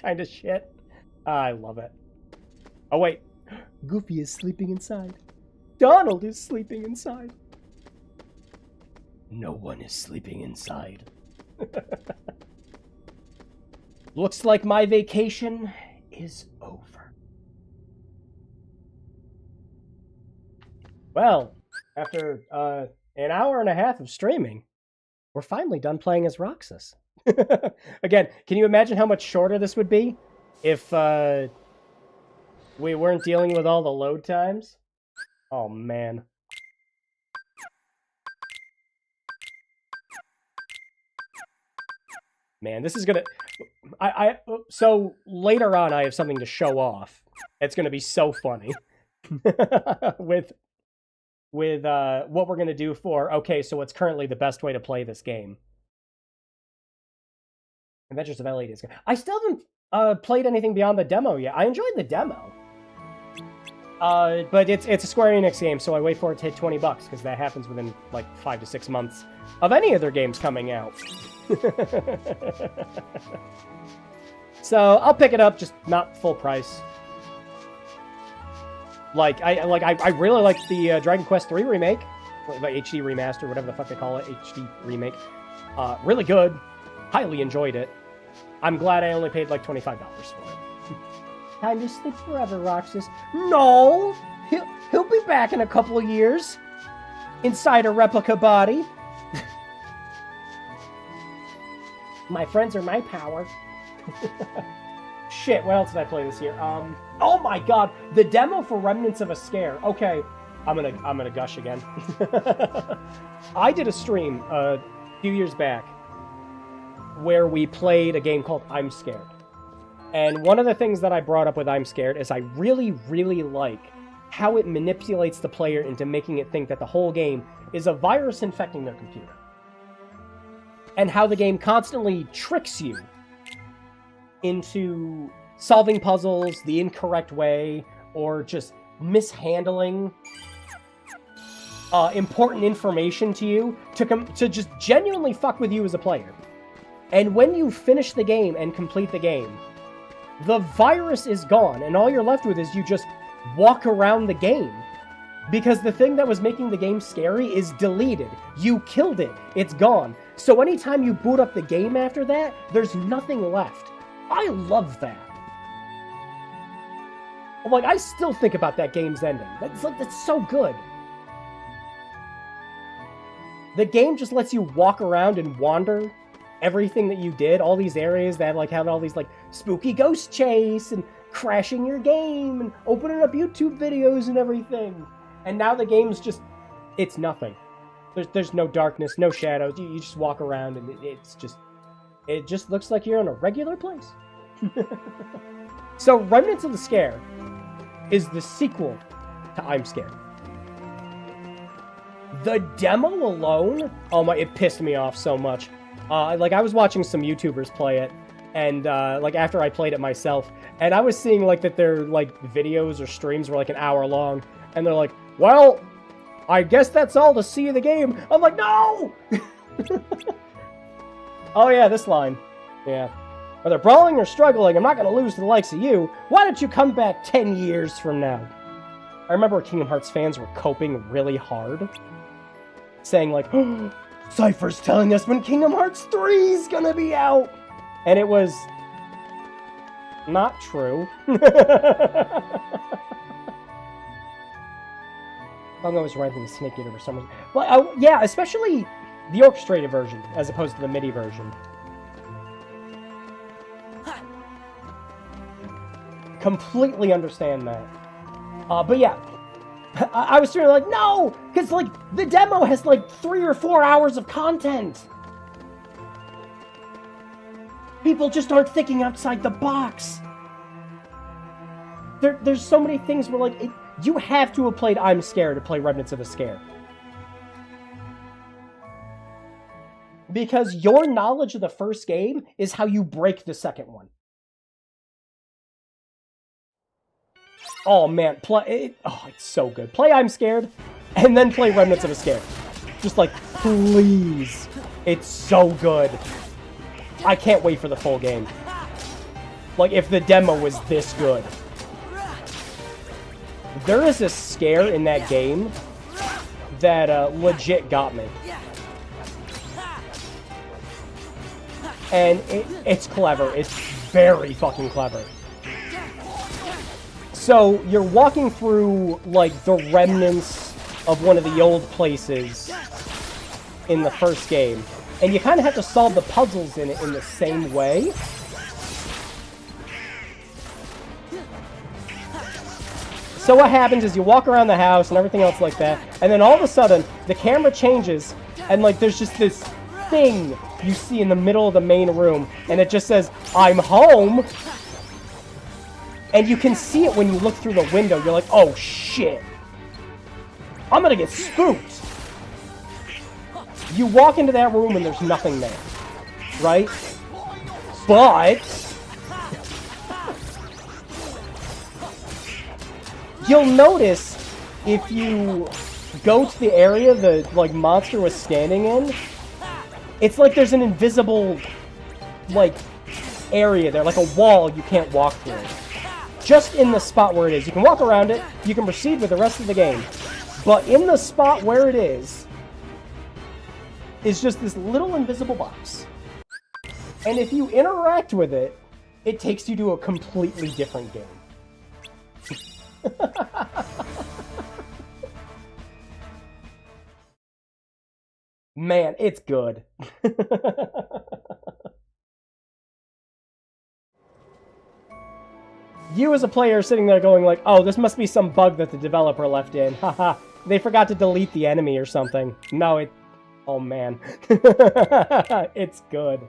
Kind of shit. I love it. Oh, wait. Goofy is sleeping inside. Donald is sleeping inside. No one is sleeping inside. Looks like my vacation is over. Well, after an hour and a half of streaming, we're finally done playing as Roxas. Again, can you imagine how much shorter this would be if we weren't dealing with all the load times? Oh, man. Man, this is gonna... So, later on, I have something to show off. It's gonna be so funny. with what we're gonna do for... Okay, so what's currently the best way to play this game? Adventures of Ellie Days. I still haven't played anything beyond the demo yet. I enjoyed the demo. But it's a Square Enix game, so I wait for it to hit $20, because that happens within, like, 5 to 6 months of any of their games coming out. So, I'll pick it up, just not full price. I really like the Dragon Quest III remake, like HD remaster, whatever the fuck they call it, HD remake. Really good. Highly enjoyed it. I'm glad I only paid like $25 for it. Time to sleep forever, Roxas. No! He'll be back in a couple of years. Inside a replica body. My friends are my power. Shit, what else did I play this year? Oh my god, the demo for Remnants of a Scare. Okay, I'm gonna gush again. I did a stream a few years back where we played a game called I'm Scared. And one of the things that I brought up with I'm Scared is I really, really like how it manipulates the player into making it think that the whole game is a virus infecting their computer. And how the game constantly tricks you into solving puzzles the incorrect way, or just mishandling important information to you to just genuinely fuck with you as a player. And when you finish the game and complete the game, the virus is gone, and all you're left with is you just walk around the game. Because the thing that was making the game scary is deleted. You killed it. It's gone. So anytime you boot up the game after that, there's nothing left. I love that. Like, I still think about that game's ending. That's so good. The game just lets you walk around and wander everything that you did, all these areas that like have all these like spooky ghost chase and crashing your game and opening up YouTube videos and everything. And now the game's just, it's nothing. There's no darkness, no shadows. You just walk around and it just looks like you're in a regular place. So Remnants of the Scare is the sequel to I'm Scared. The demo alone, oh my, it pissed me off so much. Like, I was watching some YouTubers play it, and, like, after I played it myself, and I was seeing, like, that their, like, videos or streams were, like, an hour long, and they're like, well, I guess that's all to see the game. I'm like, no! Oh, yeah, this line. Yeah. Whether brawling or struggling, I'm not going to lose to the likes of you. Why don't you come back 10 years from now? I remember Kingdom Hearts fans were coping really hard, saying, like, oh, Cypher's telling us when Kingdom Hearts 3 is gonna be out! And it was not true. I'm always writing the Snake Eater for some reason. Well, yeah, especially the orchestrated version, as opposed to the MIDI version. Completely understand that. But yeah, I was sort of like, no! Because, like, the demo has, like, 3 or 4 hours of content! People just aren't thinking outside the box! There's so many things where, like, you have to have played I'm Scared to play Remnants of a Scare. Because your knowledge of the first game is how you break the second one. Oh man, it's so good. Play I'm Scared, and then play Remnants of a Scare. Just like, please. It's so good. I can't wait for the full game. Like, if the demo was this good. There is a scare in that game that legit got me. And it's clever. It's very fucking clever. So you're walking through like the remnants of one of the old places in the first game, and you kind of have to solve the puzzles in it in the same way. So what happens is you walk around the house and everything else like that, and then all of a sudden the camera changes, and like there's just this thing you see in the middle of the main room, and it just says, "I'm home." And you can see it when you look through the window. You're like, oh shit, I'm gonna get spooked. You walk into that room and there's nothing there, right? But you'll notice if you go to the area the like monster was standing in, it's like there's an invisible like area there, like a wall you can't walk through. Just in the spot where it is. You can walk around it, you can proceed with the rest of the game. But in the spot where it is just this little invisible box. And if you interact with it, it takes you to a completely different game. Man, it's good. You as a player are sitting there going like, oh, this must be some bug that the developer left in. Haha, they forgot to delete the enemy or something. No, it... Oh, man. It's good.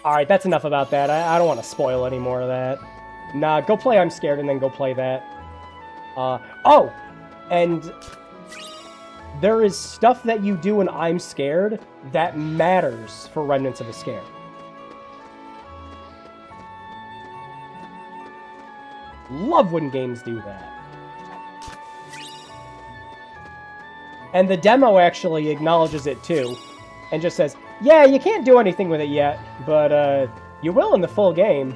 Alright, that's enough about that. I don't want to spoil any more of that. Nah, go play I'm Scared and then go play that. Oh! And there is stuff that you do in I'm Scared that matters for Remnants of a Scare. Love when games do that. And the demo actually acknowledges it too, and just says, yeah, you can't do anything with it yet, but you will in the full game.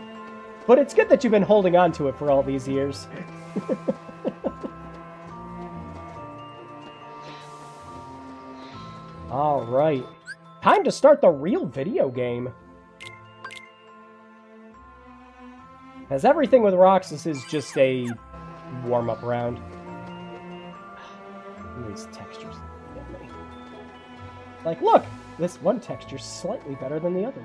But it's good that you've been holding on to it for all these years. Alright. Time to start the real video game. As everything with Roxas is just a warm-up round. These textures get me. Like, look! This one texture's slightly better than the other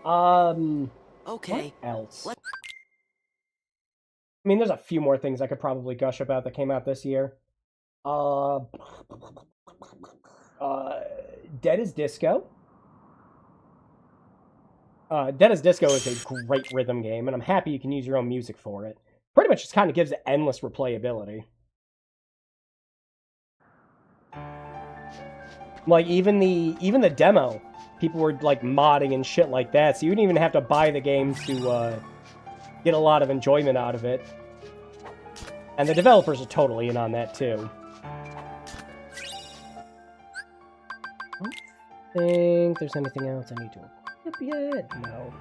one. Okay. What else? I mean, there's a few more things I could probably gush about that came out this year. Dead is Disco. Dead is Disco is a great rhythm game, and I'm happy you can use your own music for it. Pretty much just kind of gives it endless replayability. Like, even the demo, people were, like, modding and shit like that, so you didn't even have to buy the game to, get a lot of enjoyment out of it. And the developers are totally in on that, too. I don't think there's anything else I need to equip yet. No.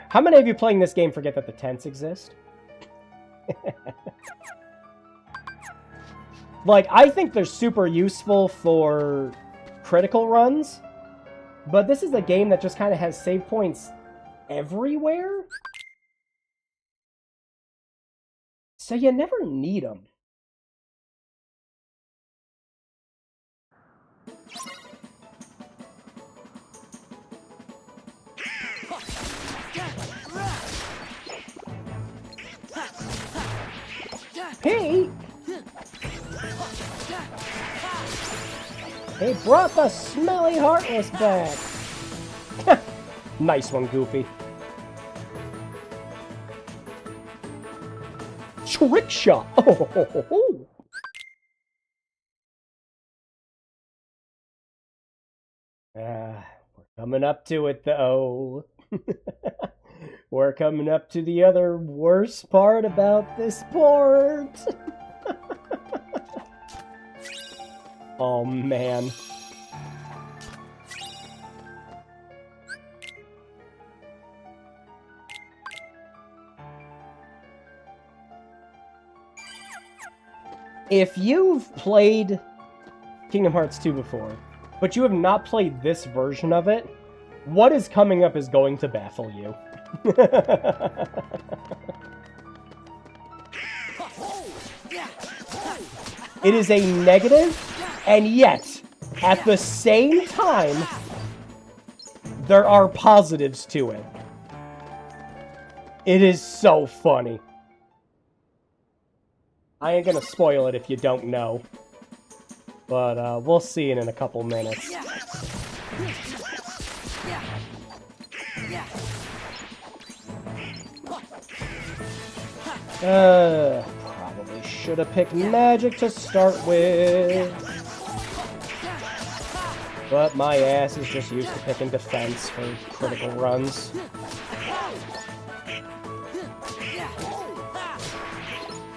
How many of you playing this game forget that the tents exist? Like, I think they're super useful for critical runs, but this is a game that just kind of has save points everywhere. So you never need them. Hey! They brought the smelly Heartless back! Nice one, Goofy. Trick shot! Oh, ho, ho, ho. We're coming up to it, though. We're coming up to the other worst part about this port. Oh, man. If you've played Kingdom Hearts 2 before, but you have not played this version of it, what is coming up is going to baffle you. It is a negative, and yet, at the same time, there are positives to it. It is so funny. I ain't gonna spoil it if you don't know. But, we'll see it in a couple minutes. Probably should have picked magic to start with. But my ass is just used to picking defense for critical runs.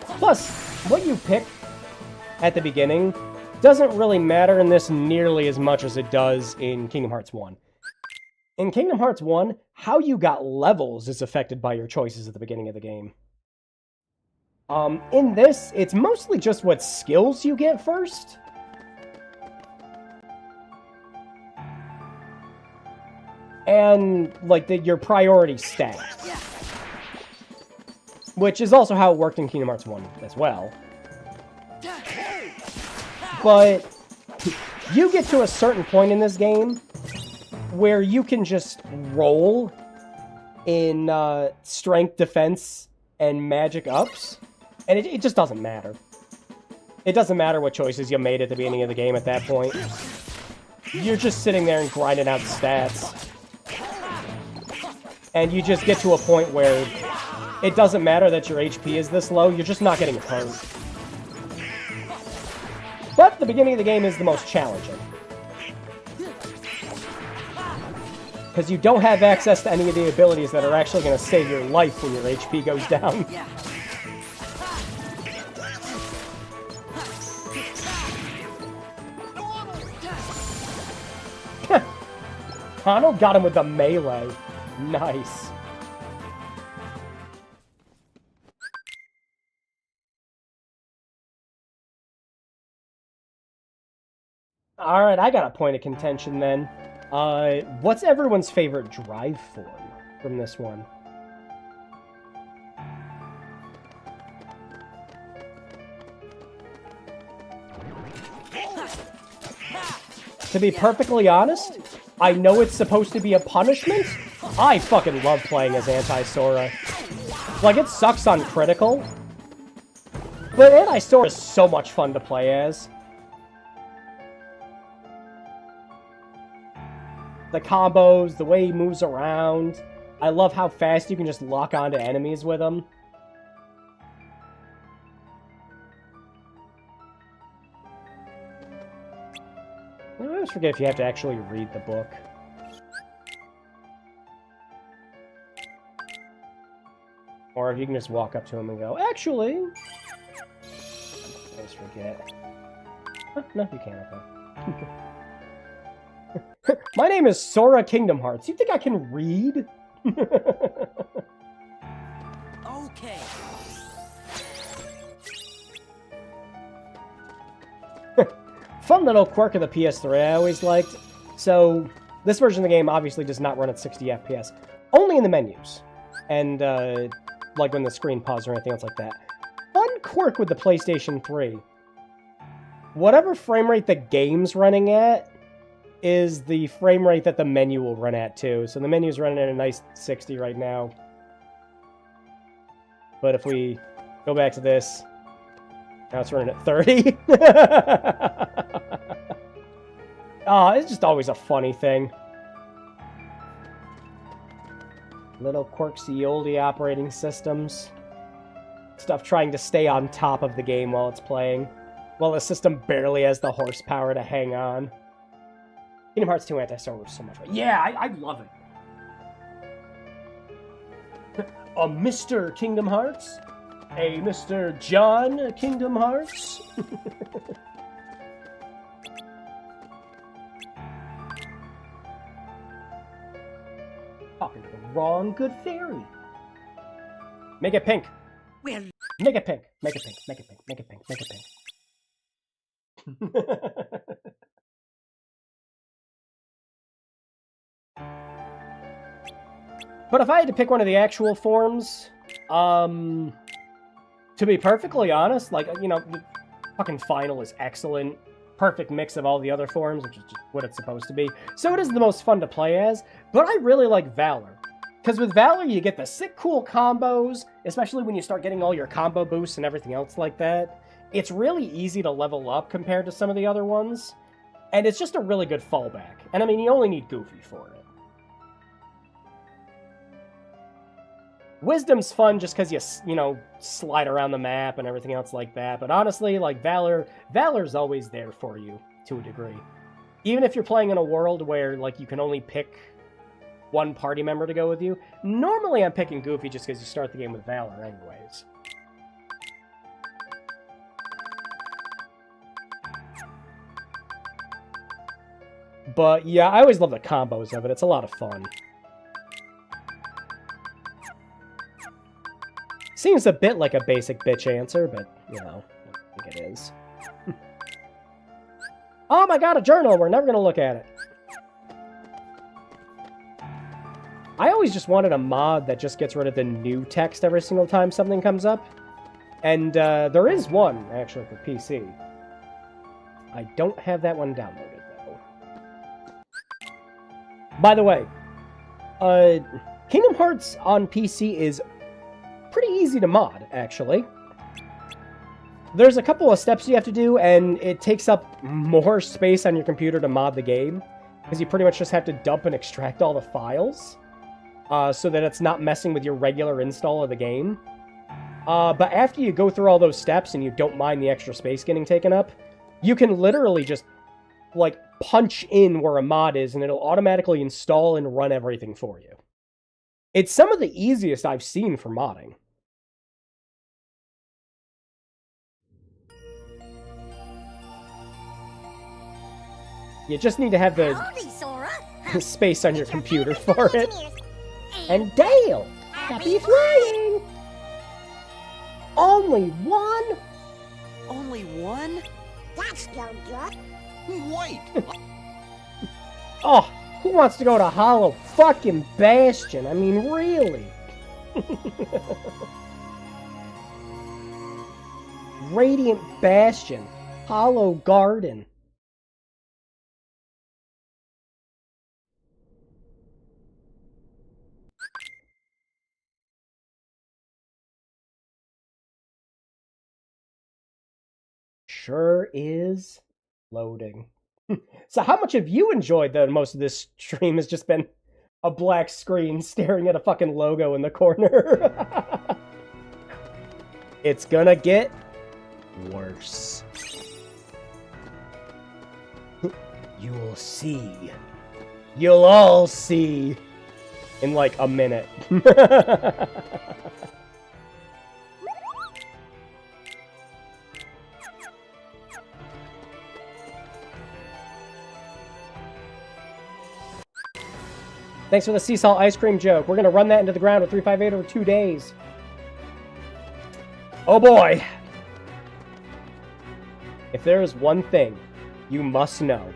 Plus, what you pick at the beginning doesn't really matter in this nearly as much as it does in Kingdom Hearts 1. In Kingdom Hearts 1, how you got levels is affected by your choices at the beginning of the game. In this, it's mostly just what skills you get first. And, like, your priority stack. Which is also how it worked in Kingdom Hearts 1 as well. But you get to a certain point in this game where you can just roll in strength, defense, and magic ups, and it just doesn't matter. It doesn't matter what choices you made at the beginning of the game at that point. You're just sitting there and grinding out stats. And you just get to a point where it doesn't matter that your HP is this low, you're just not getting hurt. But the beginning of the game is the most challenging. Because you don't have access to any of the abilities that are actually going to save your life when your HP goes down. Hano got him with the melee. Nice. Alright, I got a point of contention then. What's everyone's favorite drive form from this one? To be perfectly honest, I know it's supposed to be a punishment. I fucking love playing as Anti-Sora. Like, it sucks on critical, but Anti-Sora is so much fun to play as. The combos, the way he moves around. I love how fast you can just lock onto enemies with him. I always forget if you have to actually read the book. Or if you can just walk up to him and go, actually... I always forget. Huh, no, you can't, okay. My name is Sora Kingdom Hearts. You think I can read? Okay. Fun little quirk of the PS3 I always liked. So, this version of the game obviously does not run at 60 FPS. Only in the menus. And, like when the screen pauses or anything else like that. Fun quirk with the PlayStation 3. Whatever frame rate the game's running at is the frame rate that the menu will run at too. So the menu's running at a nice 60 right now. But if we go back to this, now it's running at 30. Oh, it's just always a funny thing. Little quirky oldie operating systems. Stuff trying to stay on top of the game while it's playing. While the system barely has the horsepower to hang on. Kingdom Hearts 2 Anti-Sora was so much fun. Yeah, I love it. A Mr. Kingdom Hearts? A Mr. John Kingdom Hearts? Talking to the wrong good fairy. Make it pink. Well, Make it pink. Make it pink. Make it pink. Make it pink. Make it pink. But if I had to pick one of the actual forms, to be perfectly honest, like, you know, the fucking final is excellent. Perfect mix of all the other forms, which is just what it's supposed to be. So it is the most fun to play as, but I really like Valor. Because with Valor, you get the sick, cool combos, especially when you start getting all your combo boosts and everything else like that. It's really easy to level up compared to some of the other ones, and it's just a really good fallback. And I mean, you only need Goofy for it. Wisdom's fun just because you know, slide around the map and everything else like that. But honestly, like, Valor's always there for you, to a degree. Even if you're playing in a world where, like, you can only pick one party member to go with you. Normally I'm picking Goofy just because you start the game with Valor anyways. But yeah, I always love the combos of it. It's a lot of fun. Seems a bit like a basic bitch answer, but, you know, I think it is. Oh my god, a journal! We're never gonna look at it. I always just wanted a mod that just gets rid of the new text every single time something comes up. And there is one, actually, for PC. I don't have that one downloaded, though. By the way, Kingdom Hearts on PC is pretty easy to mod, actually. There's a couple of steps you have to do, and it takes up more space on your computer to mod the game, because you pretty much just have to dump and extract all the files, so that it's not messing with your regular install of the game. But after you go through all those steps and you don't mind the extra space getting taken up, you can literally just, like, punch in where a mod is, and it'll automatically install and run everything for you. It's some of the easiest I've seen for modding. You just need to have the space on your computer for it. And Dale! Happy flying! Only one? Only one? That's no good. Wait! Oh, who wants to go to Hollow fucking Bastion? I mean, really? Radiant Bastion. Hollow Garden. Sure is loading. So how much have you enjoyed that most of this stream has just been a black screen staring at a fucking logo in the corner? It's gonna get worse. You'll see. You'll all see in like a minute. Thanks for the sea salt ice cream joke. We're going to run that into the ground with 358 over 2 days. Oh boy. If there is one thing you must know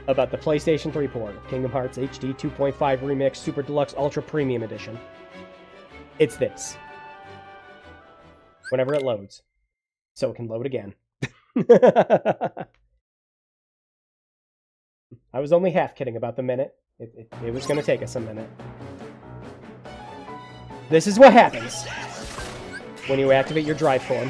about the PlayStation 3 port of Kingdom Hearts HD 2.5 Remix Super Deluxe Ultra Premium Edition, it's this. Whenever it loads, so it can load again. I was only half kidding about the minute. It was going to take us a minute. This is what happens when you activate your drive form.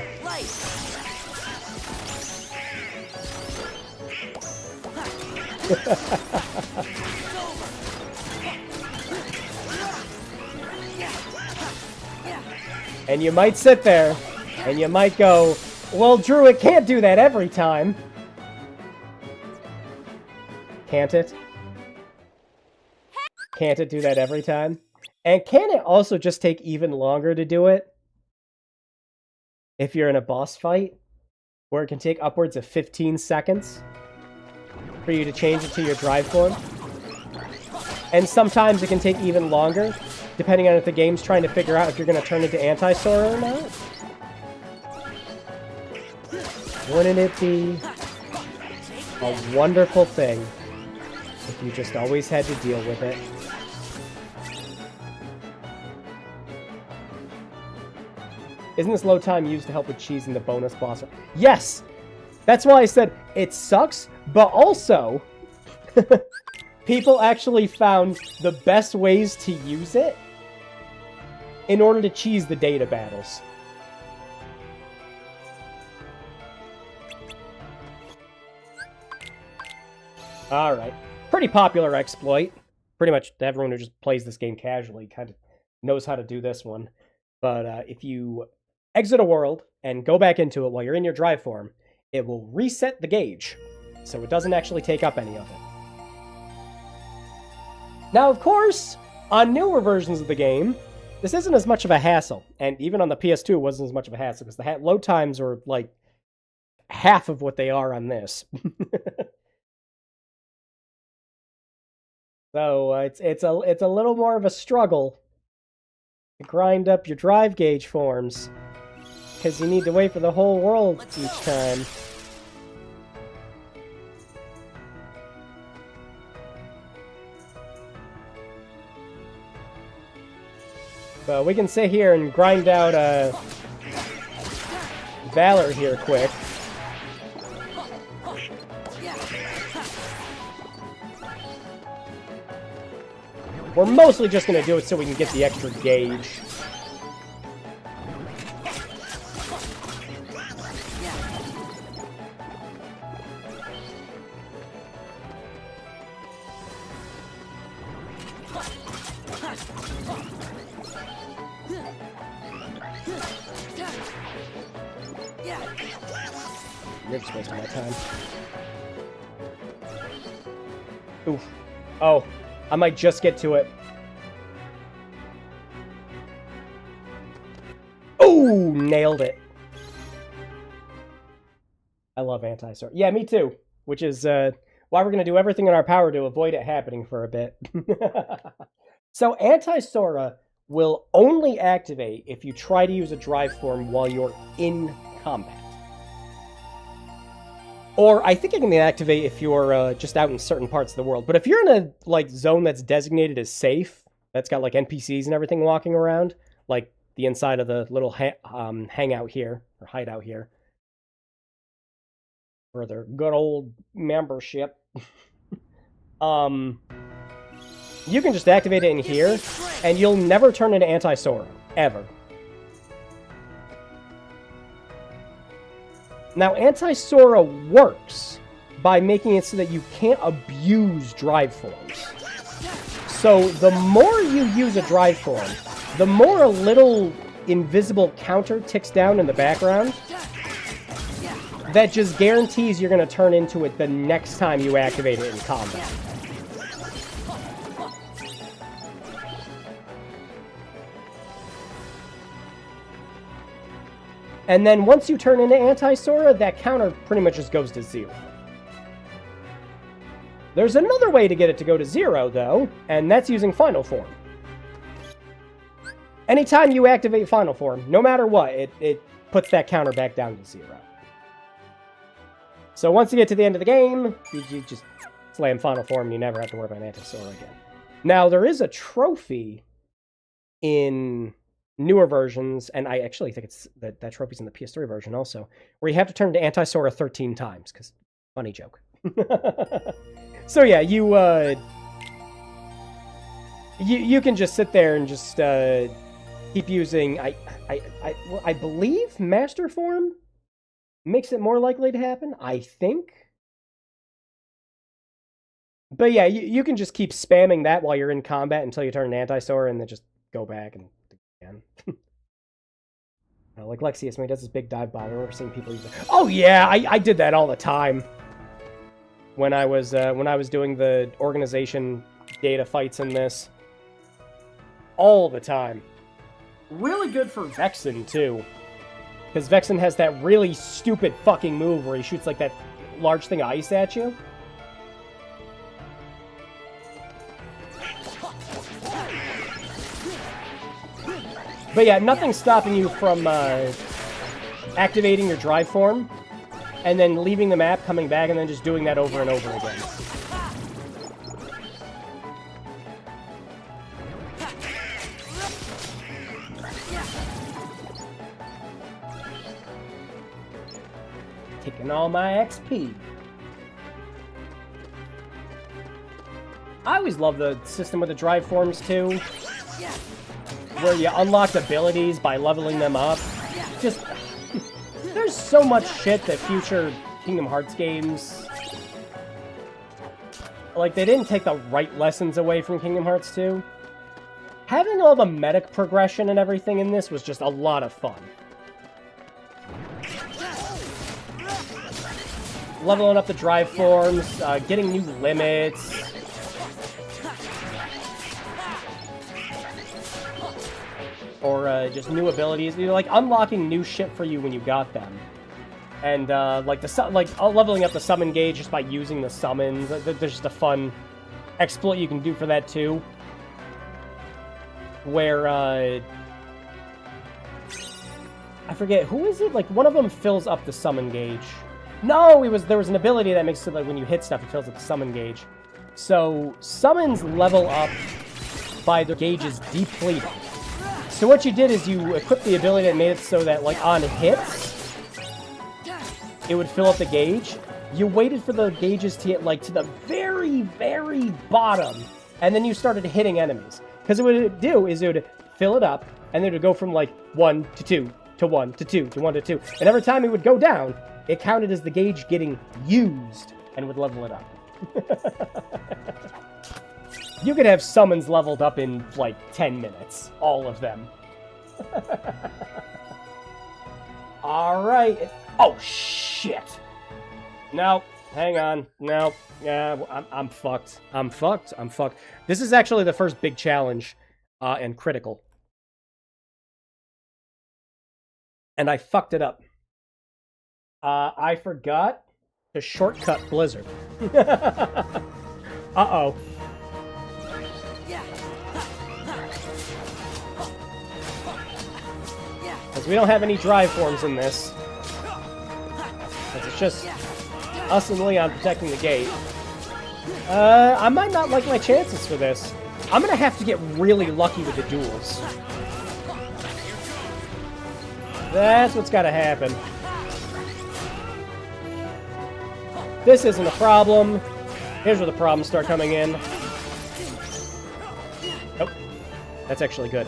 And you might sit there, and you might go, well, Drew, it can't do that every time. Can't it? Can't it do that every time? And can it also just take even longer to do it? If you're in a boss fight, where it can take upwards of 15 seconds for you to change it to your drive form. And sometimes it can take even longer, depending on if the game's trying to figure out if you're going to turn into Anti-Sora or not. Wouldn't it be a wonderful thing if you just always had to deal with it. Isn't this load time used to help with cheese in the bonus boss? Yes! That's why I said it sucks, but also people actually found the best ways to use it in order to cheese the data battles. Alright. Pretty popular exploit. Pretty much everyone who just plays this game casually kind of knows how to do this one. But if you exit a world and go back into it while you're in your drive form, it will reset the gauge, so it doesn't actually take up any of it. Now, of course, on newer versions of the game, this isn't as much of a hassle, and even on the PS2 it wasn't as much of a hassle, because the load times are like half of what they are on this. So it's a little more of a struggle to grind up your drive gauge forms, because you need to wait for the whole world each time. But we can sit here and grind out Valor here quick. We're mostly just going to do it so we can get the extra gauge. You're just wasting my time. Oof. Oh, I might just get to it. Oh, nailed it. I love anti-Sora. Yeah, me too. Which is why we're going to do everything in our power to avoid it happening for a bit. So anti-Sora will only activate if you try to use a drive form while you're in combat. Or I think it can activate if you're just out in certain parts of the world. But if you're in a zone that's designated as safe, that's got NPCs and everything walking around, like the inside of the little hangout here, or hideout here, for their good old membership, you can just activate it in here, and you'll never turn into anti-Sora, ever. Now, anti-Sora works by making it so that you can't abuse drive forms. So, the more you use a drive form, the more a little invisible counter ticks down in the background that just guarantees you're going to turn into it the next time you activate it in combat. And then once you turn into anti-Sora, that counter pretty much just goes to 0. There's another way to get it to go to 0, though, and that's using Final Form. Anytime you activate Final Form, no matter what, it puts that counter back down to 0. So once you get to the end of the game, you just slam Final Form and you never have to worry about anti-Sora again. Now, there is a trophy in newer versions, and I actually think it's that trophy's in the PS3 version also, where you have to turn to anti-Sora 13 times, because funny joke. So yeah, you can just sit there and just keep using. I believe Master Form makes it more likely to happen, I think. But yeah, you can just keep spamming that while you're in combat until you turn into anti-Sora, and then just go back and again. Like Lexius, when he does his big dive bomb, I remember seeing people use it. Oh yeah, I did that all the time when I was doing the organization data fights in this. All the time. Really good for Vexen too, because Vexen has that really stupid fucking move where he shoots like that large thing of ice at you. But yeah, nothing's stopping you from activating your drive form and then leaving the map, coming back, and then just doing that over and over again. Taking all my XP. I always love the system with the drive forms too, where you unlocked abilities by leveling them up. Just, there's so much shit that future Kingdom Hearts games, like, they didn't take the right lessons away from Kingdom Hearts 2. Having all the medic progression and everything in this was just a lot of fun. Leveling up the drive forms, getting new limits. Or just new abilities. You're like unlocking new shit for you when you got them. And like leveling up the summon gauge just by using the summons. There's just a fun exploit you can do for that too. Where I forget, who is it? Like one of them fills up the summon gauge. No, there was an ability that makes it like when you hit stuff, it fills up the summon gauge. So summons level up by their gauges depleting. So what you did is you equipped the ability that made it so that like on hits, it would fill up the gauge. You waited for the gauges to get like to the very, very bottom, and then you started hitting enemies. Because what it would do is it would fill it up, and then it would go from like 1 to 2 to 1 to 2 to 1 to 2. And every time it would go down, it counted as the gauge getting used and would level it up. You could have summons leveled up in like 10 minutes. All of them. Alright. Oh, shit. No. Hang on. No. Yeah, I'm fucked. I'm fucked. I'm fucked. This is actually the first big challenge and critical. And I fucked it up. I forgot to shortcut Blizzard. Uh-oh. Because we don't have any drive forms in this. Because it's just us and Leon protecting the gate. I might not like my chances for this. I'm gonna have to get really lucky with the duels. That's what's gotta happen. This isn't a problem. Here's where the problems start coming in. Nope. That's actually good.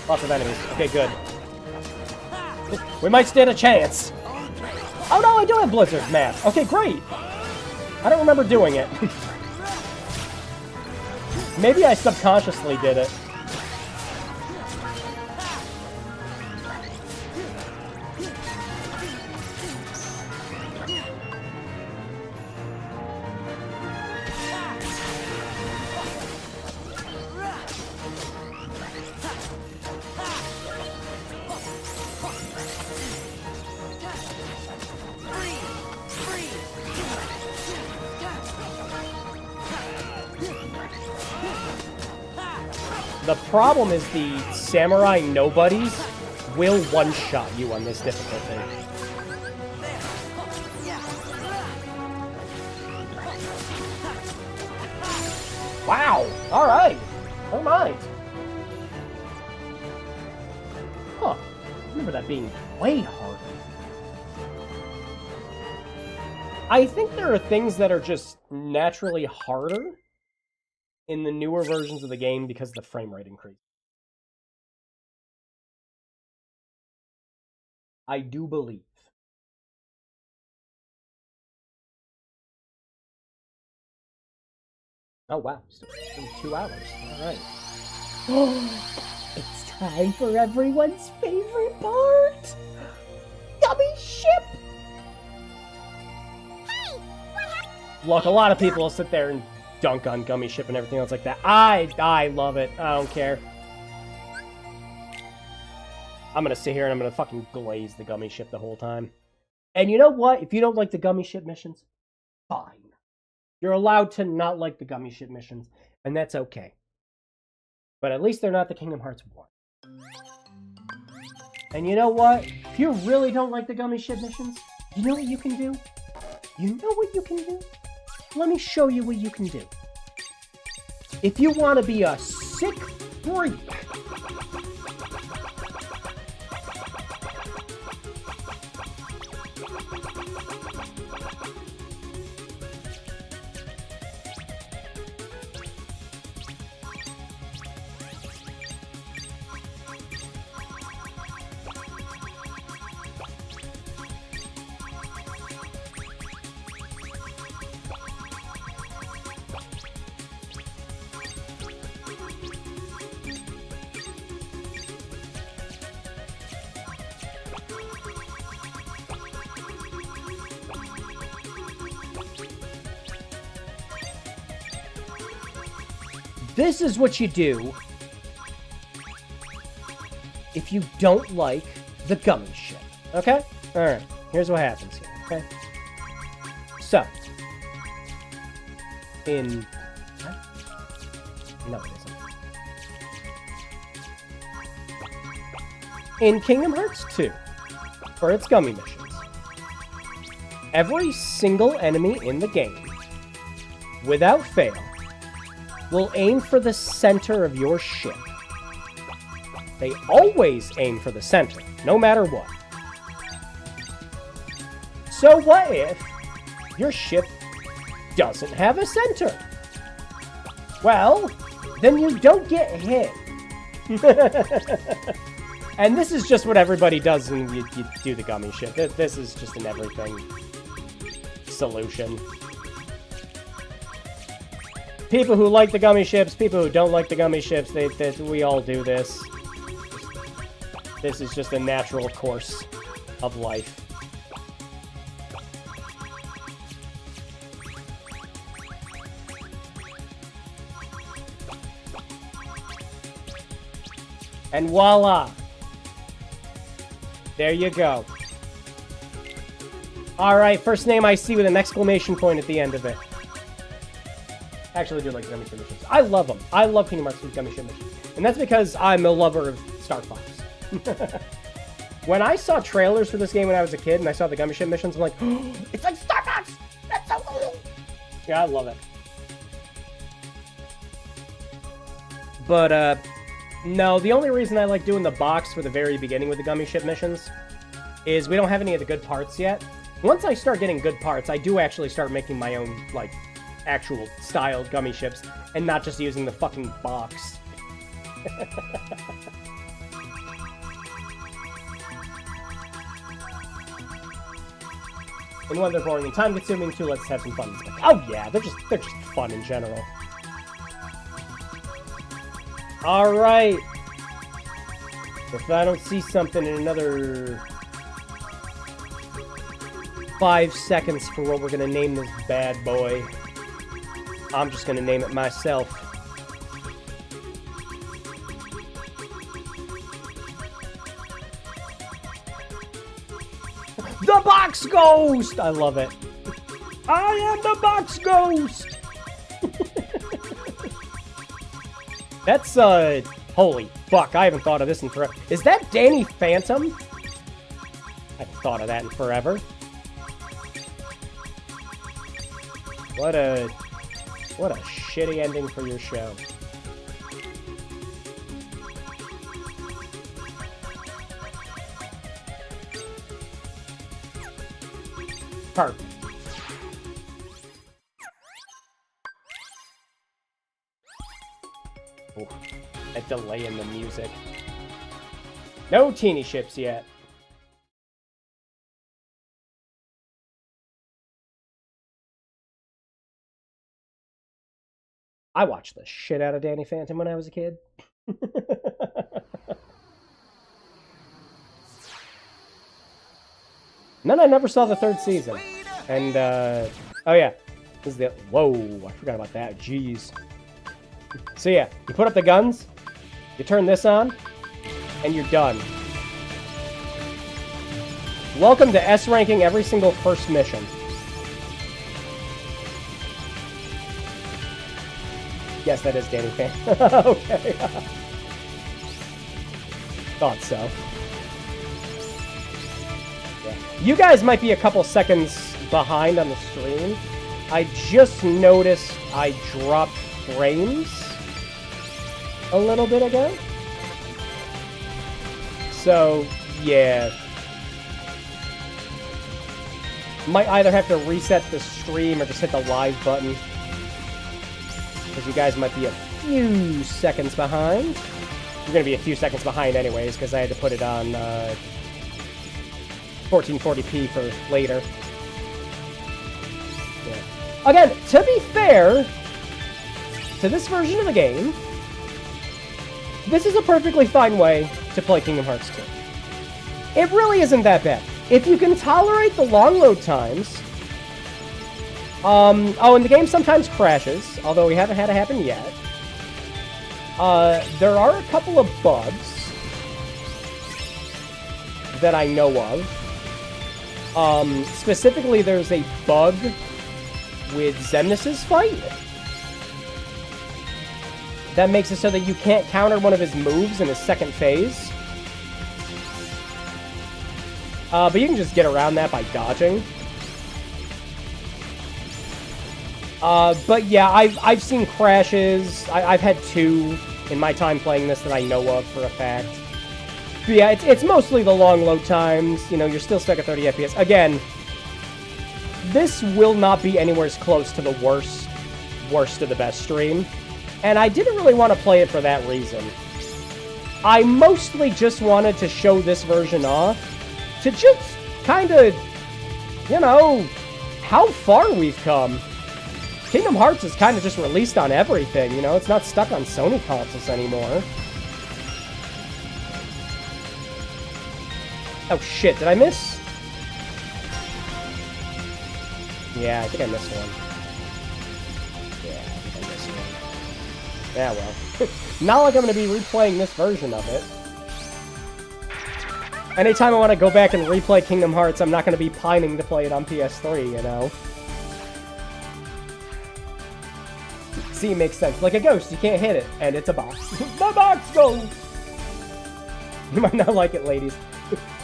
Lots of enemies. Okay, good. We might stand a chance. Oh no, I do have Blizzard map. Okay, great. I don't remember doing it. Maybe I subconsciously did it. The problem is the samurai nobodies will one-shot you on this difficulty. Wow! Alright! Never mind. Huh. I remember that being way harder. I think there are things that are just naturally harder in the newer versions of the game because the frame rate increased. I do believe. Oh wow, still 2 hours. Alright. It's time for everyone's favorite part! Gummy ship! Hey, look, a lot of people will sit there and dunk on Gummy Ship and everything else like that. I love it. I don't care. I'm gonna sit here and I'm gonna fucking glaze the Gummy Ship the whole time. And you know what? If you don't like the Gummy Ship missions, fine. You're allowed to not like the Gummy Ship missions, and that's okay. But at least they're not the Kingdom Hearts 1. And you know what? If you really don't like the gummy ship missions, you know what you can do? You know what you can do? Let me show you what you can do. If you want to be a sick freak, this is what you do if you don't like the gummy ship. Okay? Alright. Here's what happens here. Okay? So. In... No, it isn't. In Kingdom Hearts 2, for its gummy missions, every single enemy in the game, without fail, will aim for the center of your ship. They always aim for the center, no matter what. So what if your ship doesn't have a center? Well, then you don't get hit. And this is just what everybody does when you do the gummy ship. This is just an everything solution. People who like the gummy ships, people who don't like the gummy ships, we all do this. This is just a natural course of life. And voila! There you go. Alright, first name I see with an exclamation point at the end of it. Actually, I do like gummy ship missions. I love them. I love Kingdom Hearts with gummy ship missions. And that's because I'm a lover of Star Fox. When I saw trailers for this game when I was a kid and I saw the gummy ship missions, I'm like, oh, it's like Star Fox! That's so cool! Yeah, I love it. But, no, the only reason I like doing the box for the very beginning with the gummy ship missions is we don't have any of the good parts yet. Once I start getting good parts, I do actually start making my own, like, actual styled gummy ships, and not just using the fucking box. And one, they're boring and time-consuming. Two, let's have some fun. Oh yeah, they're just fun in general. All right. If I don't see something in another 5 seconds for what we're gonna name this bad boy, I'm just gonna name it myself. The Box Ghost! I love it. I am the Box Ghost! That's, holy fuck, I haven't thought of this in forever. Is that Danny Phantom? I haven't thought of that in forever. What a shitty ending for your show. Perfect. Ooh, that delay in the music. No teeny ships yet. I watched the shit out of Danny Phantom when I was a kid. And then I never saw the 3rd season. And, oh yeah. This is the... Whoa, I forgot about that. Jeez. So yeah, you put up the guns, you turn this on, and you're done. Welcome to S ranking every single first mission. Yes, that is Danny Phantom. Okay. Thought so. Yeah. You guys might be a couple seconds behind on the stream. I just noticed I dropped frames a little bit ago. So, yeah. Might either have to reset the stream or just hit the live button. Because you guys might be a few seconds behind. You're going to be a few seconds behind anyways, because I had to put it on 1440p for later. Yeah. Again, to be fair to this version of the game, this is a perfectly fine way to play Kingdom Hearts 2. It really isn't that bad. If you can tolerate the long load times... and the game sometimes crashes, although we haven't had it happen yet. There are a couple of bugs that I know of. Specifically, there's a bug with Xemnas' fight that makes it so that you can't counter one of his moves in his second phase. But you can just get around that by dodging. But yeah, I've seen crashes. I've had 2 in my time playing this that I know of for a fact. But yeah, it's mostly the long load times. You know, you're still stuck at 30 FPS. Again, this will not be anywhere as close to the worst of the best stream. And I didn't really want to play it for that reason. I mostly just wanted to show this version off to just kind of, you know, how far we've come. Kingdom Hearts is kind of just released on everything, you know? It's not stuck on Sony consoles anymore. Oh shit, did I miss? Yeah, I think I missed one. Yeah, I think I missed one. Yeah, well. Not like I'm going to be replaying this version of it. Anytime I want to go back and replay Kingdom Hearts, I'm not going to be pining to play it on PS3, you know? See, it makes sense. Like a ghost, you can't hit it, and it's a box. The box goes! You might not like it, ladies,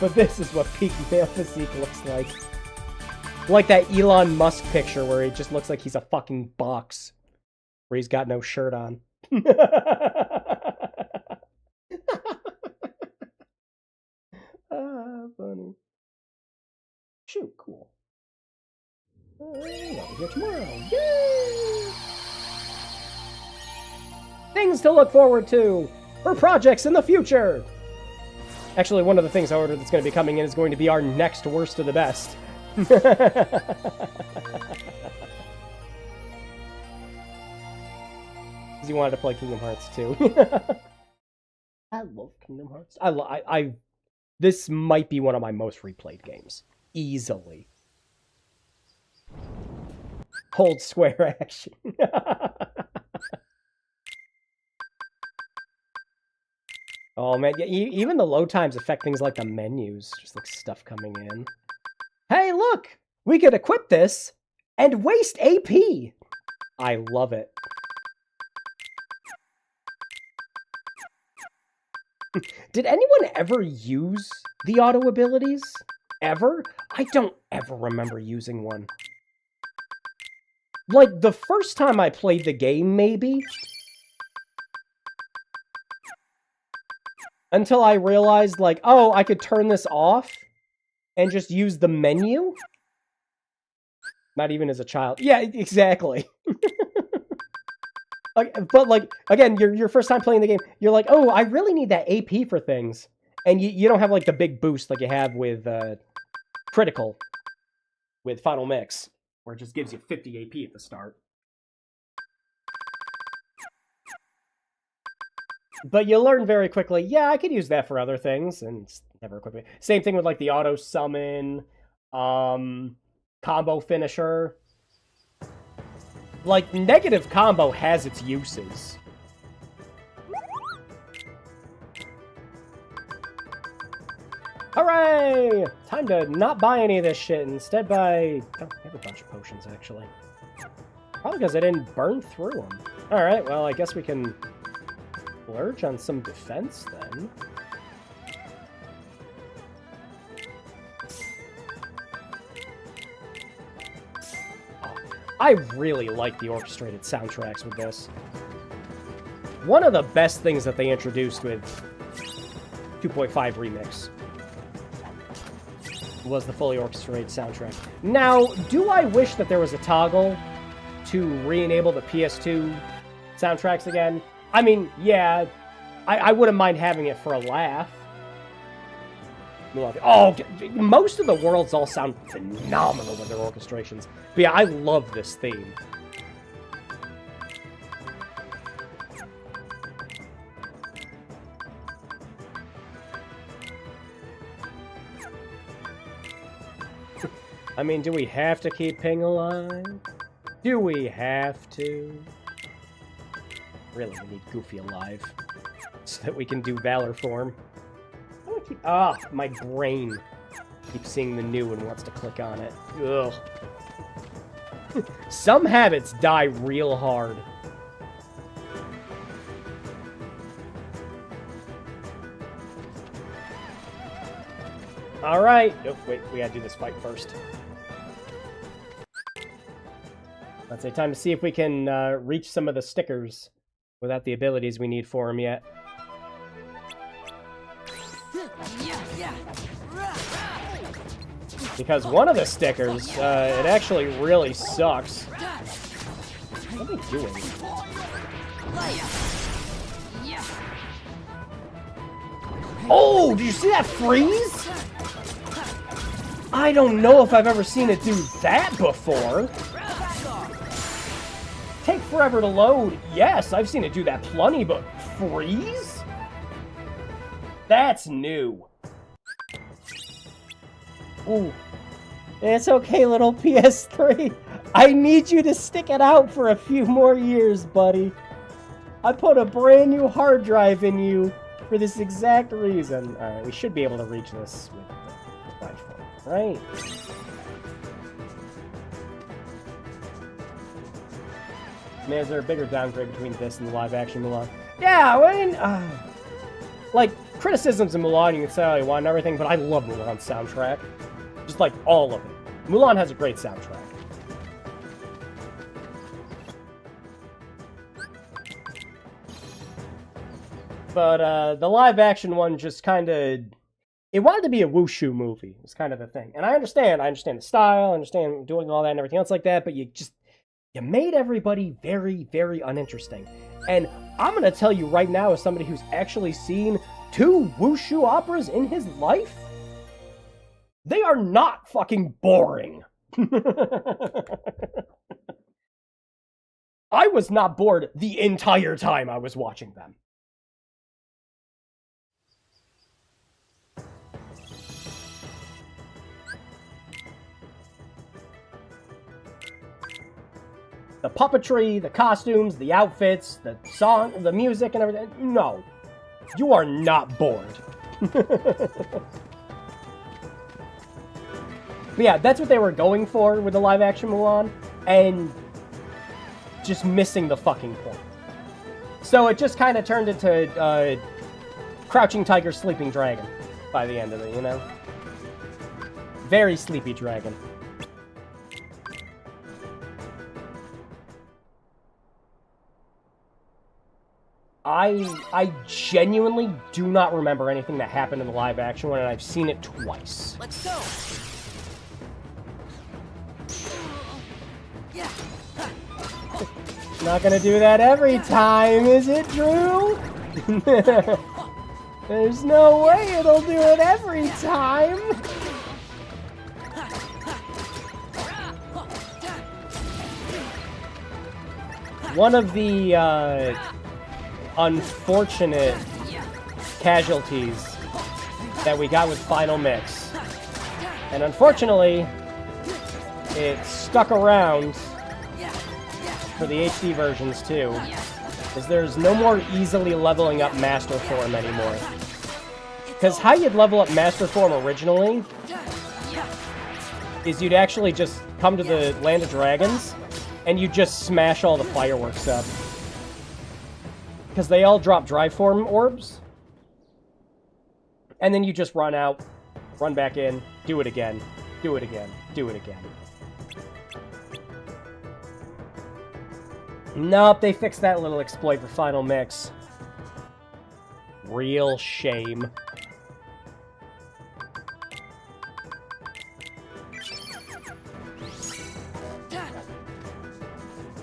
but this is what peak male physique looks like. Like that Elon Musk picture where he just looks like he's a fucking box. Where he's got no shirt on. Funny. Shoot, cool. I'll be here tomorrow. Yay! Things to look forward to for projects in the future. Actually, one of the things I ordered that's going to be coming in is going to be our next worst of the best. Because you wanted to play Kingdom Hearts too. I love Kingdom Hearts. This might be one of my most replayed games. Easily. Hold square action. Oh man, yeah, even the load times affect things like the menus. Just like stuff coming in. Hey, look! We could equip this and waste AP! I love it. Did anyone ever use the auto abilities? Ever? I don't ever remember using one. Like, the first time I played the game, maybe? Until I realized, like, oh, I could turn this off and just use the menu? Not even as a child. Yeah, exactly. But, like, again, your first time playing the game, you're like, oh, I really need that AP for things. And you don't have, like, the big boost like you have with Critical, with Final Mix, where it just gives you 50 AP at the start. But you learn very quickly, yeah, I could use that for other things, and it's never equipped. Same thing with, like, the auto summon, combo finisher. Like, negative combo has its uses. Hooray! Time to not buy any of this shit. Instead buy... Oh, I have a bunch of potions, actually. Probably because I didn't burn through them. Alright, well, I guess we can splurge on some defense, then. I really like the orchestrated soundtracks with this. One of the best things that they introduced with 2.5 Remix was the fully orchestrated soundtrack. Now, do I wish that there was a toggle to re-enable the PS2 soundtracks again? I mean, yeah, I wouldn't mind having it for a laugh. Oh, most of the worlds all sound phenomenal with their orchestrations. But yeah, I love this theme. I mean, do we have to keep Ping alive? Do we have to? Really, we need Goofy alive. So that we can do Valor form. Ah, my brain keeps seeing the new and wants to click on it. Ugh. Some habits die real hard. Alright. Nope, wait, we gotta do this fight first. Let's say time to see if we can reach some of the stickers without the abilities we need for them yet. Because one of the stickers, it actually really sucks. What are they doing? Oh, did you see that freeze? I don't know if I've ever seen it do that before. Take forever to load. Yes, I've seen it do that plenty, but freeze? That's new. Ooh. It's okay, little PS3. I need you to stick it out for a few more years, buddy. I put a brand new hard drive in you for this exact reason. Alright, we should be able to reach this with the platform, right? Man, is there a bigger downgrade between this and the live-action Mulan? Yeah, I mean, like, criticisms of Mulan, you can say all you want and everything, but I love Mulan's soundtrack. Just like all of it. Mulan has a great soundtrack. But the live-action one just kind of... It wanted to be a wushu movie. It's kind of the thing. And I understand the style, I understand doing all that and everything else like that, but you made everybody very, very uninteresting. And I'm going to tell you right now, as somebody who's actually seen 2 wushu operas in his life, they are not fucking boring. I was not bored the entire time I was watching them. The puppetry, the costumes, the outfits, the song, the music, and everything. No. You are not bored. But yeah, that's what they were going for with the live-action Mulan, and just missing the fucking point. So it just kind of turned into Crouching Tiger, Sleeping Dragon by the end of it, you know? Very sleepy dragon. I genuinely do not remember anything that happened in the live-action one, and I've seen it twice. Let's go! Not gonna do that every time, is it, Drew? There's no way it'll do it every time. One of the unfortunate casualties that we got with Final Mix, and unfortunately, it stuck around for the HD versions too, is there's no more easily leveling up Master Form anymore. Because how you'd level up Master Form originally is you'd actually just come to the Land of Dragons and you just smash all the fireworks up. Because they all drop Drive Form orbs. And then you just run out, run back in, do it again, do it again, do it again. Nope, they fixed that little exploit for Final Mix. Real shame.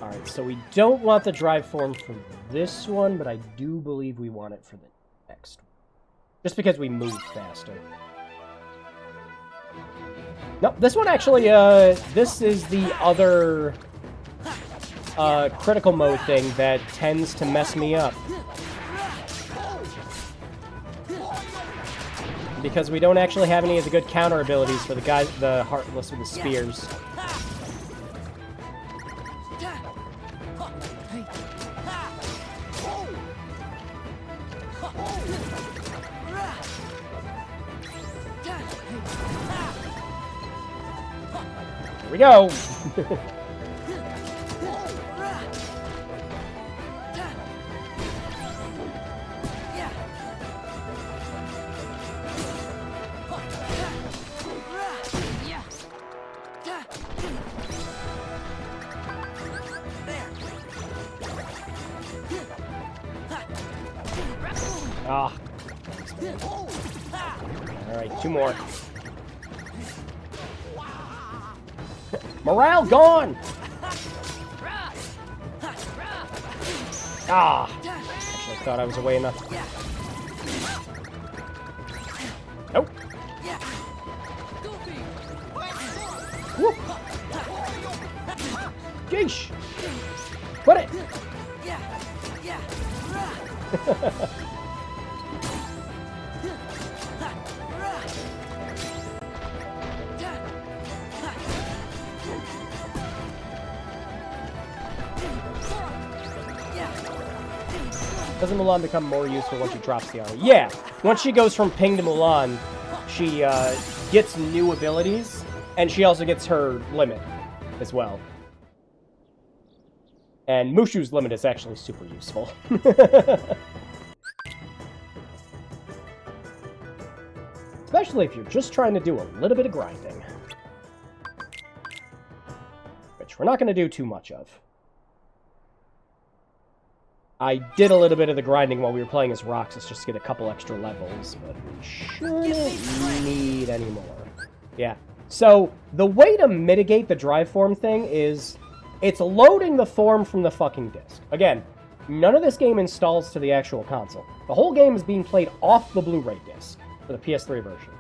Alright, so we don't want the drive form for this one, but I do believe we want it for the next one. Just because we move faster. Nope, this one actually, this is the other critical mode thing that tends to mess me up. Because we don't actually have any of the good counter abilities for the guys, the Heartless with the spears. Here we go! Ah. Alright, 2 more. Morale gone! Ah! Actually, I thought I was away enough. Nope. Woo. Geesh! Quit it! Doesn't Mulan become more useful once she drops the armor? Yeah! Once she goes from Ping to Mulan, she gets new abilities, and she also gets her limit as well. And Mushu's limit is actually super useful. Especially if you're just trying to do a little bit of grinding. Which we're not going to do too much of. I did a little bit of the grinding while we were playing as Roxas just to get a couple extra levels, but we shouldn't need any more. Yeah. So, the way to mitigate the drive form thing is, it's loading the form from the fucking disc. Again, none of this game installs to the actual console. The whole game is being played off the Blu-ray disc for the PS3 version.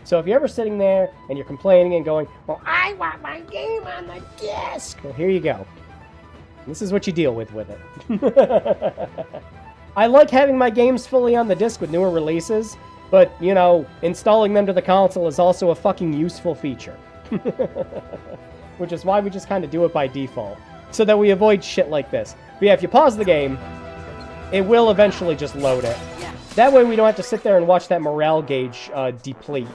So if you're ever sitting there and you're complaining and going, well, I want my game on the disc! Well, here you go. This is what you deal with it. I like having my games fully on the disc with newer releases, but, you know, installing them to the console is also a fucking useful feature. Which is why we just kind of do it by default, so that we avoid shit like this. But yeah, if you pause the game, it will eventually just load it. That way we don't have to sit there and watch that morale gauge deplete.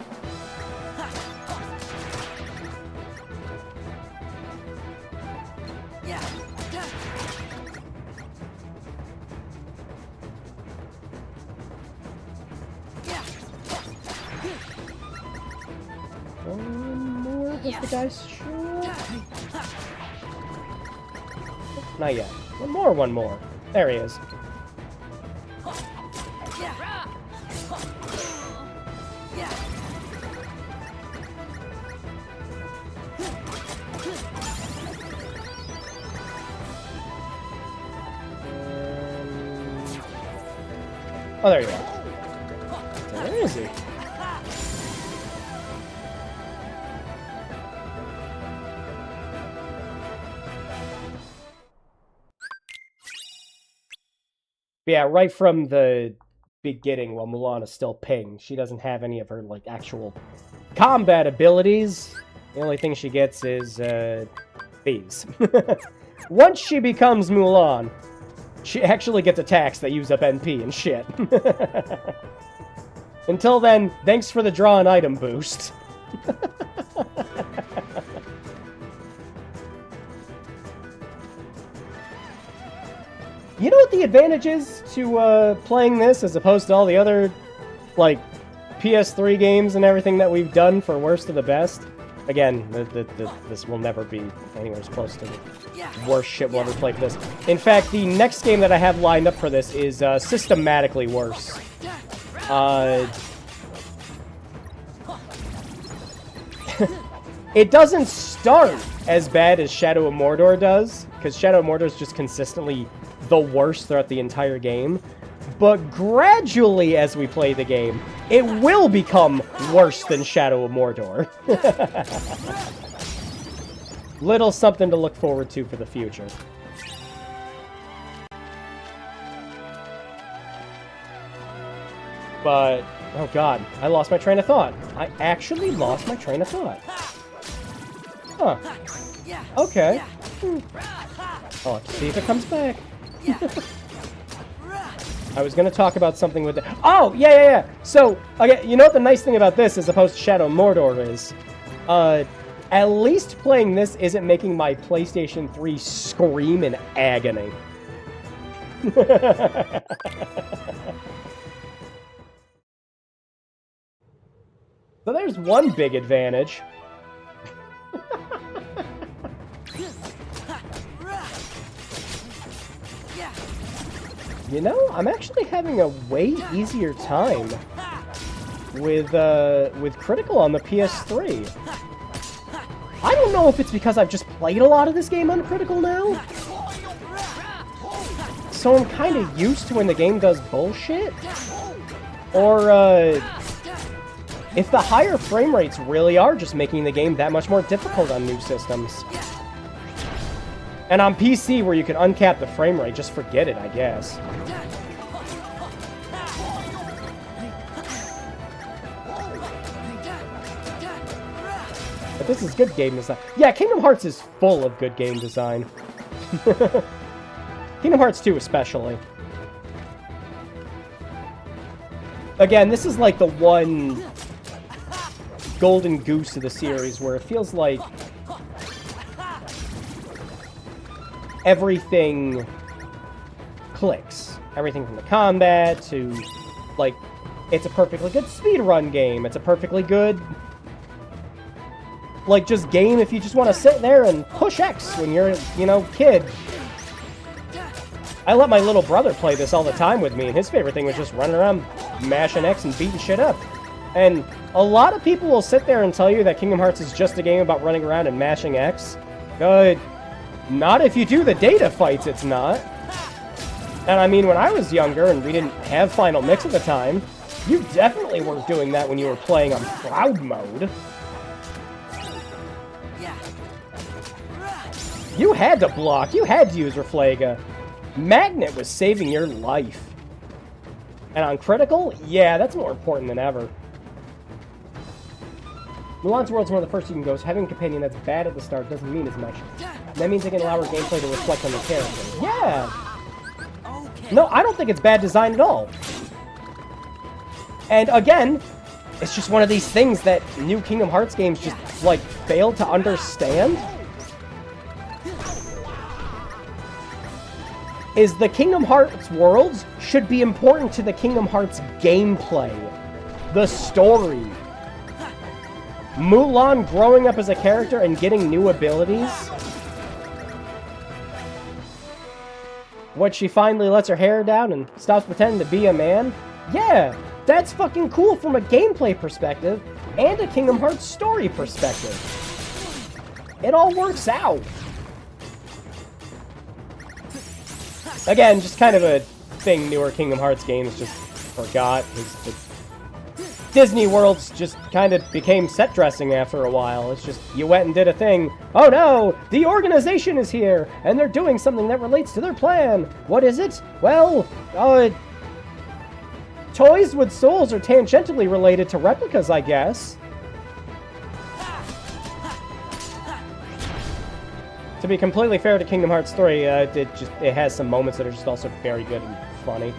The guy's sure. Not yet. One more. There he is. Oh, there you are. So where is he? Yeah, right from the beginning, while Mulan is still Ping, she doesn't have any of her, like, actual combat abilities. The only thing she gets is, these. Once she becomes Mulan, she actually gets attacks that use up NP and shit. Until then, thanks for the draw an item boost. You know what the advantage is to playing this as opposed to all the other, like, PS3 games and everything that we've done for Worst of the Best? Again, this will never be anywhere close to the worst shit we'll ever play for this. In fact, the next game that I have lined up for this is systematically worse. It doesn't start as bad as Shadow of Mordor does, because Shadow of Mordor is just consistently the worst throughout the entire game. But gradually, as we play the game, it will become worse than Shadow of Mordor. Little something to look forward to for the future. But, oh god, I lost my train of thought. I actually lost my train of thought. Huh. Okay. Oh, let's see if it comes back. I was going to talk about something with the... Oh, yeah. So, okay, you know what the nice thing about this as opposed to Shadow of Mordor is? At least playing this isn't making my PlayStation 3 scream in agony. So there's one big advantage. You know, I'm actually having a way easier time with Critical on the PS3. I don't know if it's because I've just played a lot of this game on Critical now. So I'm kind of used to when the game does bullshit. Or, if the higher frame rates really are just making the game that much more difficult on new systems. And on PC, where you can uncap the frame rate, just forget it, I guess. But this is good game design. Yeah, Kingdom Hearts is full of good game design. Kingdom Hearts 2 especially. Again, this is like the one golden goose of the series where it feels like everything clicks. Everything from the combat to, like, it's a perfectly good speedrun game. It's a perfectly good, like, just game if you just want to sit there and push X when you're, you know, kid. I let my little brother play this all the time with me, and his favorite thing was just running around mashing X and beating shit up. And a lot of people will sit there and tell you that Kingdom Hearts is just a game about running around and mashing X. Not if you do the data fights, it's not. And I mean, when I was younger and we didn't have Final Mix at the time, you definitely weren't doing that when you were playing on Cloud Mode. You had to block, you had to use Reflaga. Magnet was saving your life. And on Critical, yeah, that's more important than ever. Mulan's World's one of the first you can go, so having a companion that's bad at the start doesn't mean as much. That means they can allow her gameplay to reflect on the character. Yeah! No, I don't think it's bad design at all. And again, it's just one of these things that new Kingdom Hearts games just, like, fail to understand. Is the Kingdom Hearts worlds should be important to the Kingdom Hearts gameplay. The story. Mulan growing up as a character and getting new abilities. When she finally lets her hair down and stops pretending to be a man. Yeah, that's fucking cool from a gameplay perspective and a Kingdom Hearts story perspective. It all works out. Again, just kind of a thing newer Kingdom Hearts games just forgot. Disney Worlds just kind of became set dressing after a while. It's just, you went and did a thing. Oh no, the organization is here, and they're doing something that relates to their plan. What is it? Well, toys with souls are tangentially related to replicas, I guess. To be completely fair to Kingdom Hearts 3, it has some moments that are just also very good and funny.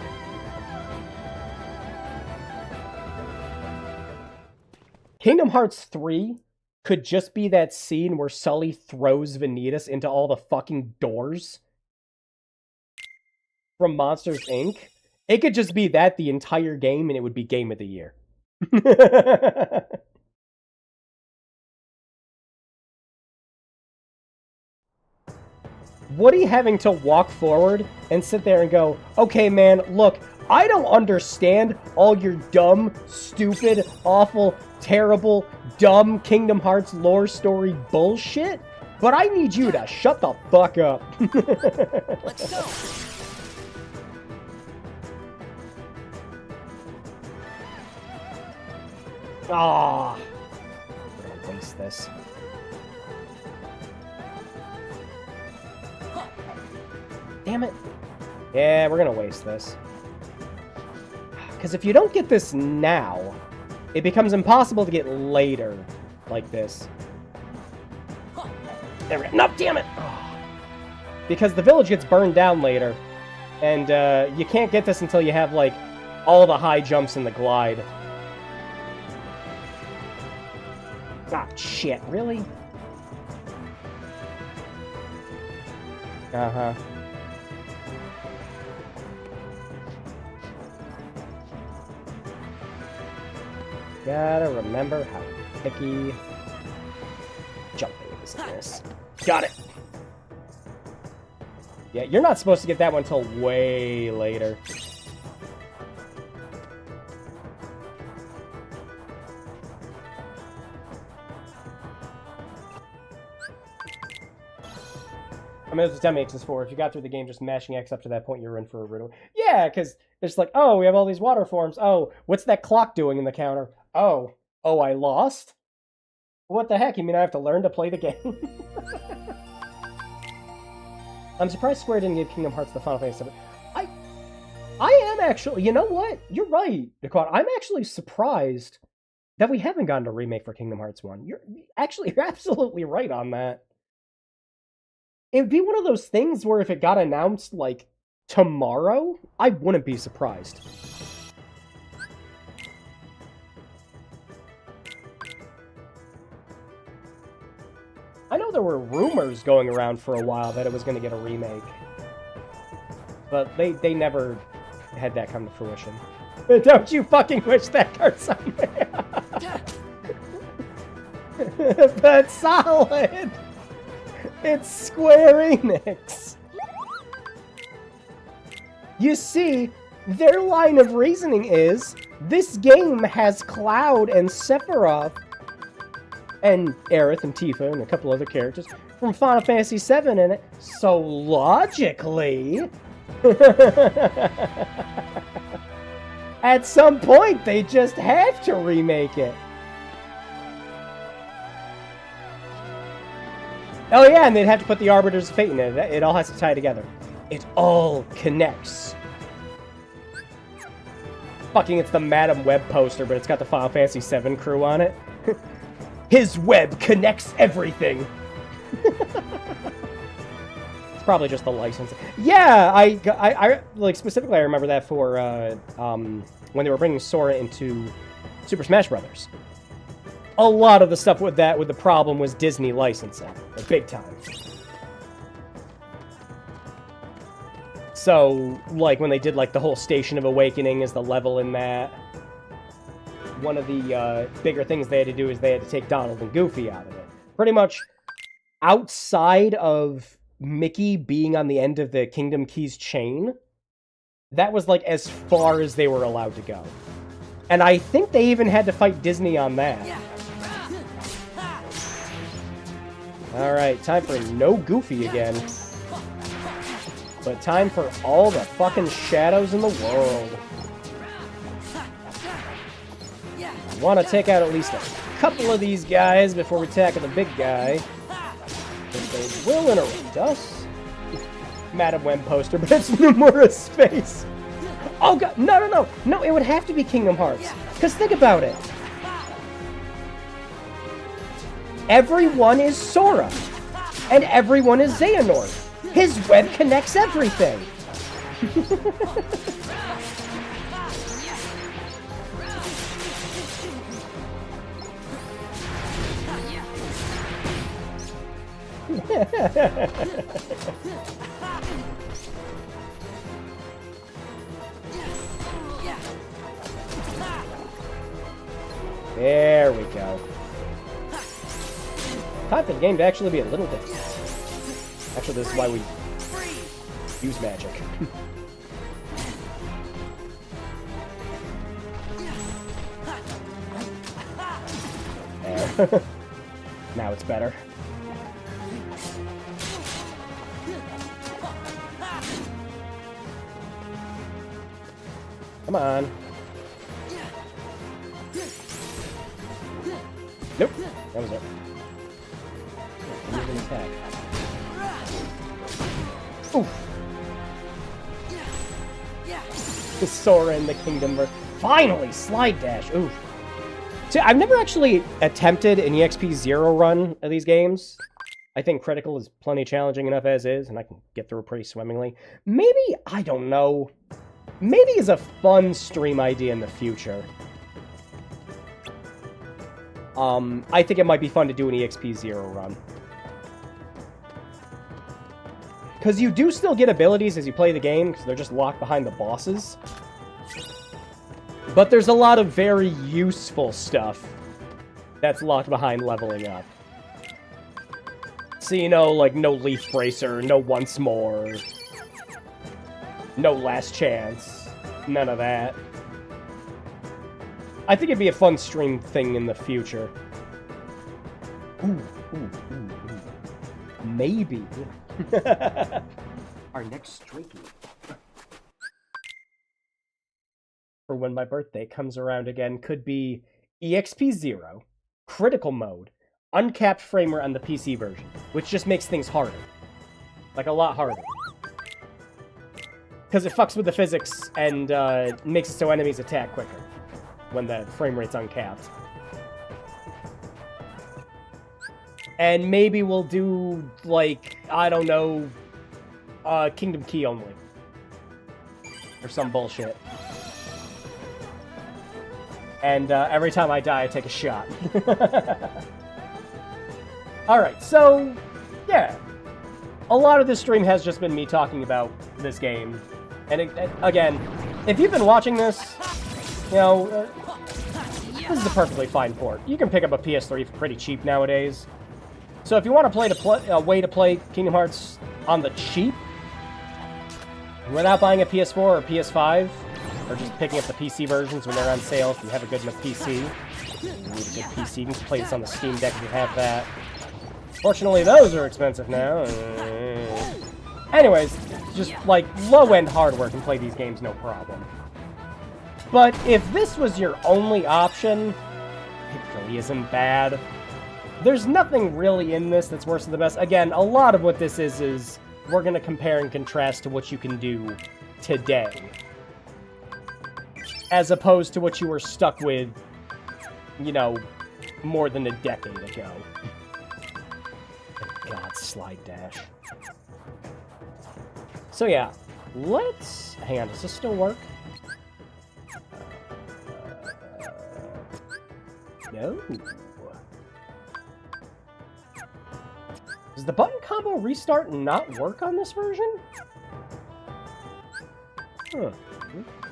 Kingdom Hearts 3 could just be that scene where Sully throws Vanitas into all the fucking doors from Monsters, Inc. It could just be that the entire game, and it would be Game of the Year. Woody having to walk forward and sit there and go, okay, man, look, I don't understand all your dumb, stupid, awful, terrible, dumb Kingdom Hearts lore story bullshit, but I need you to shut the fuck up. Let's go. Ah, I'm gonna waste this. Damn it. Yeah, we're gonna waste this. Because if you don't get this now, it becomes impossible to get later like this. There we go. No, damn it! Because the village gets burned down later, and you can't get this until you have, like, all the high jumps in the glide. Ah, shit, really? Uh-huh. Gotta remember how picky jumping is in this. Got it! Yeah, you're not supposed to get that one until way later. I mean, that's what Makes is for. If you got through the game just mashing X up to that point, you're in for a riddle. Yeah, because it's like, oh, we have all these water forms. Oh, what's that clock doing in the counter? Oh, I lost? What the heck? You mean I have to learn to play the game? I'm surprised Square didn't give Kingdom Hearts the Final Fantasy VII. I am actually, you know what? You're right, Dakota. I'm actually surprised that we haven't gotten a remake for Kingdom Hearts 1. You're absolutely right on that. It'd be one of those things where if it got announced, like, tomorrow, I wouldn't be surprised. I know there were rumors going around for a while that it was going to get a remake. But they never had that come to fruition. Don't you fucking wish that card's on there? But solid! It's Square Enix! You see, their line of reasoning is, this game has Cloud and Sephiroth, and Aerith and Tifa and a couple other characters from Final Fantasy VII in it, so logically... at some point, they just have to remake it. Oh yeah, and they'd have to put the Arbiters of Fate in it. It all has to tie together. It all connects. Fucking, it's the Madam Web poster, but it's got the Final Fantasy VII crew on it. His web connects everything. It's probably just the license. Yeah, I like specifically I remember that for when they were bringing Sora into Super Smash Brothers. A lot of the stuff with the problem was Disney licensing, like big time. So, like when they did like the whole Station of Awakening as the level in that, one of the bigger things they had to do is they had to take Donald and Goofy out of it. Pretty much outside of Mickey being on the end of the Kingdom Keys chain, that was like as far as they were allowed to go. And I think they even had to fight Disney on that. Alright, time for no Goofy again. But time for all the fucking shadows in the world. I want to take out at least a couple of these guys before we tackle the big guy. Because they will interrupt us. Madam Web poster, but it's Nomura Space. Oh god, no. No, it would have to be Kingdom Hearts. Because think about it. Everyone is Sora. And everyone is Xehanort. His web connects everything. There we go. Time for the game to actually be a little difficult. Actually, this is why we use magic. There. Now it's better. Come on. Nope. That was it. Use an attack. Oof. The Sora in the Kingdom. Finally! Slide dash. Oof. See, I've never actually attempted an EXP 0 run of these games. I think Critical is plenty challenging enough as is, and I can get through pretty swimmingly. Maybe, I don't know. Maybe is a fun stream idea in the future. I think it might be fun to do an EXP 0 run. Because you do still get abilities as you play the game, because they're just locked behind the bosses. But there's a lot of very useful stuff that's locked behind leveling up. So, you know, like, no Leaf Bracer, no Once More, no Last Chance, none of that. I think it'd be a fun stream thing in the future. Ooh. Maybe. Our next streaky. For when my birthday comes around again could be EXP 0, Critical Mode, uncapped frame rate on the PC version, which just makes things harder. Like, a lot harder. Because it fucks with the physics and makes it so enemies attack quicker when the frame rate's uncapped. And maybe we'll do, like, I don't know, Kingdom Key only. Or some bullshit. And every time I die, I take a shot. Alright, so, yeah. A lot of this stream has just been me talking about this game. And again, if you've been watching this, you know, this is a perfectly fine port. You can pick up a PS3 for pretty cheap nowadays. So if you want to play a way to play Kingdom Hearts on the cheap, without buying a PS4 or PS5, or just picking up the PC versions when they're on sale if you have a good enough PC. You need a good PC, you can play this on the Steam Deck if you have that. Fortunately, those are expensive now. Anyways, just like low-end hardware can play these games no problem. But if this was your only option, it really isn't bad. There's nothing really in this that's worse than the best. Again, a lot of what this is we're going to compare and contrast to what you can do today, as opposed to what you were stuck with, you know, more than a decade ago. God, slide dash. So yeah, let's... Hang on, does this still work? No. Does the button combo restart not work on this version? Huh.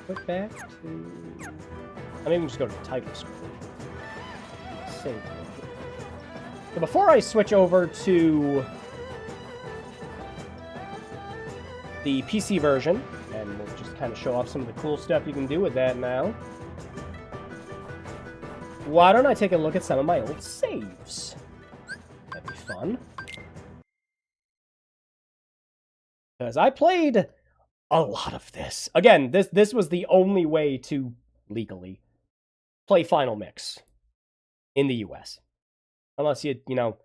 Click back to... I mean, just go to the title screen. Save. So before I switch over to the PC version, and we'll just kind of show off some of the cool stuff you can do with that now, why don't I take a look at some of my old saves? That'd be fun. Because I played a lot of this. Again, this was the only way to legally play Final Mix in the US. Unless you know,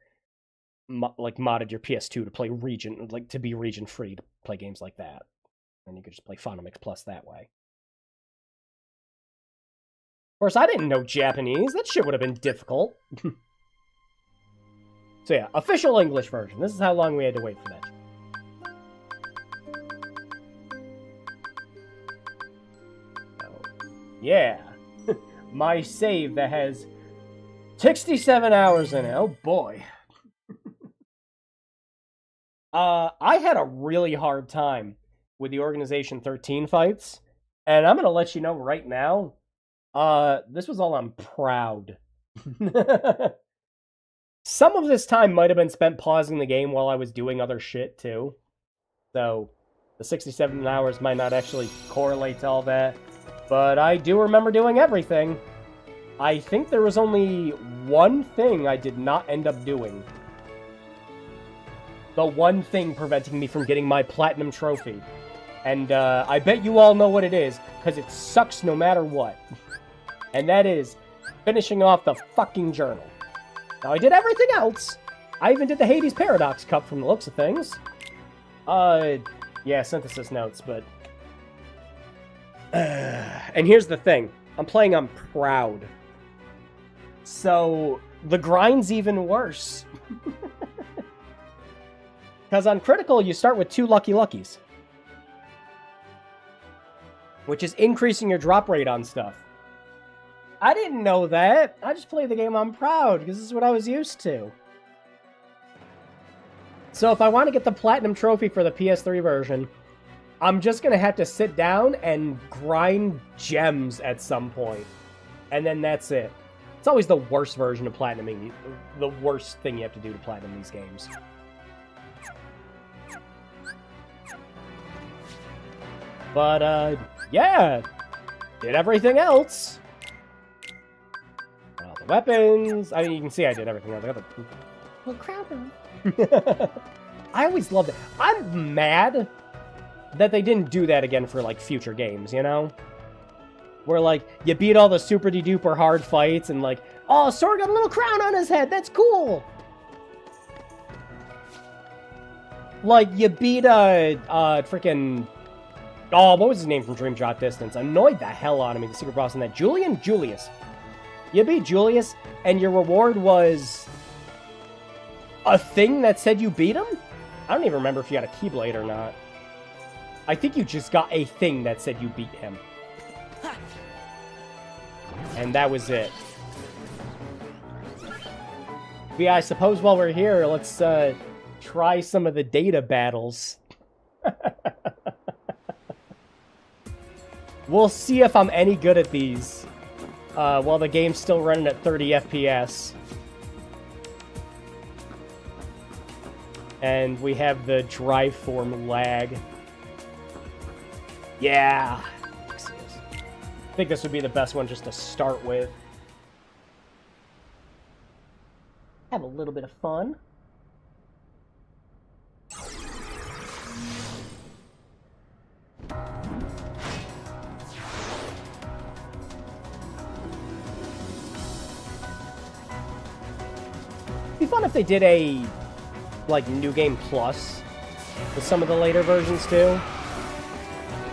like modded your PS2 to play region, like to be region free to play games like that. And you could just play Final Mix Plus that way. Of course, I didn't know Japanese. That shit would have been difficult. So yeah, official English version. This is how long we had to wait for that. Yeah, my save that has 67 hours in it. Oh boy. I had a really hard time with the Organization 13 fights, and I'm gonna let you know right now, this was all on Proud. Some of this time might have been spent pausing the game while I was doing other shit, too. So, the 67 hours might not actually correlate to all that. But I do remember doing everything. I think there was only one thing I did not end up doing. The one thing preventing me from getting my platinum trophy. And I bet you all know what it is, because it sucks no matter what. And that is finishing off the fucking journal. Now, I did everything else. I even did the Hades Paradox Cup from the looks of things. Yeah, synthesis notes, but... and here's the thing. I'm playing on Proud. So, the grind's even worse. Because on Critical, you start with 2 Lucky Luckies. Which is increasing your drop rate on stuff. I didn't know that. I just play the game on Proud, because this is what I was used to. So if I want to get the Platinum Trophy for the PS3 version, I'm just going to have to sit down and grind gems at some point. And then that's it. It's always the worst version of Platinuming, the worst thing you have to do to Platinum these games. But, yeah, did everything else. All the weapons. I mean, you can see I did everything else. I got the little crowd. I always loved it. I'm mad that they didn't do that again for, like, future games, you know? Where, like, you beat all the super-de-duper hard fights and, like, oh, Sora got a little crown on his head. That's cool. Like, you beat, freaking... oh, what was his name from Dream Drop Distance? Annoyed the hell out of me, the secret boss in that. Julius. You beat Julius, and your reward was... a thing that said you beat him? I don't even remember if you got a Keyblade or not. I think you just got a thing that said you beat him. And that was it. But yeah, I suppose while we're here, let's try some of the data battles. We'll see if I'm any good at these while the game's still running at 30 FPS. And we have the drive form lag. Yeah. I think this would be the best one just to start with. Have a little bit of fun. It'd be fun if they did a, like, New Game Plus with some of the later versions, too.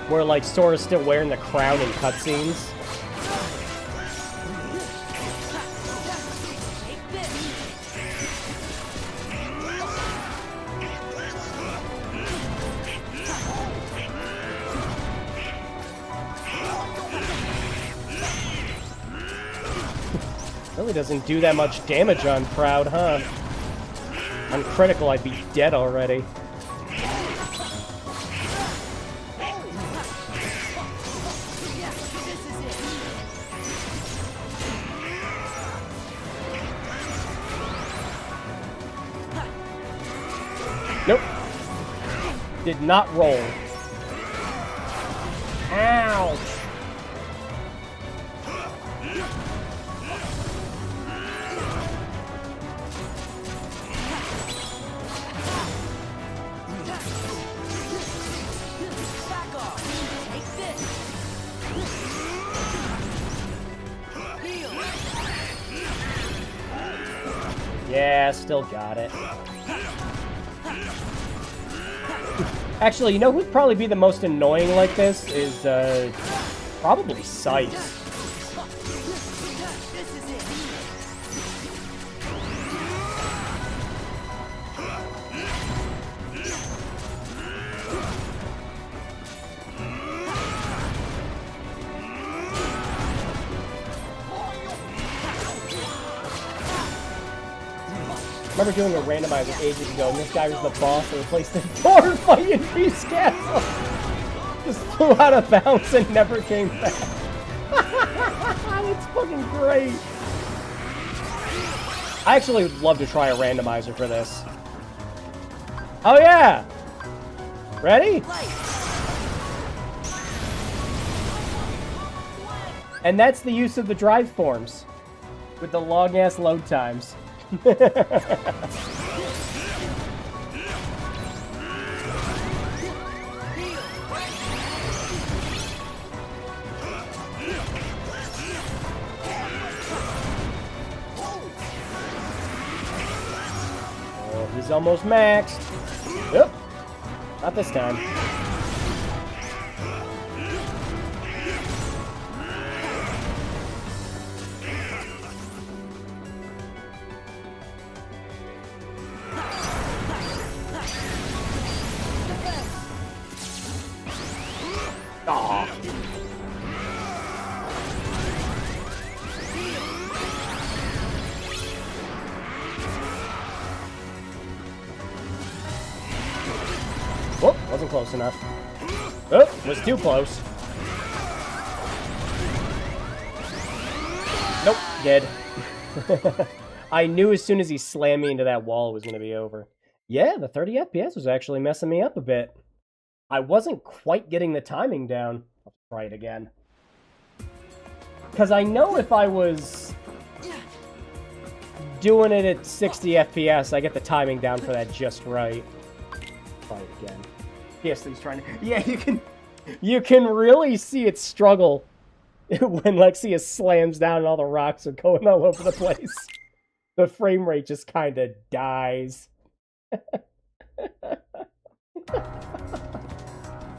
Where, like, Sora's still wearing the crown in cutscenes. Really doesn't do that much damage on Proud, huh? On Critical, I'd be dead already. Nope. Did not roll. Ouch. Yeah, still got it. Actually, you know who'd probably be the most annoying like this is, probably Scythe. I remember doing a randomizer ages ago, and this guy was the boss and replaced the door fighting Beast Castle. Just flew out of bounds and never came back. It's fucking great. I actually would love to try a randomizer for this. Oh yeah! Ready? And that's the use of the drive forms. With the long-ass load times. Oh, he's almost maxed. Yep. Not this time. Aw. Whoop, wasn't close enough. Oh, was too close. Nope, dead. I knew as soon as he slammed me into that wall it was going to be over. Yeah, the 30 FPS was actually messing me up a bit. I wasn't quite getting the timing down. I'll try it again. Because I know if I was doing it at 60 FPS, I get the timing down for that just right. Try it again. PS3's trying to... Yeah, you can really see it struggle when Lexia slams down and all the rocks are going all over the place. The frame rate just kind of dies.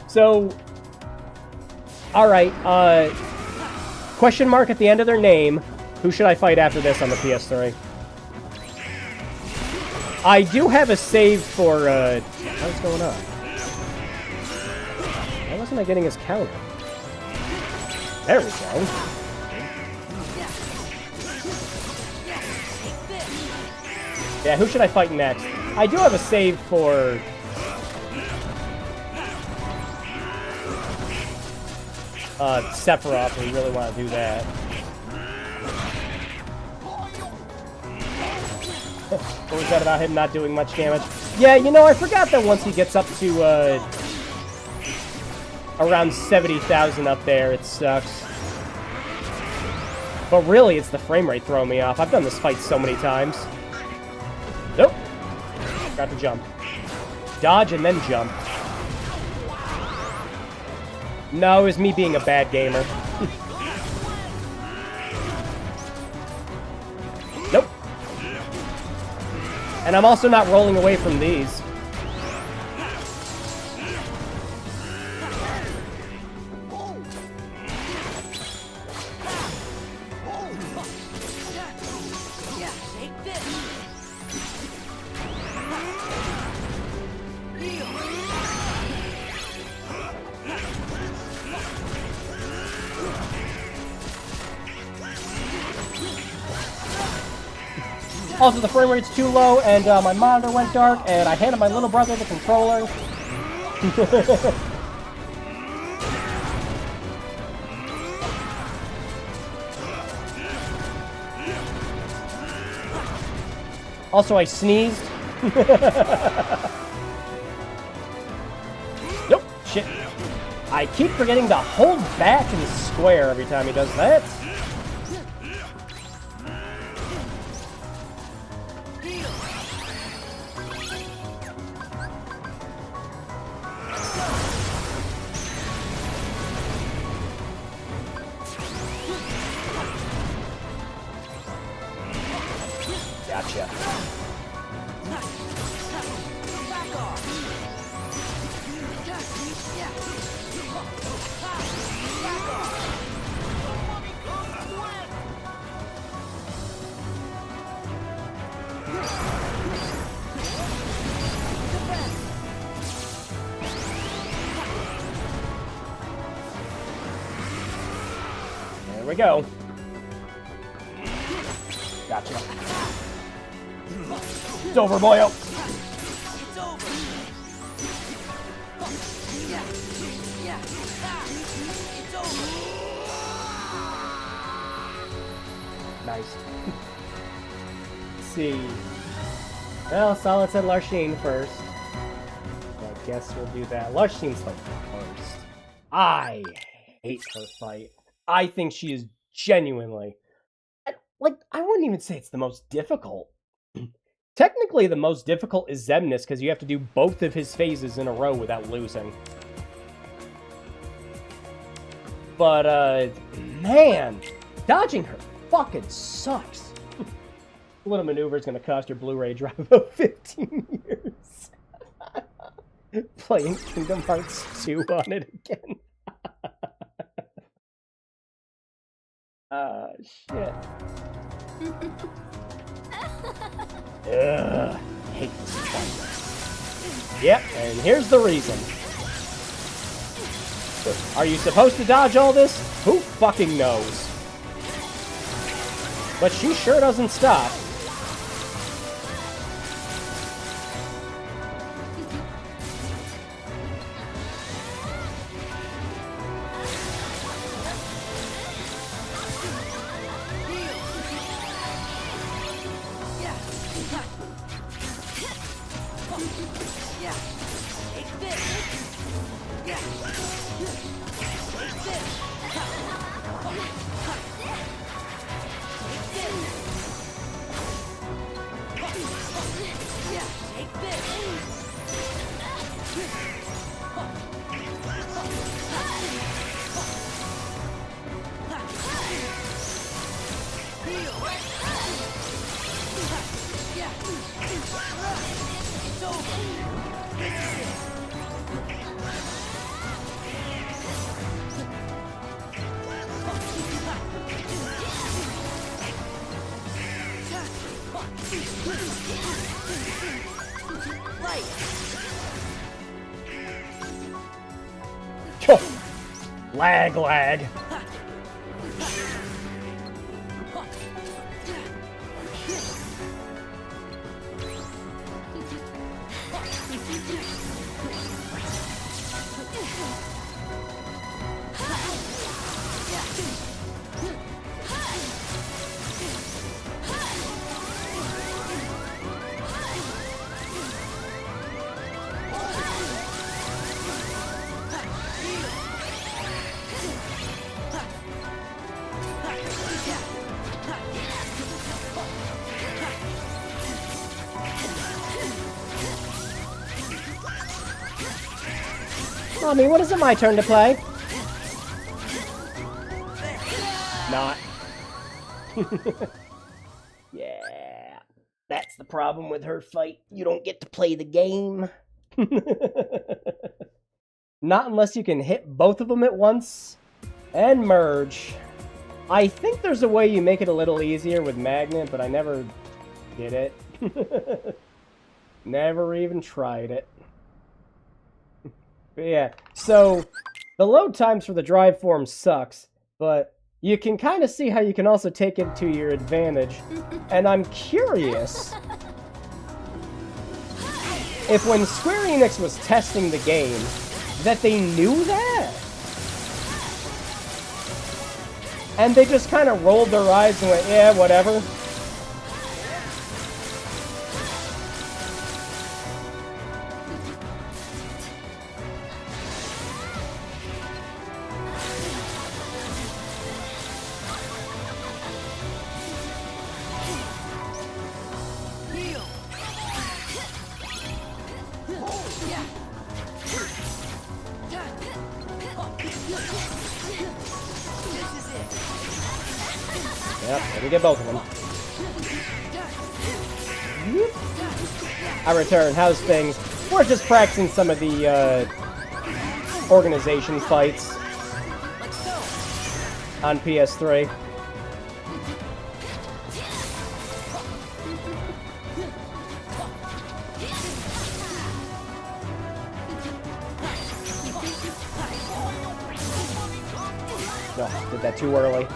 So, alright, question mark at the end of their name. Who should I fight after this on the PS3? I do have a save for, what's going on? Why wasn't I getting his counter? There we go. Yeah, who should I fight next? I do have a save for... Sephiroth, we really want to do that. What was that about him not doing much damage? Yeah, you know, I forgot that once he gets up to, around 70,000 up there, it sucks. But really, it's the frame rate throwing me off. I've done this fight so many times. Nope. Got to jump. Dodge and then jump. No, it was me being a bad gamer. Nope. And I'm also not rolling away from these. Also, the frame rate's too low, and my monitor went dark, and I handed my little brother the controller. Also, I sneezed. Nope, shit. I keep forgetting to hold back and square every time he does that. Gotcha. There we go. Gotcha. It's over, boyo. It's over. Yeah. Yeah. It's over. Nice. see. Well, Solid said Larsheen first. So I guess we'll do that. Larsheen's the worst. I hate her fight. I think she is genuinely... I wouldn't even say it's the most difficult. Technically, the most difficult is Xemnas, because you have to do both of his phases in a row without losing. But, man, dodging her fucking sucks. Little maneuver is going to cost your Blu-ray drive about 15 years. Playing Kingdom Hearts 2 on it again. Shit. Ugh, hate this fight. Yep, and here's the reason. Are you supposed to dodge all this? Who fucking knows? But she sure doesn't stop. Lag. Mommy, what is it my turn to play? Not. Yeah. That's the problem with her fight. You don't get to play the game. Not unless you can hit both of them at once and merge. I think there's a way you make it a little easier with Magnet, but I never did it. Never even tried it. But yeah, so the load times for the drive form sucks, but you can kind of see how you can also take it to your advantage. And I'm curious if when Square Enix was testing the game, that they knew that? And they just kind of rolled their eyes and went, yeah, whatever. Yep, let me get both of them. I return. How's things? We're just practicing some of the organization fights on PS3. No, did that too early.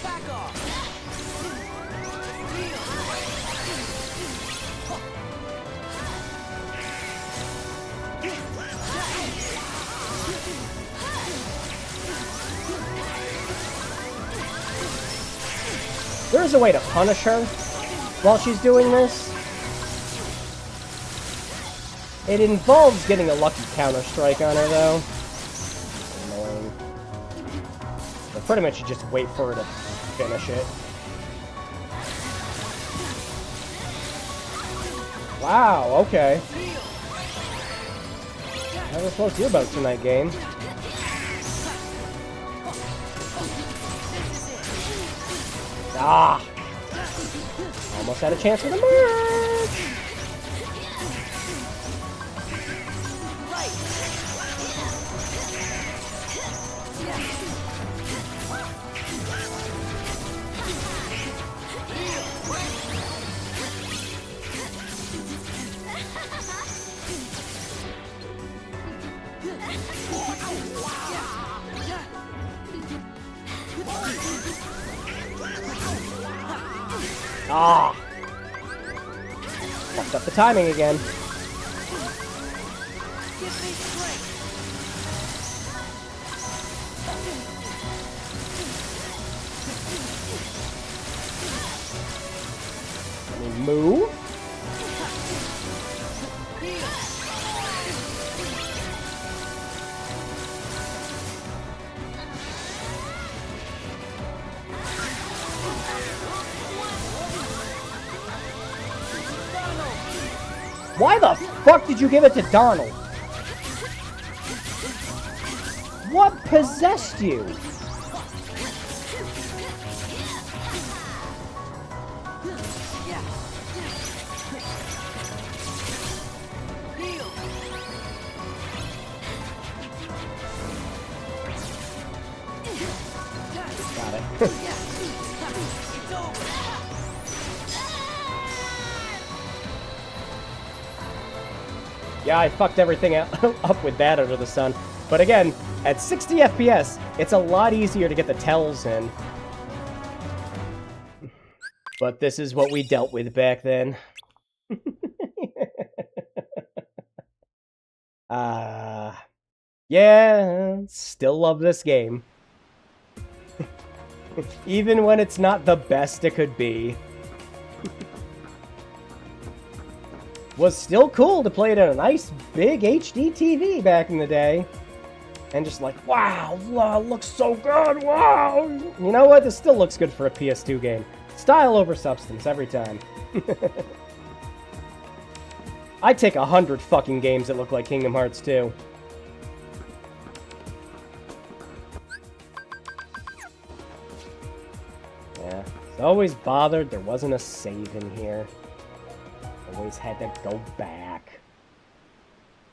Back off. There's a way to punish her while she's doing this. It involves getting a lucky counter-strike on her, though. Annoying. But pretty much you just wait for her to finish it. Wow, okay. Never spoke to you about tonight, game. Ah! Almost had a chance for the merge! Ah! Fucked up the timing again. Let me move. Why the fuck did you give it to Donald? What possessed you? Got it. Yeah, I fucked everything up with that under the sun. But again, at 60 FPS, it's a lot easier to get the tells in. But this is what we dealt with back then. Yeah, still love this game. Even when it's not the best it could be. Was still cool to play it on a nice, big HD TV back in the day. And just like, wow, looks so good, wow! You know what? This still looks good for a PS2 game. Style over substance, every time. I'd take 100 fucking games that look like Kingdom Hearts 2. Yeah, it's always bothered there wasn't a save in here. Always had to go back.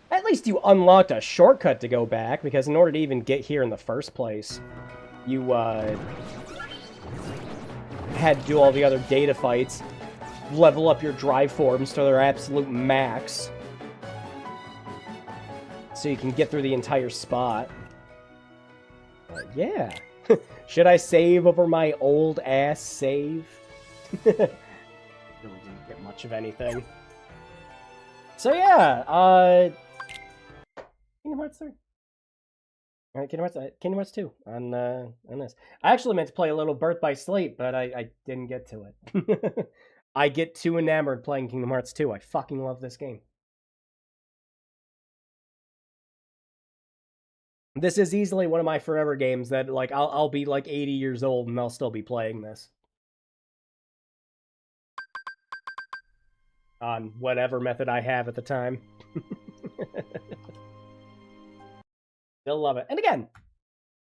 At least you unlocked a shortcut to go back, because in order to even get here in the first place, you had to do all the other data fights, level up your drive forms to their absolute max, so you can get through the entire spot. Yeah. Should I save over my old ass save? Really didn't get much of anything. So yeah, Kingdom Hearts 3. Alright, Kingdom Hearts 2 on this. I actually meant to play a little Birth by Sleep, but I didn't get to it. I get too enamored playing Kingdom Hearts 2. I fucking love this game. This is easily one of my forever games that, like, I'll be like 80 years old and I'll still be playing this. On whatever method I have at the time. Still love it. And again,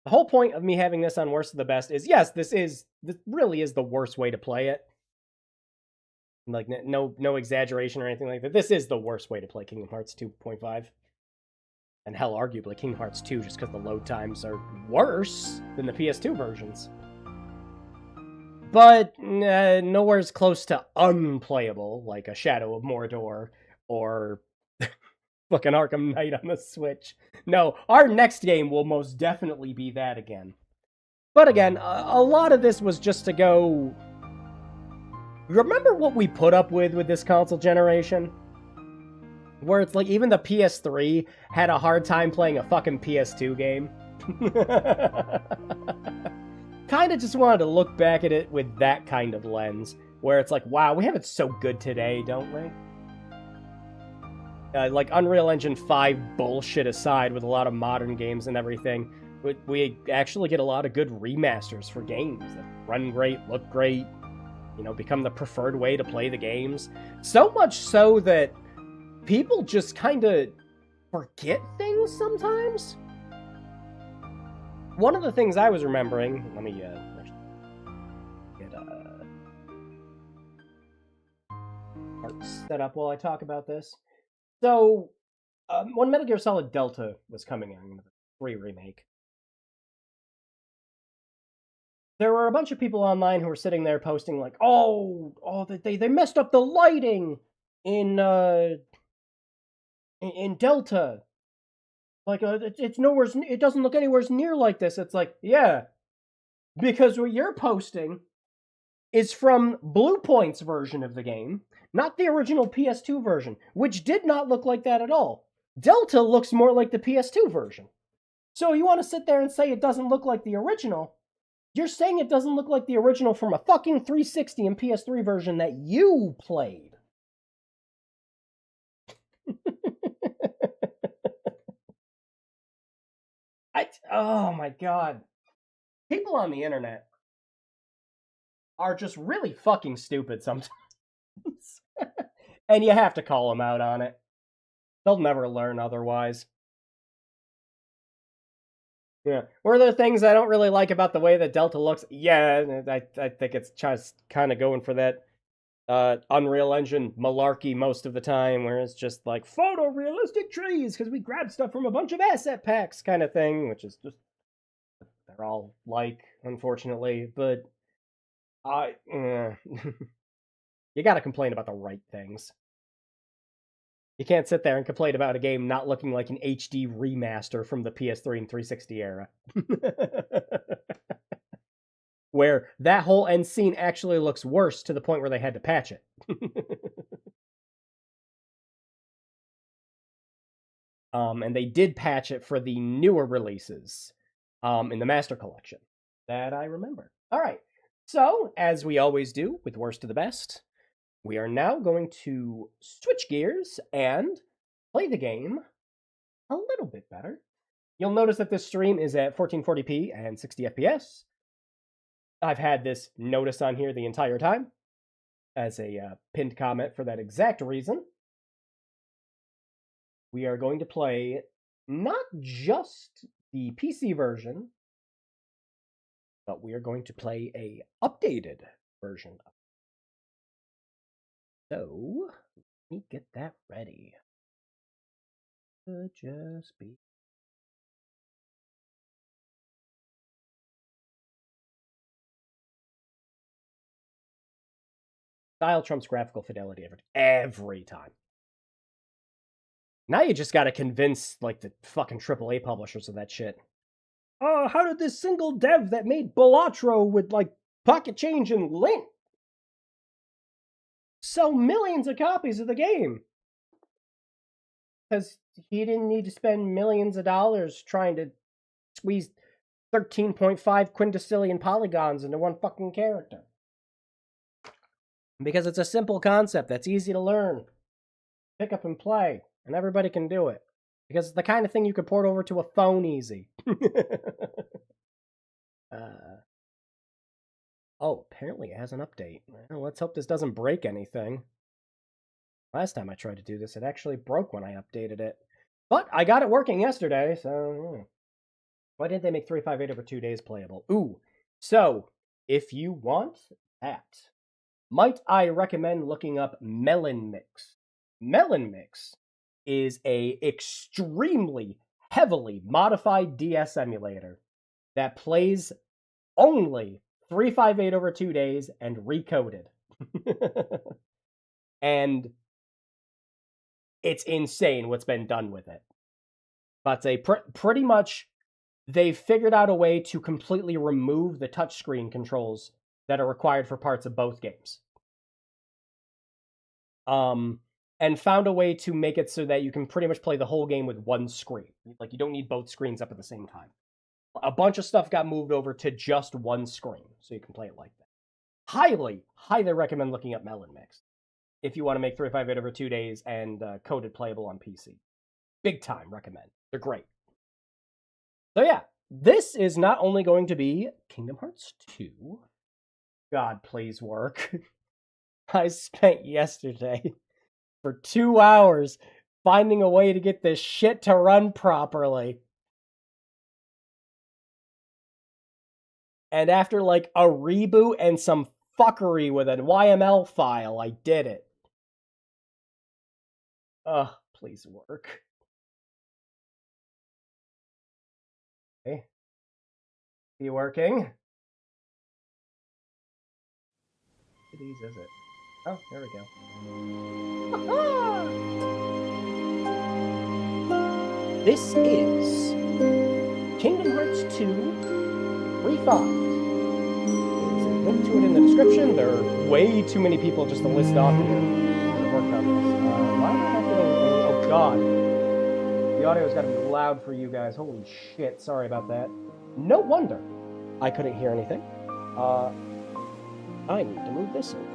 the whole point of me having this on Worst of the Best is, yes, this really is the worst way to play it. Like, no exaggeration or anything like that. This is the worst way to play Kingdom Hearts 2.5. And hell, arguably Kingdom Hearts 2, just because the load times are worse than the PS2 versions. But nowhere's close to unplayable, like a Shadow of Mordor or fucking Arkham Knight on the Switch. No, our next game will most definitely be that again. But again, a lot of this was just to go... Remember what we put up with this console generation? Where it's like, even the PS3 had a hard time playing a fucking PS2 game. Kinda just wanted to look back at it with that kind of lens. Where it's like, wow, we have it so good today, don't we? Like, Unreal Engine 5 bullshit aside, with a lot of modern games and everything, we actually get a lot of good remasters for games that run great, look great, you know, become the preferred way to play the games. So much so that people just kind of forget things sometimes. One of the things I was remembering, let me get part set up while I talk about this. So, when Metal Gear Solid Delta was coming out, the 3 remake, there were a bunch of people online who were sitting there posting like, they messed up the lighting in Delta. Like, it's nowhere, it doesn't look anywhere near like this. It's like, yeah, because what you're posting is from Bluepoint's version of the game, not the original PS2 version, which did not look like that at all. Delta looks more like the PS2 version. So you want to sit there and say it doesn't look like the original? You're saying it doesn't look like the original from a fucking 360 and PS3 version that you played. Oh my god. People on the internet are just really fucking stupid sometimes. And you have to call them out on it. They'll never learn otherwise. Yeah. Were there things I don't really like about the way that Delta looks? Yeah, I think it's just kind of going for that Unreal Engine malarkey most of the time, where it's just like photorealistic trees because we grabbed stuff from a bunch of asset packs kind of thing, which is just, they're all like, unfortunately, but you gotta complain about the right things. You can't sit there and complain about a game not looking like an HD remaster from the PS3 and 360 era. Where that whole end scene actually looks worse to the point where they had to patch it. And they did patch it for the newer releases in the Master Collection. That I remember. Alright, so, as we always do with Worst to the Best, we are now going to switch gears and play the game a little bit better. You'll notice that this stream is at 1440p and 60 FPS. I've had this notice on here the entire time as a pinned comment for that exact reason. We are going to play not just the PC version, but we are going to play a updated version. So, let me get that ready. Could just be. Style trumps graphical fidelity every time. Now you just gotta convince, like, the fucking AAA publishers of that shit. Oh, how did this single dev that made Balatro with, like, pocket change and lint sell millions of copies of the game? Because he didn't need to spend millions of dollars trying to squeeze 13.5 quintillion polygons into one fucking character. Because it's a simple concept that's easy to learn, pick up and play, and everybody can do it. Because it's the kind of thing you could port over to a phone easy. Oh, apparently it has an update. Well, let's hope this doesn't break anything. Last time I tried to do this, it actually broke when I updated it. But I got it working yesterday, so... Why didn't they make 358 over 2 days playable? Ooh, so, if you want that, might I recommend looking up Melon Mix. Melon Mix is a extremely heavily modified DS emulator that plays only 358 over 2 days and recoded. And it's insane what's been done with it. But it's a pretty much they figured out a way to completely remove the touchscreen controls that are required for parts of both games. And found a way to make it so that you can pretty much play the whole game with one screen. Like, you don't need both screens up at the same time. A bunch of stuff got moved over to just one screen, so you can play it like that. Highly, highly recommend looking up Melon Mix if you want to make 358 over 2 days and coded playable on PC. Big time recommend. They're great. So yeah, this is not only going to be Kingdom Hearts 2. God, please work. I spent yesterday for 2 hours finding a way to get this shit to run properly. And after like a reboot and some fuckery with an YML file, I did it. Ugh, please work. Okay. You working? Which of these is it? Oh, there we go. This is Kingdom Hearts 2 Refined. There's a link to it in the description. There are way too many people just to list off here that worked on this. Why am I not getting any? Oh god. The audio's gotta be loud for you guys. Holy shit, sorry about that. No wonder I couldn't hear anything. I need to move this over.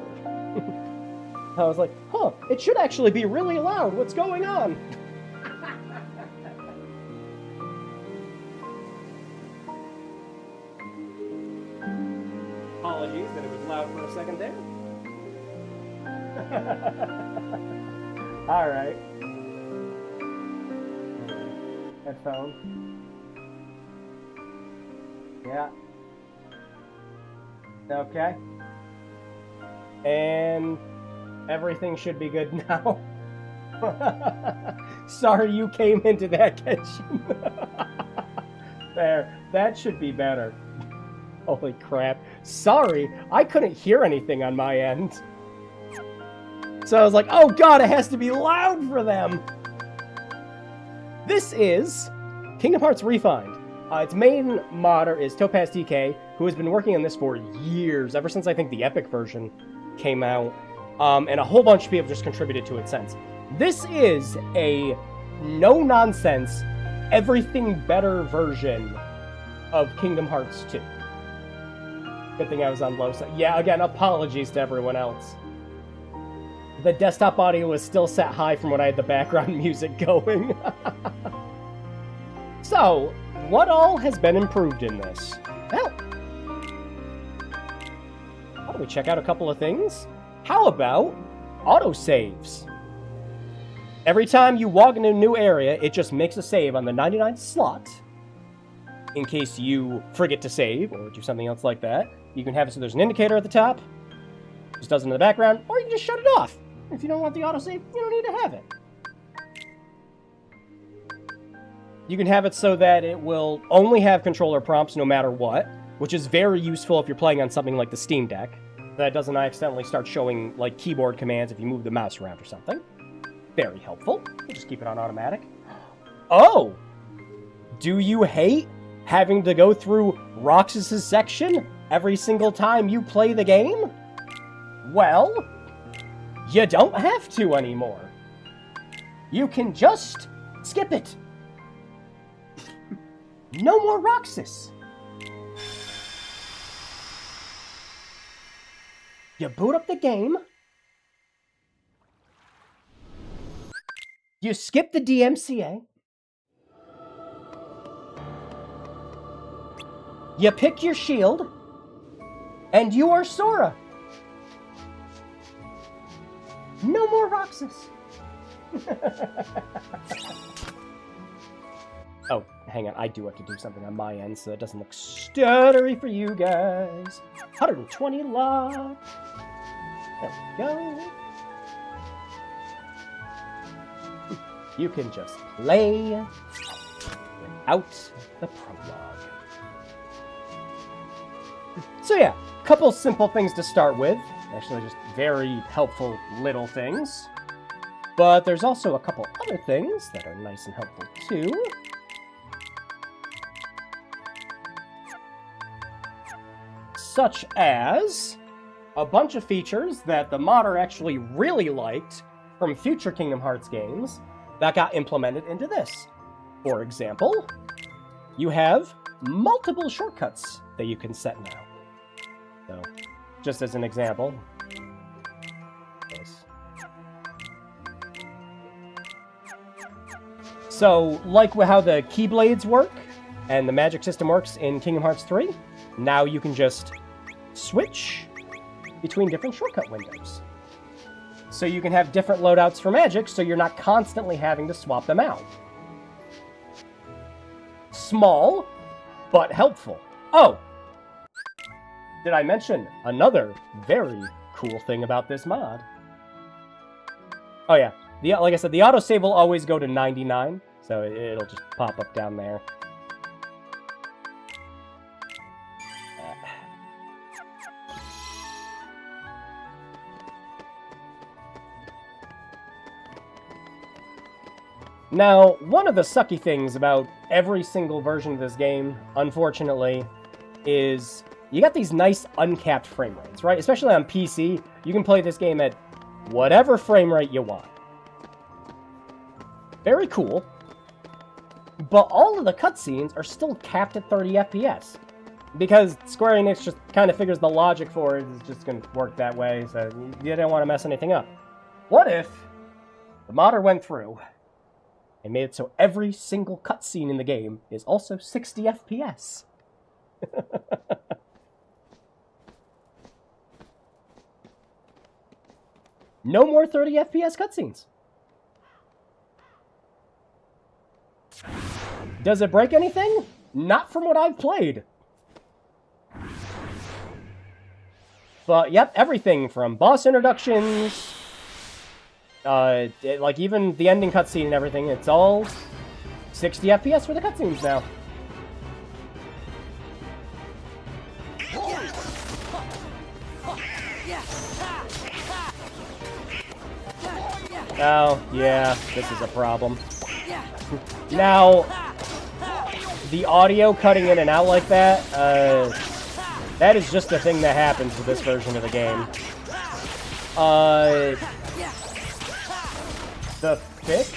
I was like, huh, it should actually be really loud. What's going on? Apologies that it was loud for a second there. Alright. Headphone. Yeah. Okay. And everything should be good now. Sorry you came into that kitchen. There. That should be better. Holy crap. Sorry, I couldn't hear anything on my end. So I was like, oh god, it has to be loud for them. This is Kingdom Hearts Refined. Its main modder is Topaz TK, who has been working on this for years, ever since I think the Epic version came out. And a whole bunch of people just contributed to it since. This is a no-nonsense, everything better version of Kingdom Hearts 2. Good thing I was on low side. Yeah, again, apologies to everyone else. The desktop audio was still set high from when I had the background music going. So, what all has been improved in this? Well, why don't we check out a couple of things? How about autosaves? Every time you walk into a new area, it just makes a save on the 99th slot. In case you forget to save or do something else like that. You can have it so there's an indicator at the top. Just does it in the background, or you can just shut it off. If you don't want the autosave, you don't need to have it. You can have it so that it will only have controller prompts no matter what, which is very useful if you're playing on something like the Steam Deck. That doesn't accidentally start showing like keyboard commands if you move the mouse around or something. Very helpful. You just keep it on automatic. Oh! Do you hate having to go through Roxas's section every single time you play the game? Well, you don't have to anymore. You can just skip it. No more Roxas. You boot up the game. You skip the DMCA. You pick your shield. And you are Sora. No more Roxas. Oh, hang on. I do have to do something on my end so it doesn't look stuttery for you guys. 120 lock. There we go. You can just play without the prologue. So yeah, couple simple things to start with. Actually, just very helpful little things. But there's also a couple other things that are nice and helpful too. such as a bunch of features that the modder actually really liked from future Kingdom Hearts games that got implemented into this. For example, you have multiple shortcuts that you can set now. So, just as an example. Yes. So, like how the Keyblades work and the magic system works in Kingdom Hearts 3, now you can just switch between different shortcut windows. So you can have different loadouts for magic, so you're not constantly having to swap them out. Small, but helpful. Oh! Did I mention another very cool thing about this mod? Oh yeah, like I said, the autosave will always go to 99, so it'll just pop up down there. Now, one of the sucky things about every single version of this game, unfortunately, is you got these nice uncapped frame rates, right? Especially on PC, you can play this game at whatever frame rate you want. Very cool. But all of the cutscenes are still capped at 30 FPS. Because Square Enix just kind of figures the logic for it is just going to work that way, so you didn't want to mess anything up. What if the modder went through and made it so every single cutscene in the game is also 60 FPS? No more 30 FPS cutscenes. Does it break anything? Not from what I've played. But, yep, everything from boss introductions, like even the ending cutscene and everything, it's all 60 FPS for the cutscenes now. Oh, yeah, this is a problem. Now, the audio cutting in and out like that, that is just a thing that happens with this version of the game. The fix?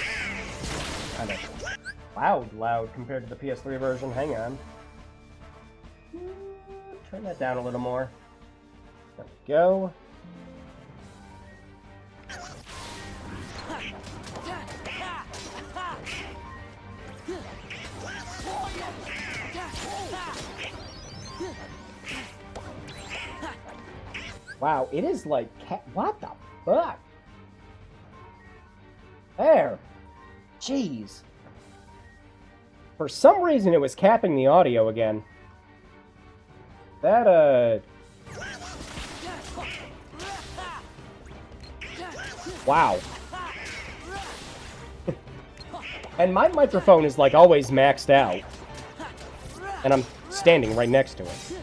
Kind of loud compared to the PS3 version. Hang on. Turn that down a little more. There we go. Wow, it is like... What the fuck? There. Jeez. For some reason, it was capping the audio again. That, Wow. And my microphone is, like, always maxed out. And I'm standing right next to it.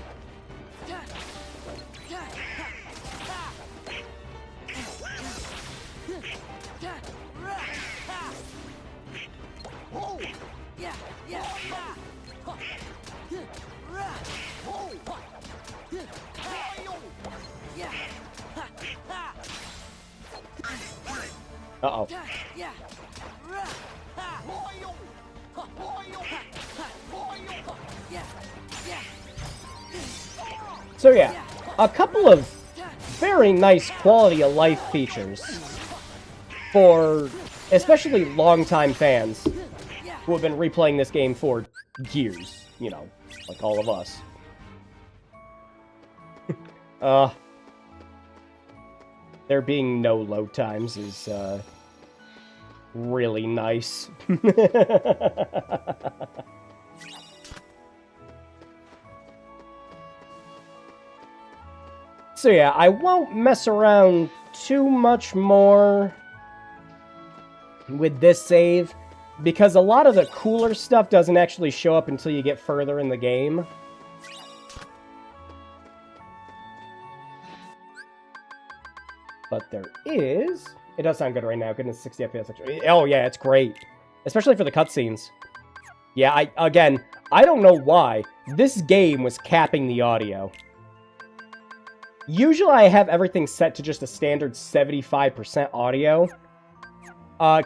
Uh-oh. So yeah, a couple of very nice quality of life features for especially longtime fans who have been replaying this game for years, you know, like all of us. There being no load times is really nice. So yeah, I won't mess around too much more with this save, because a lot of the cooler stuff doesn't actually show up until you get further in the game. But there is... It does sound good right now. Goodness, 60 FPS. Actually. Oh yeah, it's great. Especially for the cutscenes. Yeah, I don't know why. This game was capping the audio. Usually I have everything set to just a standard 75% audio.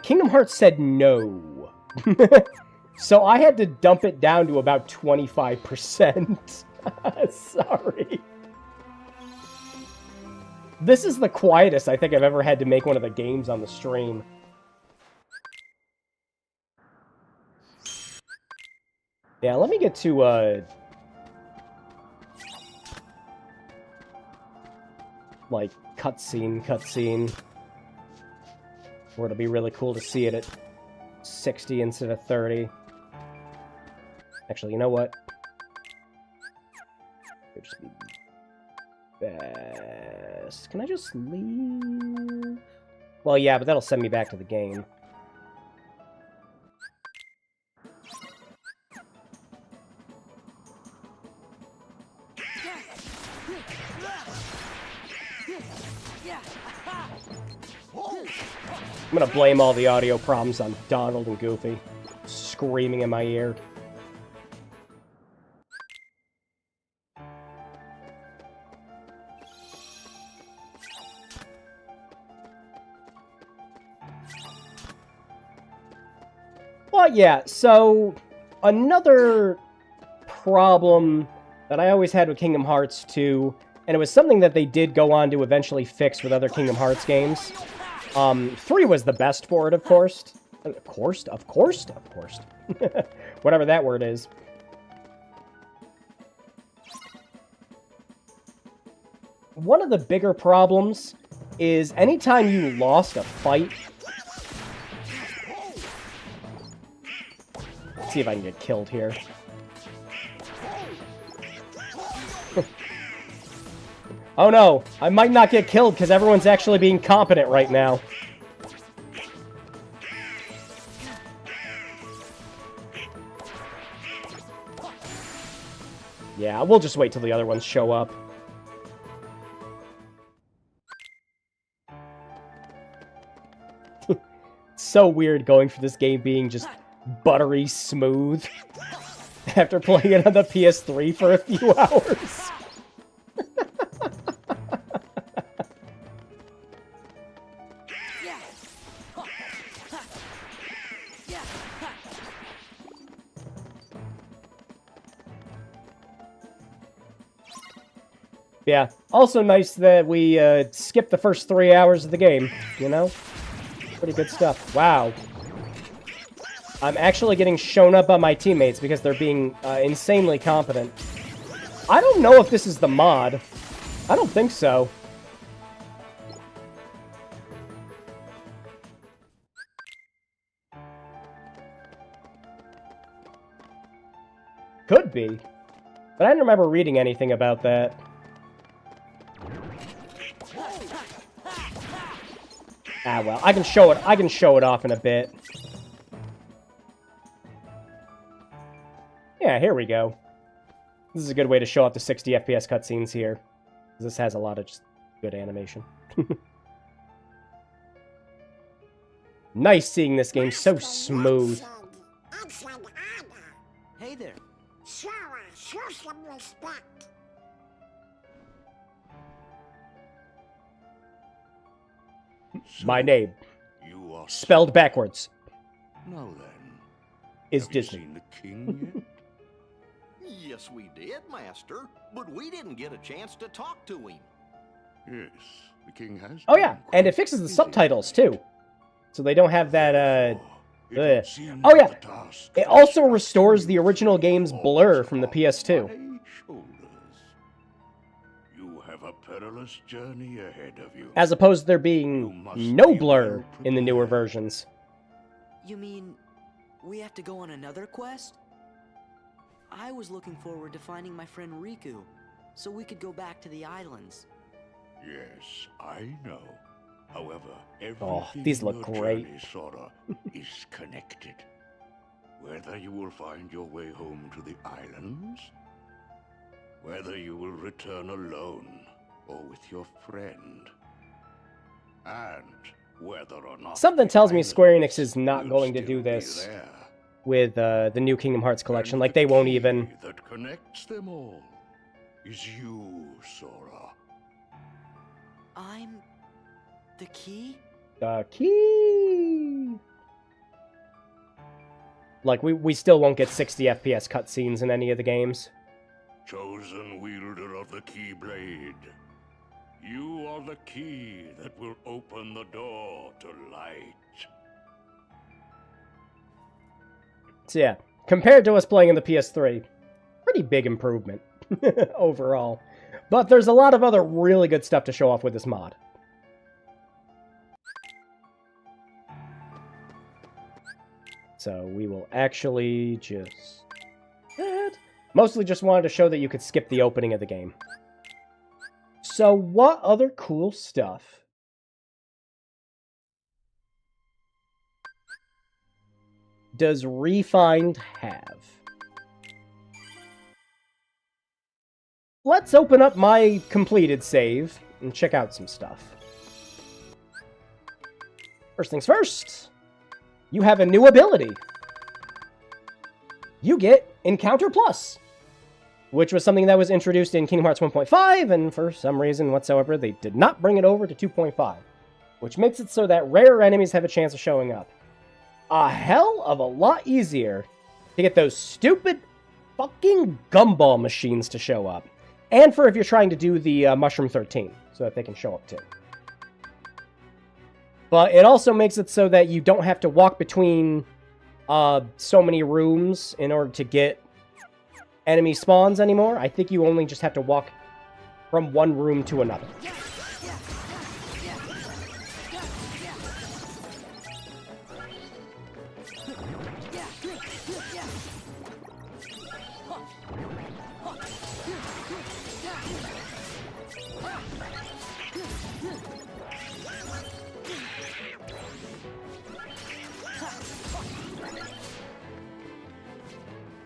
Kingdom Hearts said no. So I had to dump it down to about 25%. Sorry. This is the quietest I think I've ever had to make one of the games on the stream. Yeah, let me get to, like, cutscene. Where it'll be really cool to see it at 60 instead of 30. Actually, you know what? It'll just be best. Can I just leave? Well, yeah, but that'll send me back to the game. I'm gonna blame all the audio problems on Donald and Goofy screaming in my ear. Well, yeah, so another problem that I always had with Kingdom Hearts 2, and it was something that they did go on to eventually fix with other Kingdom Hearts games. 3 was the best for it, of course. Of course. Whatever that word is. One of the bigger problems is anytime you lost a fight... Let's see if I can get killed here. Oh no, I might not get killed because everyone's actually being competent right now. Yeah, we'll just wait till the other ones show up. It's so weird going for this game being just buttery smooth after playing it on the PS3 for a few hours. Yeah, also nice that we skipped the first 3 hours of the game, you know? Pretty good stuff. Wow. I'm actually getting shown up by my teammates because they're being insanely competent. I don't know if this is the mod. I don't think so. Could be. But I don't remember reading anything about that. Ah, well, I can show it off in a bit. Yeah, here we go. This is a good way to show off the 60 FPS cutscenes here. This has a lot of just good animation. Nice seeing this game so smooth. Hey there. Show some respect. My name, You are spelled backwards, Now then, is have you Disney. seen the king yet? Yes, we did, Master, but we didn't get a chance to talk to him. Yes, the king has. Oh yeah, been and it quite fixes the busy. subtitles too. So they don't have that, It ugh. seems Oh yeah, the task it that also shall restores the you original game's blur from the falls PS2. upon my shoulders. You have a perilous journey ahead of you. As opposed to there You being must no be blur well in the newer prepared. versions. You mean we have to go on another quest? I was looking forward to finding my friend Riku, so we could go back to the islands. Yes, I know. However, everything Oh, these in look your great. journey, Sora, is connected. Whether you will find your way home to the islands, whether you will return alone or with your friend, and whether or not Something the tells me Square islands Enix is not will going to do still be this there. with the new Kingdom Hearts collection. And Like, the they won't key even... that connects them all is you, Sora. I'm the key? The key! Like, we still won't get 60 FPS cutscenes in any of the games. Chosen wielder of the Keyblade. You are the key that will open the door to light. So yeah, compared to us playing in the PS3, pretty big improvement overall. But there's a lot of other really good stuff to show off with this mod. So we will actually just... Mostly just wanted to show that you could skip the opening of the game. So what other cool stuff does Refined have? Let's open up my completed save and check out some stuff. First things first, you have a new ability. You get Encounter Plus, which was something that was introduced in Kingdom Hearts 1.5, and for some reason whatsoever, they did not bring it over to 2.5, which makes it so that rare enemies have a chance of showing up. A hell of a lot easier to get those stupid fucking gumball machines to show up. And for if you're trying to do the Mushroom 13, so that they can show up too. But it also makes it so that you don't have to walk between so many rooms in order to get enemy spawns anymore. I think you only just have to walk from one room to another.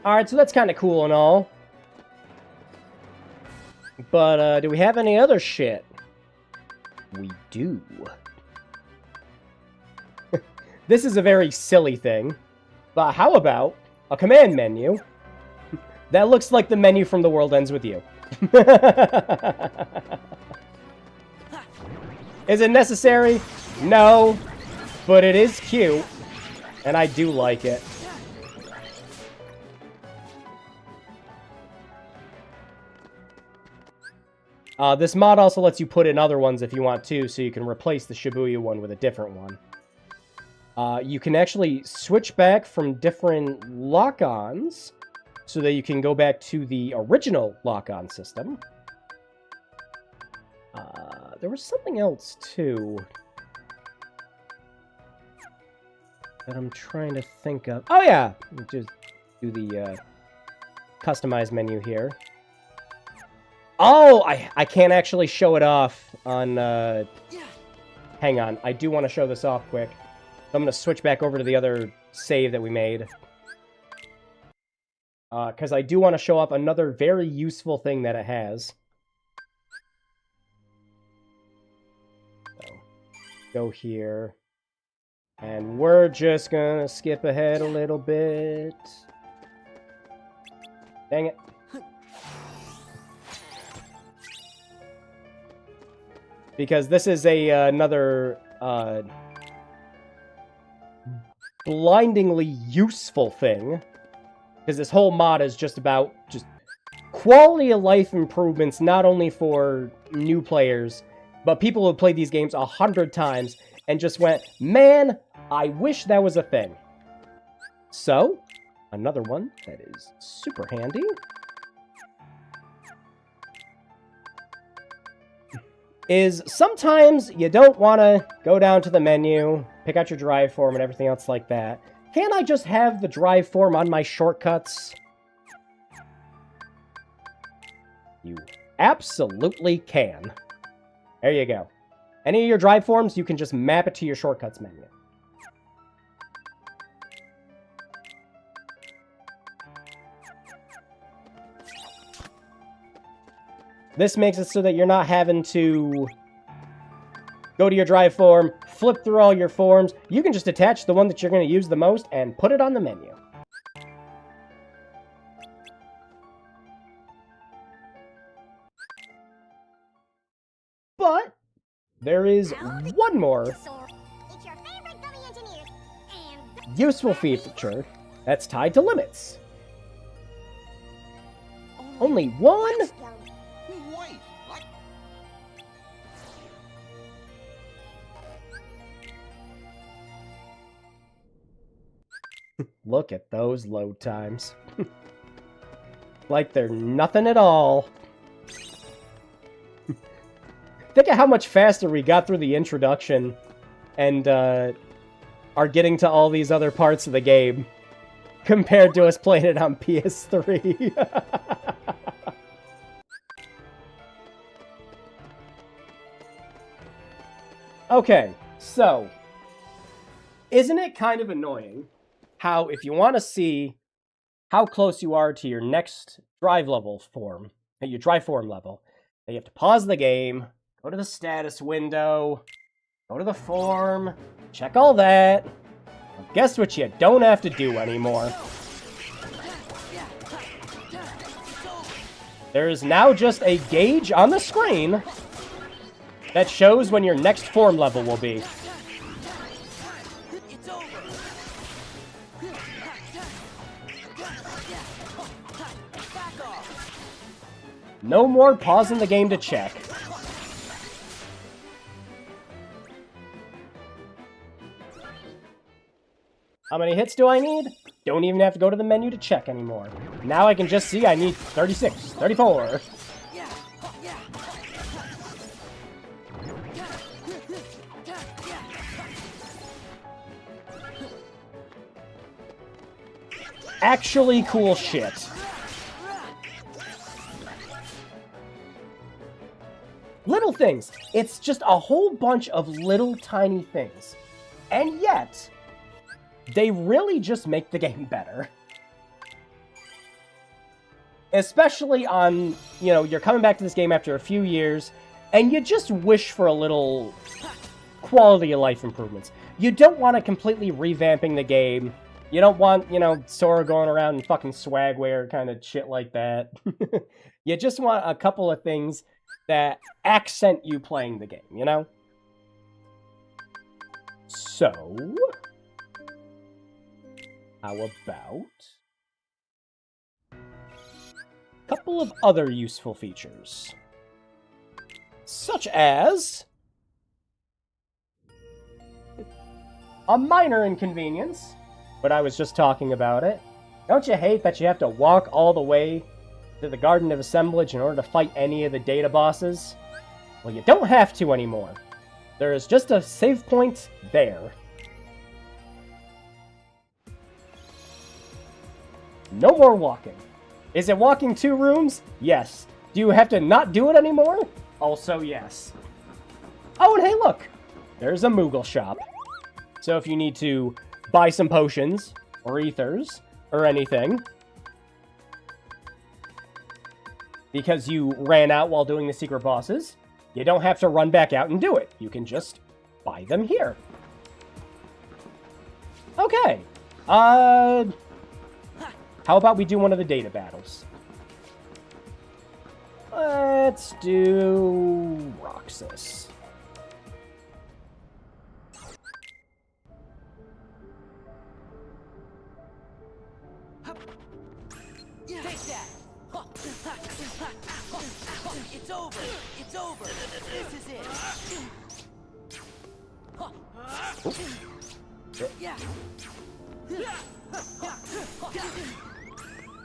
Alright, so that's kind of cool and all. But, do we have any other shit? We do. This is a very silly thing. But how about a command menu that looks like the menu from The World Ends With You? Is it necessary? No. But it is cute. And I do like it. This mod also lets you put in other ones if you want to, so you can replace the Shibuya one with a different one. You can actually switch back from different lock-ons, so that you can go back to the original lock-on system. There was something else, too, that I'm trying to think of. Oh, yeah! Just do the customize menu here. Oh, I can't actually show it off on, hang on, I do want to show this off quick. I'm going to switch back over to the other save that we made. Because I do want to show off another very useful thing that it has. So, go here. And we're just going to skip ahead a little bit. Dang it. Because this is another blindingly useful thing. Because this whole mod is just about quality of life improvements, not only for new players, but people who have played these games 100 times and just went, man, I wish that was a thing. So, another one that is super handy. Is sometimes you don't want to go down to the menu, pick out your drive form and everything else like that. Can't I just have the drive form on my shortcuts? You absolutely can. There you go. Any of your drive forms, you can just map it to your shortcuts menu. This makes it so that you're not having to go to your drive form, flip through all your forms. You can just attach the one that you're going to use the most and put it on the menu. But there is one more It's your favorite gummy engineers, and useful feature that's tied to limits. Only one? Wait, I... Look at those load times. Like they're nothing at all. Think of how much faster we got through the introduction and are getting to all these other parts of the game compared to us playing it on PS3. Okay, so isn't it kind of annoying how if you want to see how close you are to your next drive level form, your drive form level, then you have to pause the game, go to the status window, go to the form, check all that. Well, guess what you don't have to do anymore? There is now just a gauge on the screen that shows when your next form level will be. No more pausing the game to check. How many hits do I need? Don't even have to go to the menu to check anymore. Now I can just see I need 36, 34. Actually cool shit. Little things. It's just a whole bunch of little tiny things. And yet, they really just make the game better. Especially on, you know, you're coming back to this game after a few years, and you just wish for a little quality of life improvements. You don't want to completely revamping the game. You don't want, you know, Sora going around in fucking swagwear, kind of shit like that. You just want a couple of things that accent you playing the game, you know? So, how about a couple of other useful features? Such as a minor inconvenience, but I was just talking about it. Don't you hate that you have to walk all the way to the Garden of Assemblage in order to fight any of the data bosses? Well, you don't have to anymore. There is just a save point there. No more walking. Is it walking 2 rooms? Yes. Do you have to not do it anymore? Also yes. Oh, and hey look! There's a Moogle shop. So if you need to buy some potions, or ethers, or anything, because you ran out while doing the secret bosses, you don't have to run back out and do it. You can just buy them here. Okay. How about we do one of the data battles? Let's do Roxas. Take that! It's over! It's over! This is it! Yeah.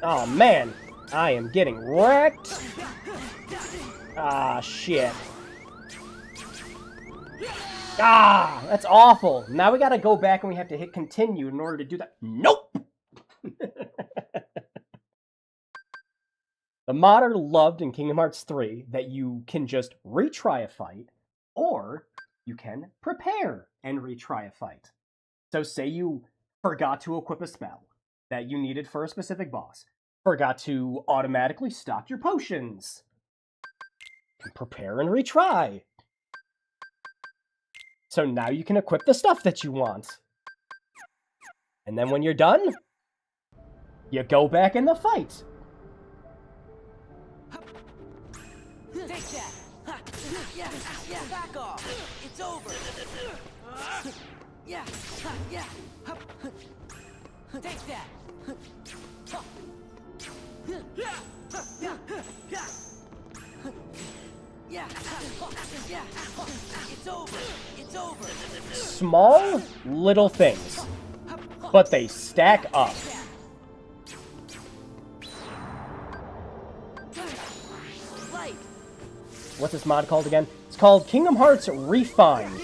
Oh man, I am getting wrecked. Ah, shit. Ah, that's awful. Now we gotta go back and we have to hit continue in order to do that. Nope! The mod are loved in Kingdom Hearts 3 that you can just retry a fight, or you can prepare and retry a fight. So say you forgot to equip a spell that you needed for a specific boss, forgot to automatically stock your potions, prepare and retry. So now you can equip the stuff that you want. And then when you're done, you go back in the fight. Take that! Yeah, back off. It's over. Yeah, yeah. Take that. Yeah, it's over. It's over. Small, little things, but they stack up. Light. What's this mod called again? It's called Kingdom Hearts Refined.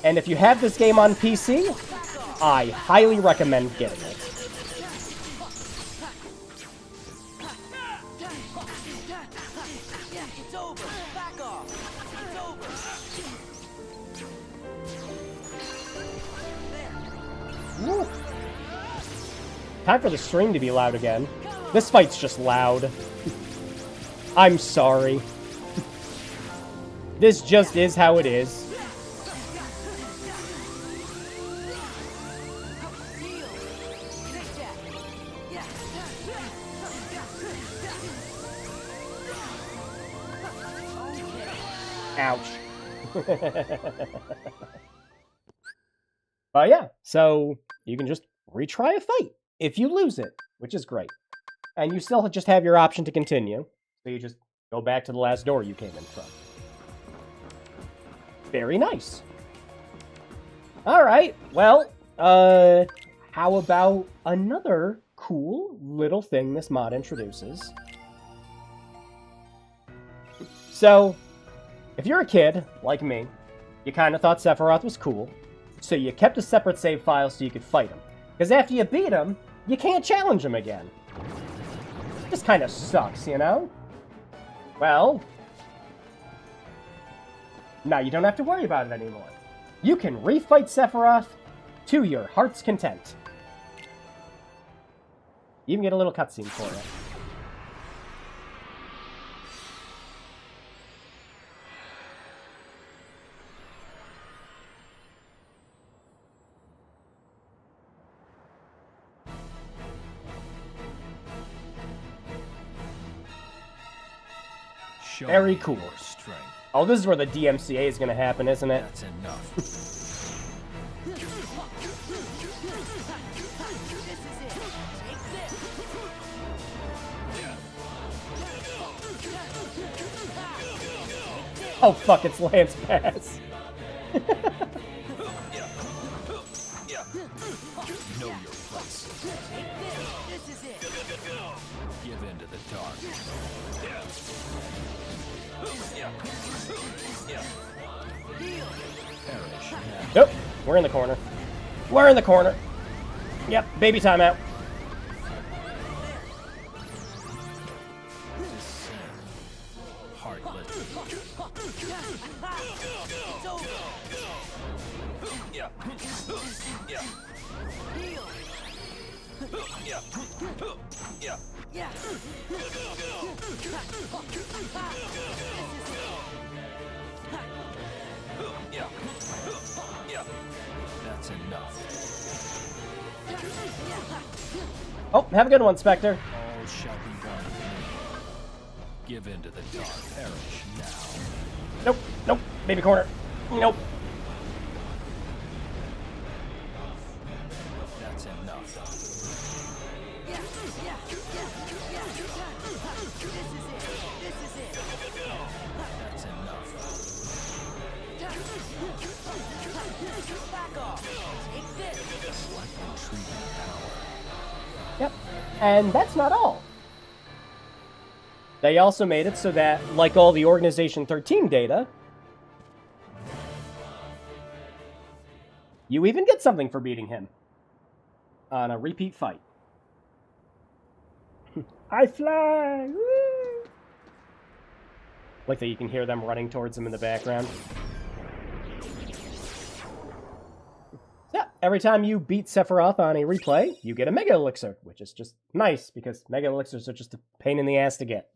And if you have this game on PC, I highly recommend getting it. Yeah, it's over. Back off. It's over. There. Woo. Time for the stream to be loud again. This fight's just loud. I'm sorry. This just is how it is. Ouch. But yeah, so you can just retry a fight if you lose it, which is great. And you still just have your option to continue. So you just go back to the last door you came in from. Very nice. Alright, well, how about another cool little thing this mod introduces? So, if you're a kid, like me, you kind of thought Sephiroth was cool, so you kept a separate save file so you could fight him. Because after you beat him, you can't challenge him again. This kind of sucks, you know? Well, now you don't have to worry about it anymore. You can refight Sephiroth to your heart's content. You even get a little cutscene for it. Show Very me cool. your strength. Oh, this is where the DMCA is going to happen, isn't it? That's enough. Oh, fuck, it's Lance Pass. Know your place. This is it. Give in to the dark. Perish now. Nope, we're in the corner. We're in the corner. Yep, baby timeout. Descend. Heartless. It's over. Yeah. That's enough. Oh, have a good one, Spectre. All shall be one. Give in to the dark. Perish now. Nope, nope, baby corner. Nope. That's enough. This is it. That's enough. Back off. Take this. Intriguing power. Yep, and that's not all. They also made it so that, like all the Organization 13 data, you even get something for beating him on a repeat fight. I fly! Woo! Like that you can hear them running towards him in the background. Yeah, every time you beat Sephiroth on a replay, you get a Mega Elixir, which is just nice, because Mega Elixirs are just a pain in the ass to get.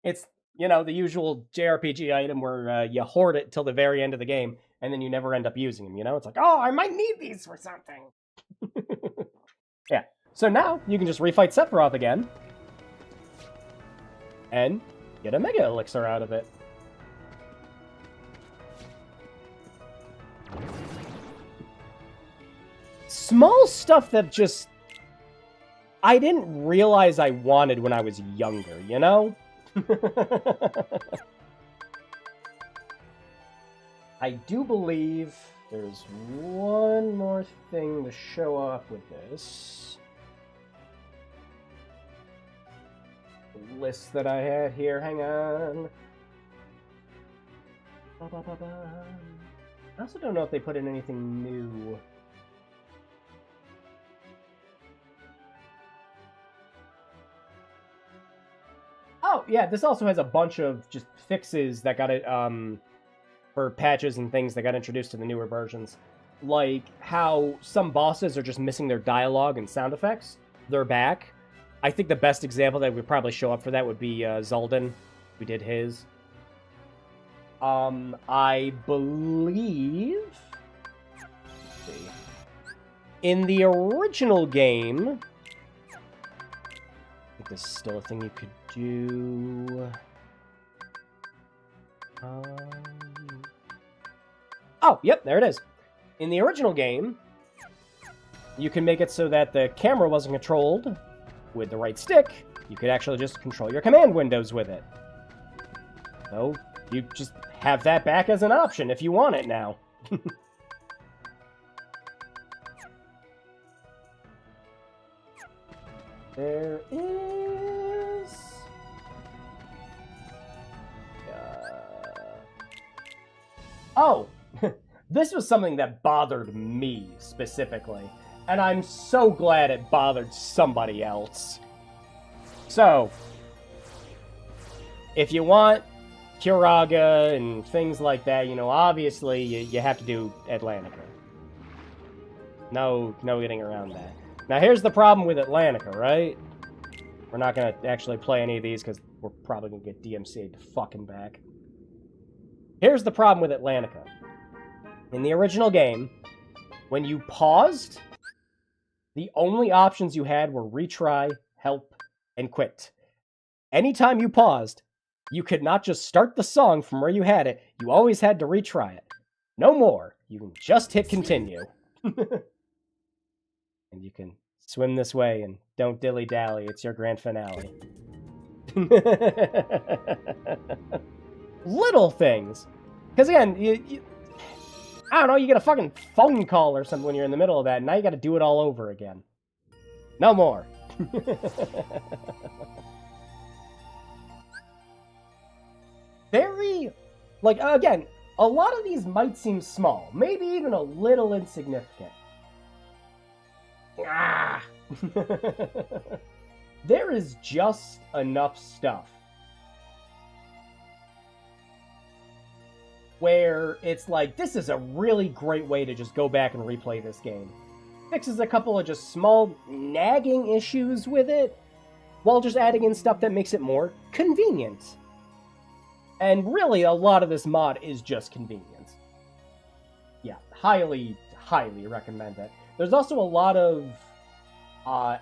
It's, you know, the usual JRPG item where you hoard it till the very end of the game, and then you never end up using them, you know? It's like, oh, I might need these for something. Yeah, so now you can just refight Sephiroth again, and Get a Mega Elixir out of it. Small stuff that just... I didn't realize I wanted when I was younger, you know? I do believe there's one more thing to show off with this. The list that I had here, hang on. I also don't know if they put in anything new. Oh, yeah, this also has a bunch of just fixes that got it, for patches and things that got introduced to the newer versions. Like how some bosses are just missing their dialogue and sound effects. They're back. I think the best example that would probably show up for that would be Zul'Din, who did his. I believe... Let's see. In the original game... I think this is still a thing you could do... Oh, yep, there it is. In the original game, you can make it so that the camera wasn't controlled with the right stick. You could actually just control your command windows with it. So, you just have that back as an option if you want it now. There is... Oh! This was something that bothered me, specifically. And I'm so glad it bothered somebody else. So, if you want Curaga and things like that, you know, obviously you have to do Atlantica. No getting around that. Now here's the problem with Atlantica, right? We're not going to actually play any of these because we're probably going to get DMCA'd to fucking back. Here's the problem with Atlantica. In the original game, when you paused, the only options you had were retry, help, and quit. Anytime you paused, you could not just start the song from where you had it. You always had to retry it. No more. You can just hit continue. And you can swim this way and don't dilly-dally. It's your grand finale. Little things. Because again, I don't know, you get a fucking phone call or something when you're in the middle of that, and now you gotta do it all over again. No more. Very, like, again, a lot of these might seem small, maybe even a little insignificant. Ah! There is just enough stuff where it's like, this is a really great way to just go back and replay this game. Fixes a couple of just small nagging issues with it, while just adding in stuff that makes it more convenient. And really, a lot of this mod is just convenience. Yeah, highly, highly recommend it. There's also a lot of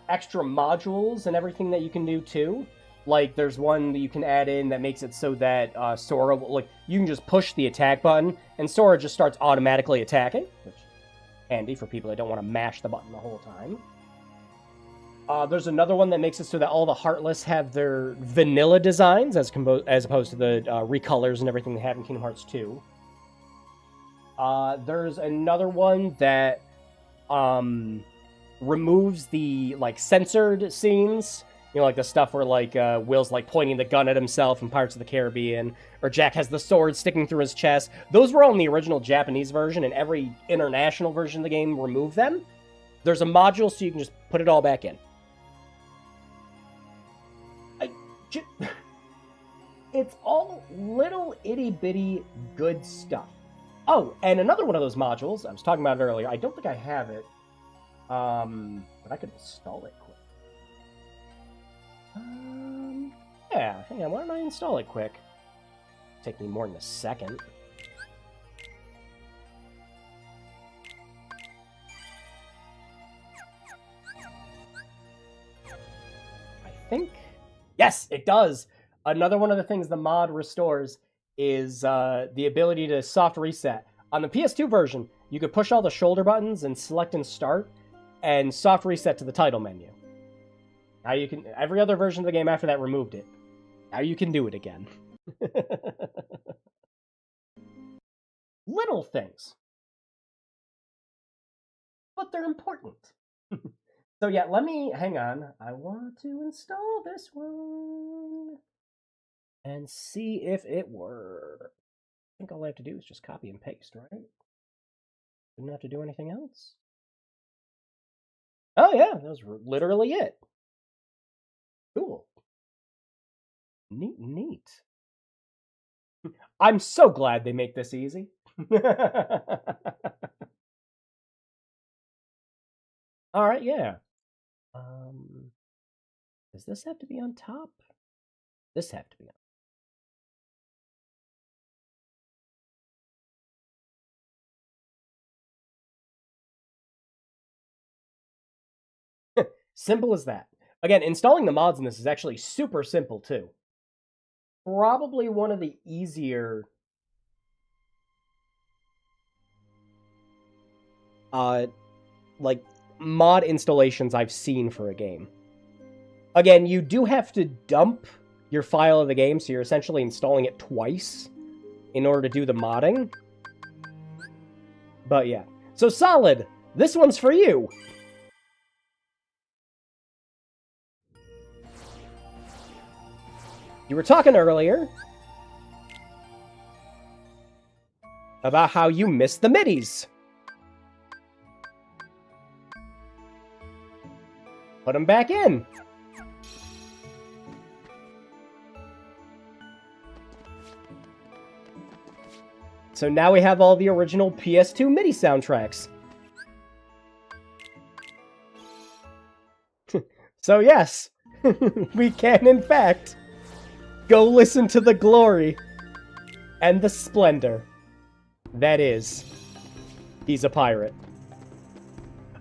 extra modules and everything that you can do, too. Like, there's one that you can add in that makes it so that Sora, like, you can just push the attack button, and Sora just starts automatically attacking, which is handy for people that don't want to mash the button the whole time. There's another one that makes it so that all the Heartless have their vanilla designs, as opposed to the recolors and everything they have in Kingdom Hearts 2. There's another one that removes the, like, censored scenes. You know, like the stuff where, like, Will's, like, pointing the gun at himself in Pirates of the Caribbean, or Jack has the sword sticking through his chest. Those were all in the original Japanese version, and every international version of the game removed them. There's a module so you can just put it all back in. It's all little itty-bitty good stuff. Oh, and another one of those modules, I was talking about it earlier, I don't think I have it, but I could install it quick. Yeah, hang on, why don't I install it quick? Take me more than a second. I think... Yes, it does! Another one of the things the mod restores is the ability to soft reset. On the PS2 version, you could push all the shoulder buttons and select and start, and soft reset to the title menu. Now you can... Every other version of the game after that removed it. Now you can do it again. Little things. But they're important. So yeah, let me... Hang on. I want to install this one. And see if it works. I think all I have to do is just copy and paste, right? Didn't have to do anything else. Oh yeah, that was literally it. Cool. Neat. I'm so glad they make this easy. All right, yeah. Does this have to be on top? This have to be on. Simple as that. Again, installing the mods in this is actually super simple too. Probably one of the easier like mod installations I've seen for a game. Again, you do have to dump your file of the game, so you're essentially installing it twice in order to do the modding. But yeah. So Solid, this one's for you. You were talking earlier about how you missed the middies. Put them back in. So now we have all the original PS2 MIDI soundtracks. So yes, we can in fact go listen to the glory and the splendor that is He's a Pirate.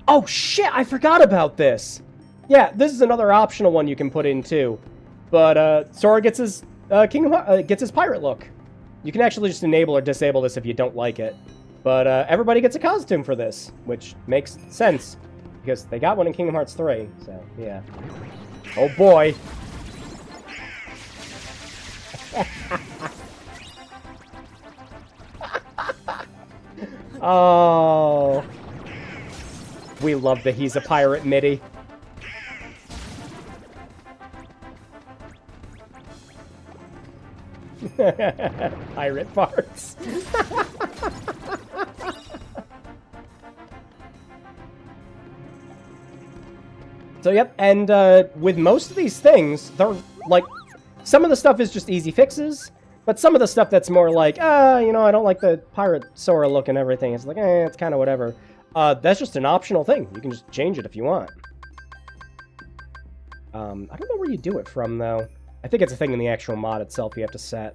Oh shit, I forgot about this! Yeah, this is another optional one you can put in too. But Sora gets his gets his pirate look. You can actually just enable or disable this if you don't like it. But everybody gets a costume for this, which makes sense because they got one in Kingdom Hearts 3. So yeah. Oh boy. Oh. We love the He's a Pirate MIDI. Pirate parts. So yep, and with most of these things, they're like, some of the stuff is just easy fixes, but some of the stuff that's more like, you know, I don't like the pirate Sora look and everything. It's like, it's kind of whatever. That's just an optional thing. You can just change it if you want. I don't know where you do it from, though. I think it's a thing in the actual mod itself you have to set.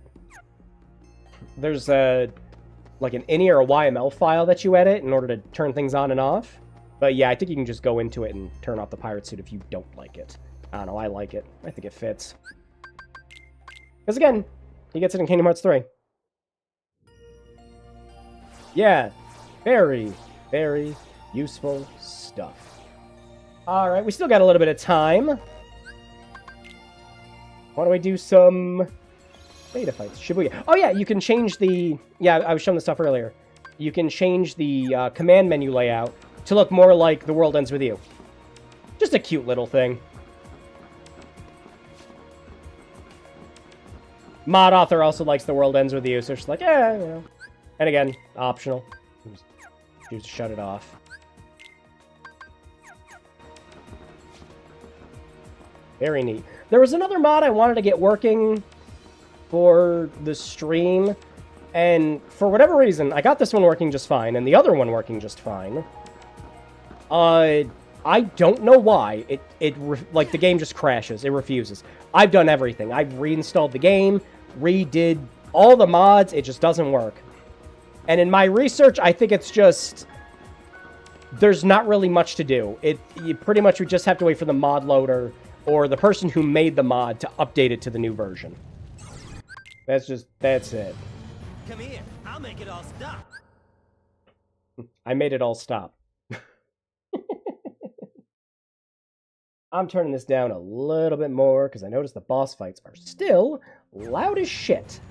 There's like an INI or a YML file that you edit in order to turn things on and off. But yeah, I think you can just go into it and turn off the pirate suit if you don't like it. I don't know, I like it. I think it fits. Because again, he gets it in Kingdom Hearts 3. Yeah, very, very useful stuff. Alright, we still got a little bit of time. Why don't we do some beta fights? Should we? Oh yeah, you can change the... Yeah, I was showing this stuff earlier. You can change the command menu layout to look more like The World Ends With You. Just a cute little thing. Mod author also likes The World Ends With You, so she's like, yeah, you know. And again, optional. Just shut it off. Very neat. There was another mod I wanted to get working for the stream, and for whatever reason, I got this one working just fine, and the other one working just fine. I don't know why. Like, the game just crashes. It refuses. I've done everything. I've reinstalled the game, redid all the mods. It just doesn't work. And in my research, I think it's just... There's not really much to do. You pretty much would just have to wait for the mod loader or the person who made the mod to update it to the new version. That's it. Come here, I'll make it all stop. I made it all stop. I'm turning this down a little bit more because I noticed the boss fights are still loud as shit.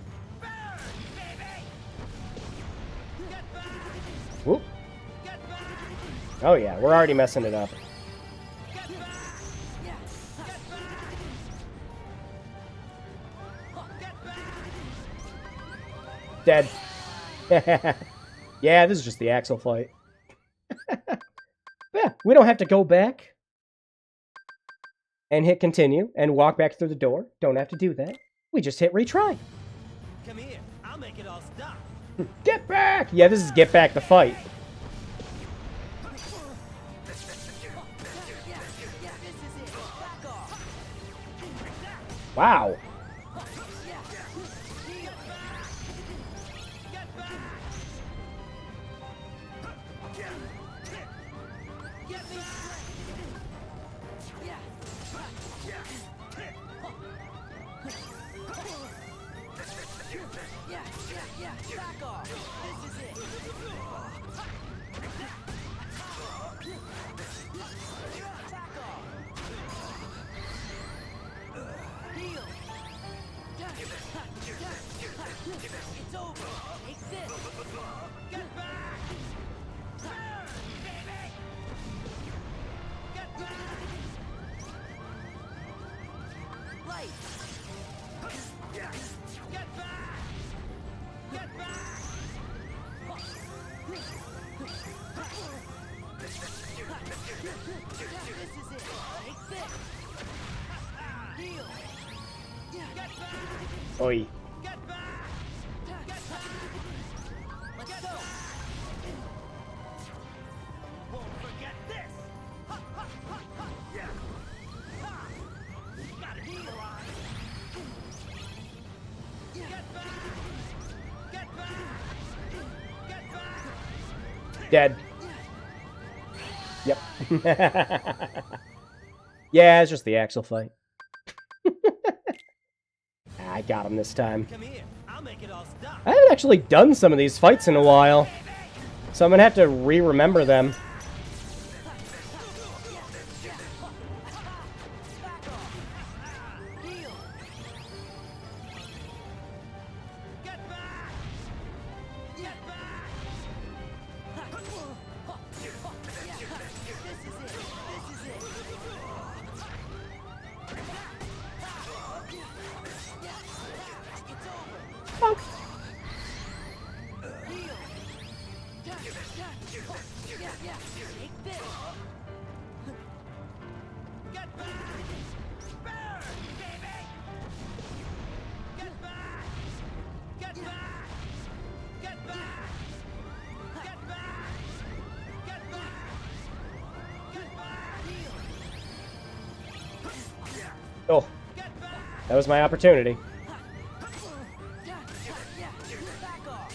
Whoop. Oh yeah, we're already messing it up. Dead. Yeah, this is just the Axel fight. Yeah, we don't have to go back and hit continue and walk back through the door. Don't have to do that. We just hit retry. Come here, I'll make it all stop. Get back! Yeah, this is get back the fight. Wow. It's over. Take this. Get back! Turn, baby! Get back! Light. Get back! Get back! This is it. Take this. Heal. Get back! Oi. Get back! Get back! Let's go. Won't forget this! Ha, ha, ha, ha. Yeah. Ha. Gotta heal on. Get back! Get back! Get back! Dead. Yep. Yeah, it's just the Axel fight. I got him this time. Come here, I'll make it all stop. I haven't actually done some of these fights in a while, so I'm gonna have to re-remember them. Get back! Get back! This is it. This is it. It's over. Bonk. Heal. Yeah. Take this. Get back! Burn, baby! Get back! Get back! Get back! Get back! Get back! Get back! Oh, Get back! that was my opportunity. Back off.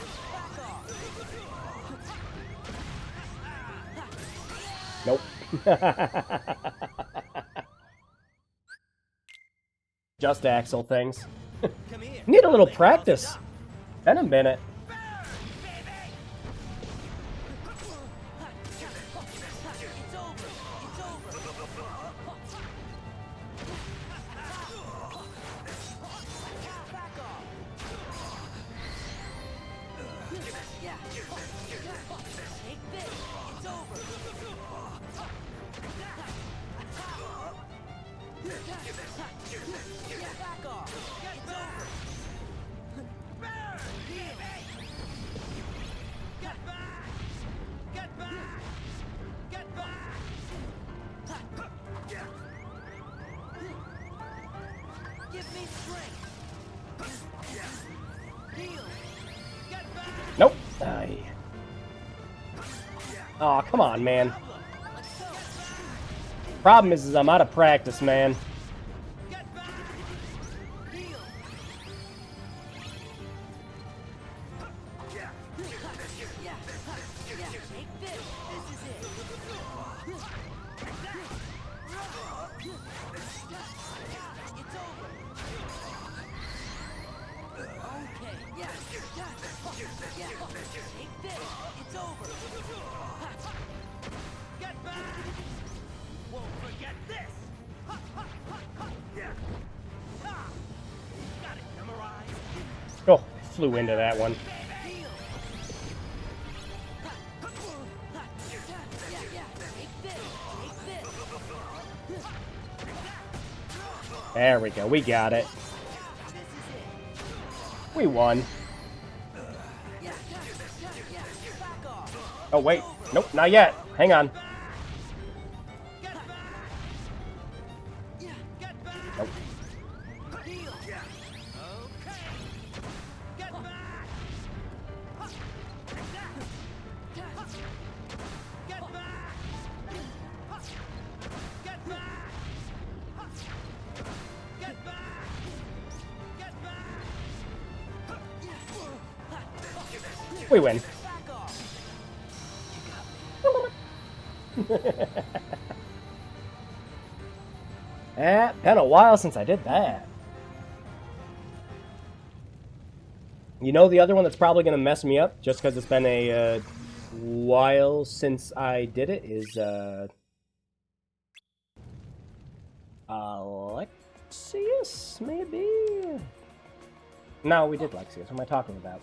Nope. Just Axel things. Come here. Need a little I'll make it all practice. stop. Been a minute. Burn, baby! It's over. Back off. Yeah. Take this. It's over. Back off. It's over. Burn, baby! Get back! Get back! Get back! Give me strength. Heal. Get back! Nope. Aye. Aw, come on, man. Let's go. Problem is I'm out of practice, man. Get back! Heal. Yeah. Take this. This is it. It's over. Oh Yeah. Take this. It's over. Get back! Won't forget this! Ha, ha, ha, ha. Yeah. Ha. Got it memorized. Oh, flew into that one. Heal. Yeah, yeah. Take this. Take this. There we go. We got it. This is it. We won. Yeah. Yeah. Back off. Oh, wait. Nope, not yet. Hang on. Get back! Yeah. Get back! Nope. Heal. Okay. Get back! Ha. Take that. Ha. Get back! Ha. Get back! Ha. Get back! Get back! We win. Back off. Been a while since I did that. You know the other one that's probably going to mess me up, just because it's been a while since I did it, is Alexius, maybe? No, we did Lexius. What am I talking about?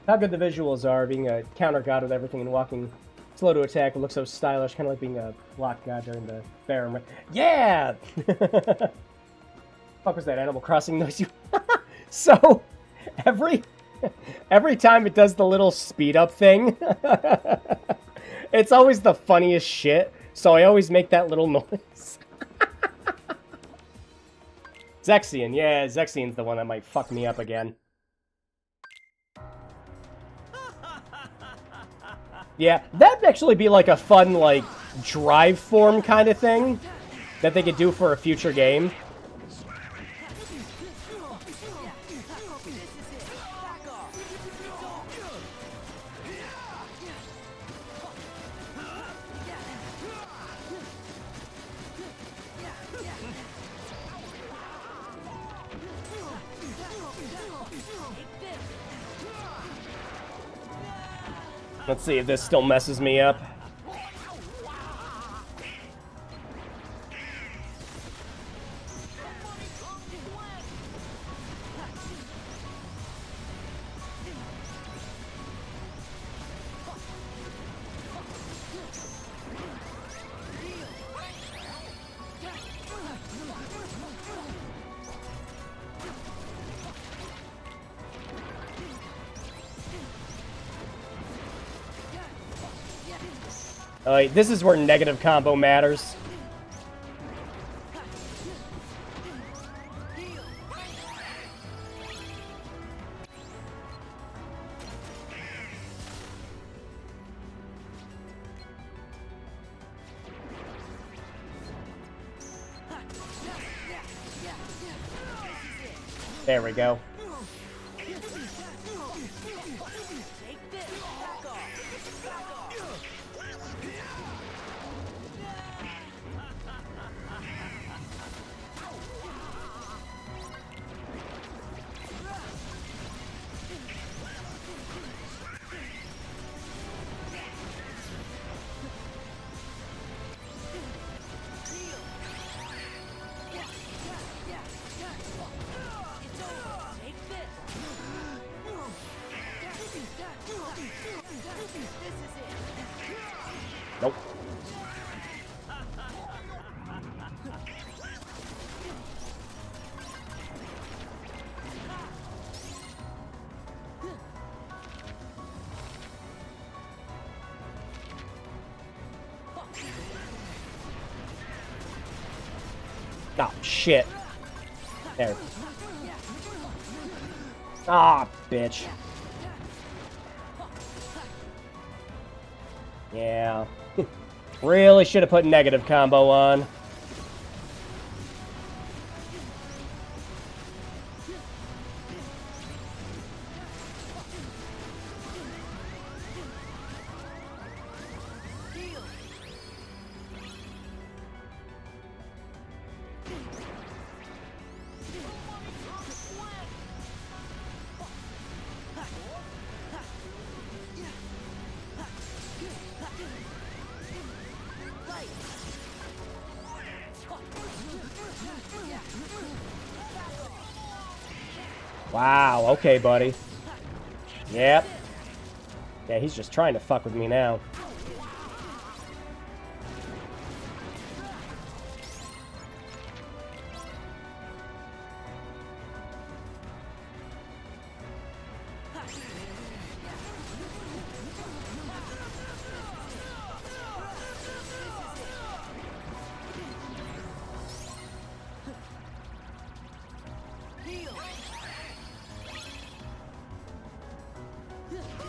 How good the visuals are, being a counter god with everything and walking slow to attack. It looks so stylish, kind of like being a block god during the fair. Yeah! Fuck was that Animal Crossing noise? So, every time it does the little speed up thing, it's always the funniest shit. So I always make that little noise. Zexion, yeah, Zexion's the one that might fuck me up again. Yeah, that'd actually be like a fun, like, drive form kind of thing that they could do for a future game. Let's see if this still messes me up. This is where negative combo matters. There we go. Nope. Oh, shit. There. Ah, bitch. Yeah. Really should have put negative combo on. Wow, okay, buddy. Yep. Yeah, he's just trying to fuck with me now.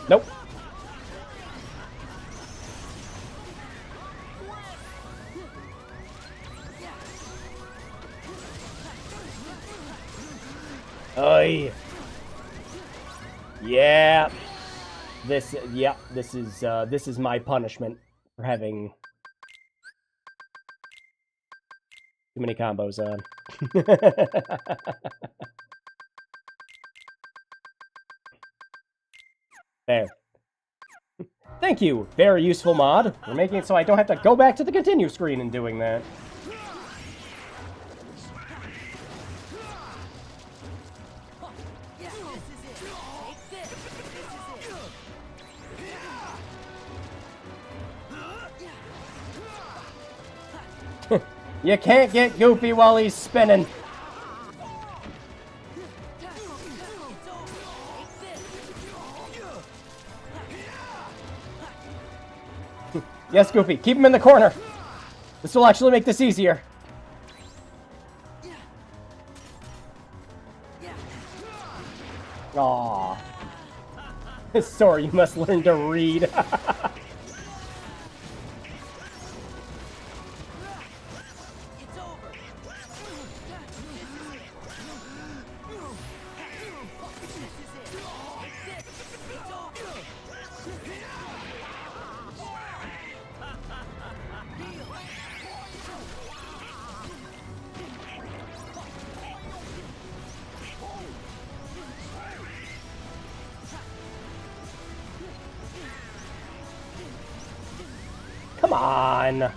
Nope. Oy. Yeah. This is my punishment for having too many combos on. There. Thank you. Very useful mod. We're making it so I don't have to go back to the continue screen and doing that. You can't get Goofy while he's spinning. Yes, Goofy, keep him in the corner. This will actually make this easier. Aww. Sorry, you must learn to read. Come on.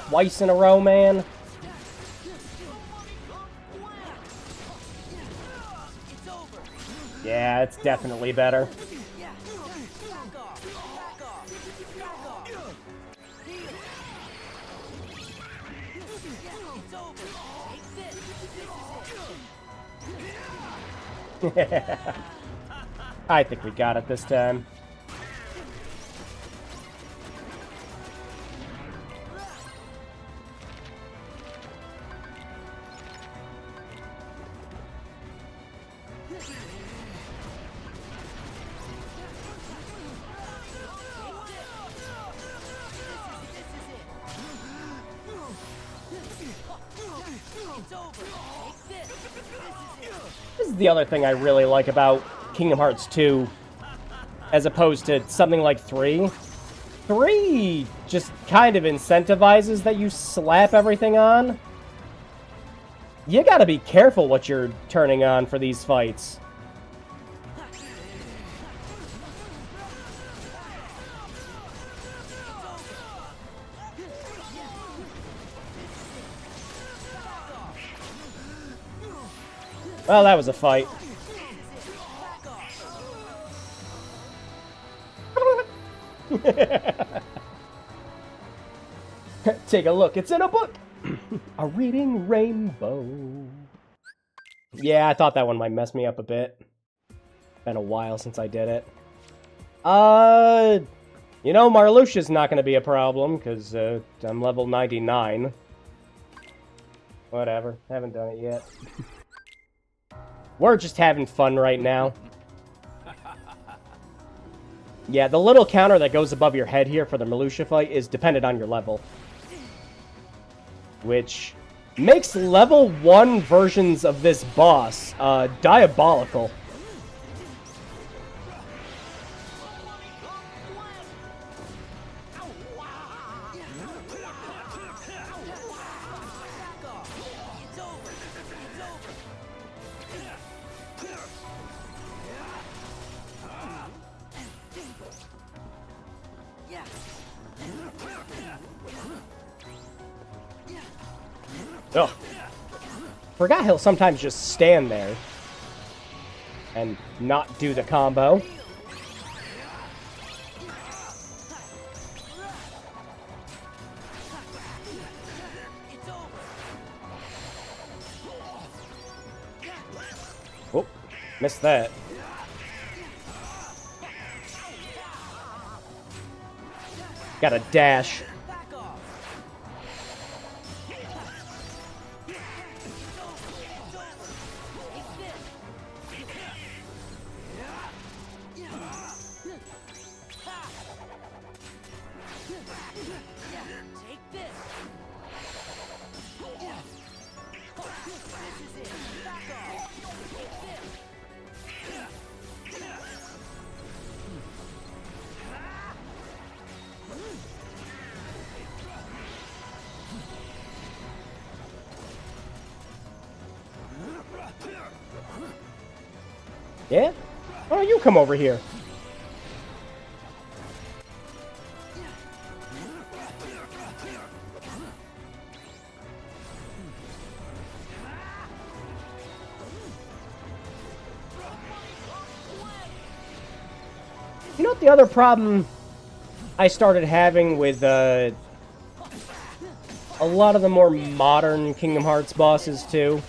Twice in a row, man. Yeah, it's definitely better. I think we got it this time. This is the other thing I really like about Kingdom Hearts 2, as opposed to something like 3. 3 just kind of incentivizes that you slap everything on. You gotta be careful what you're turning on for these fights. Well, that was a fight. Take a look, it's in a book! A reading rainbow. Yeah, I thought that one might mess me up a bit. Been a while since I did it. You know, Marluxia's not gonna be a problem, because I'm level 99. Whatever, haven't done it yet. We're just having fun right now. Yeah, the little counter that goes above your head here for the Marluxia fight is dependent on your level. Which makes level 1 versions of this boss diabolical. Ugh. Forgot he'll sometimes just stand there. and not do the combo. Oh, missed that. Got a dash. Yeah? Why don't you come over here? You know what the other problem I started having with a lot of the more modern Kingdom Hearts bosses too?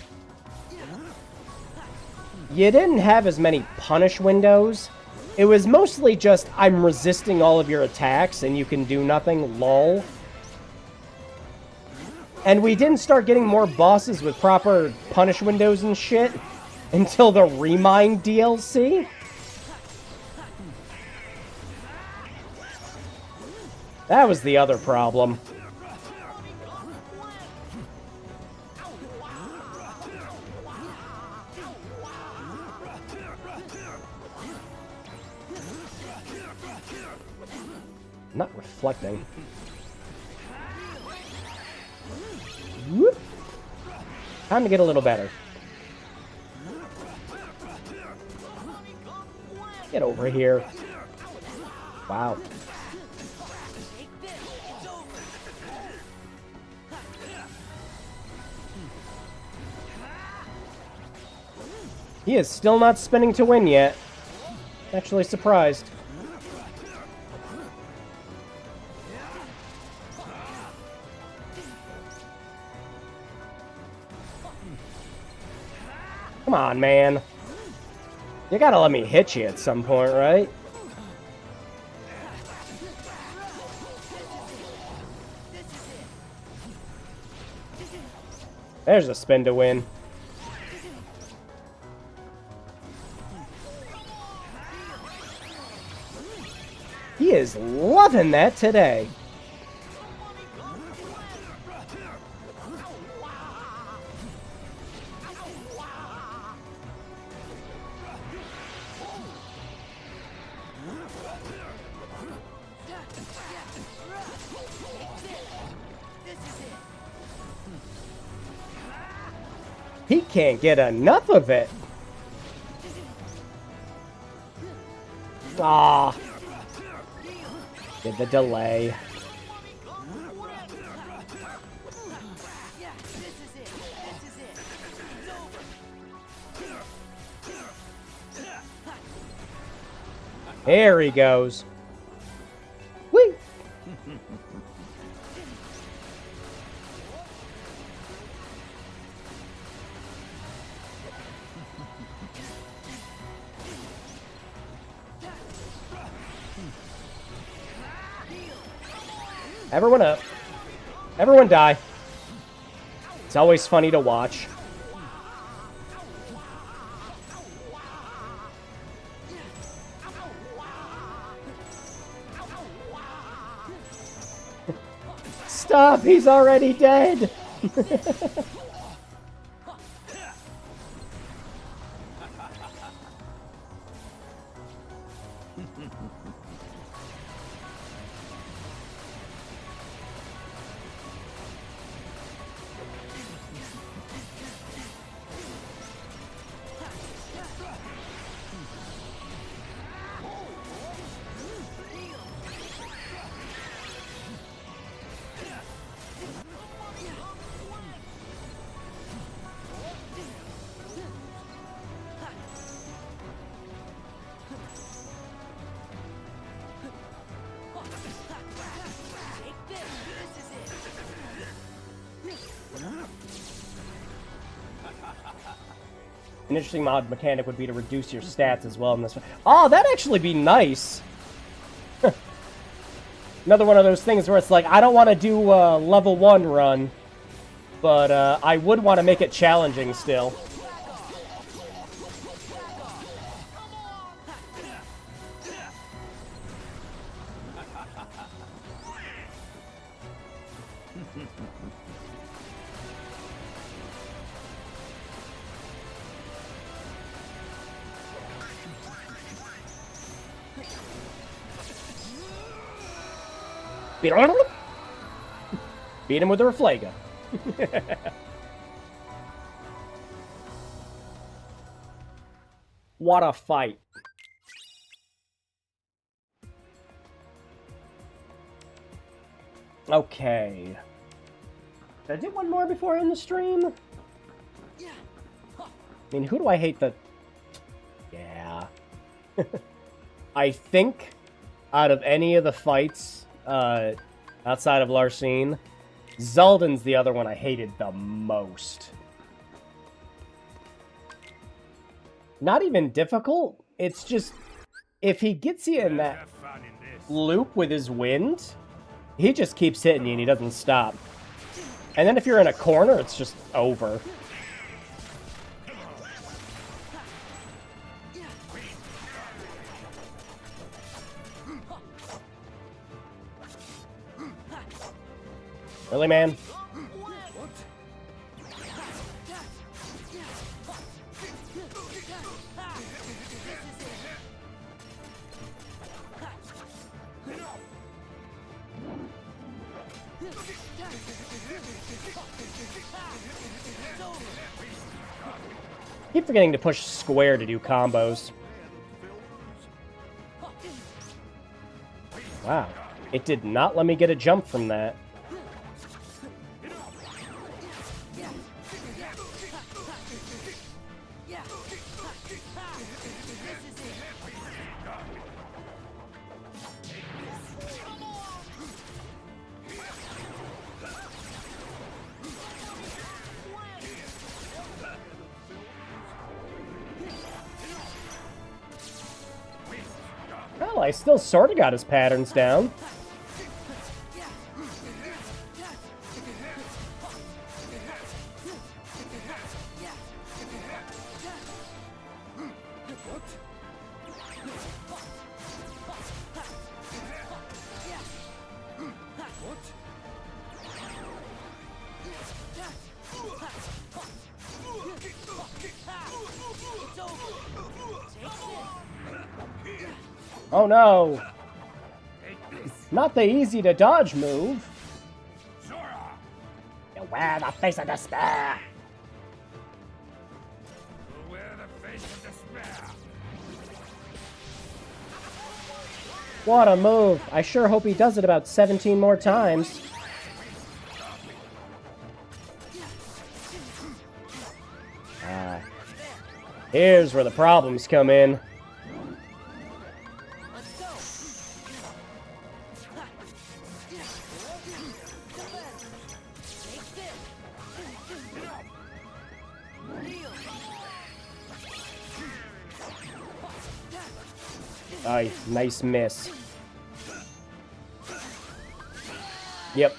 You didn't have as many punish windows. It was mostly just, I'm resisting all of your attacks and you can do nothing, lol. And we didn't start getting more bosses with proper punish windows and shit until the Remind DLC. That was the other problem. Not reflecting. Whoop. Time to get a little better. Get over here. Wow. He is still not spinning to win yet. Actually surprised. Come on, man. You gotta let me hit you at some point, right? There's a spin to win. He is loving that today. He can't get enough of it. Ah. Did the delay. There he goes. Whee! Everyone up. Everyone die. It's always funny to watch. Stop! He's already dead! An interesting mod mechanic would be to reduce your stats as well in this one. Oh, that'd actually be nice. Another one of those things where it's like, I don't want to do a level 1 run, but I would want to make it challenging still. Beat him with the Reflaga. What a fight. Okay. Did I do one more before I end the stream? I mean, who do I hate the... Yeah. I think out of any of the fights outside of Larcene, Zaldan's the other one I hated the most. Not even difficult. It's just, if he gets you in that loop with his wind, he just keeps hitting you and he doesn't stop. And then if you're in a corner, it's just over. Really, man? Keep forgetting to push square to do combos. Wow. It did not let me get a jump from that. Well, I still sort of got his patterns down. Oh no! Not the easy to dodge move. You wear the face of despair. What a move. I sure hope he does it about 17 more times. Ah. Here's where the problems come in. Aye, nice miss. Yep.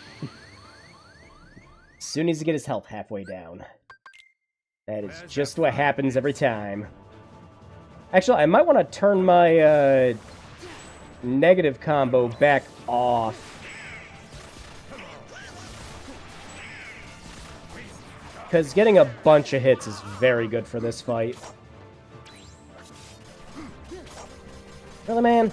As soon as he gets his health halfway down. That is just what happens every time. Actually, I might want to turn my negative combo back off. Because getting a bunch of hits is very good for this fight. Really, man?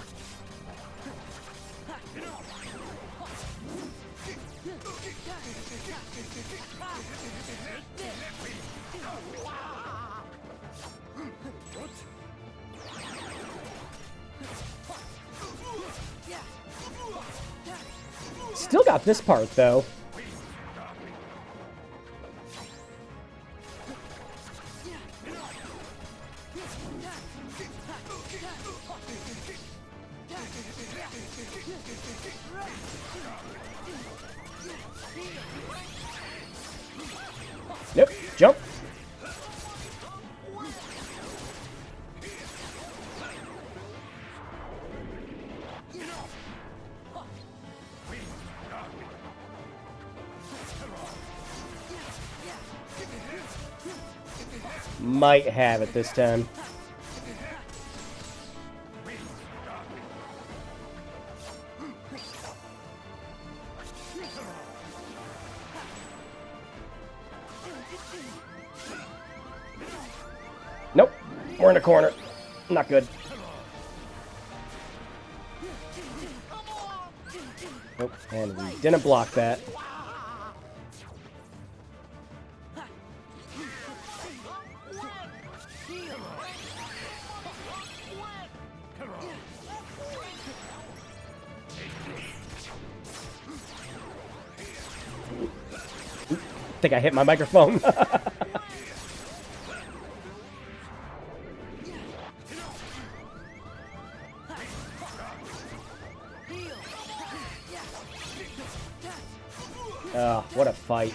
Still got this part, though. Nope, jump. might have it this time. Nope. We're in a corner. Not good. Nope. And we didn't block that. I think I hit my microphone. Oh, what a fight.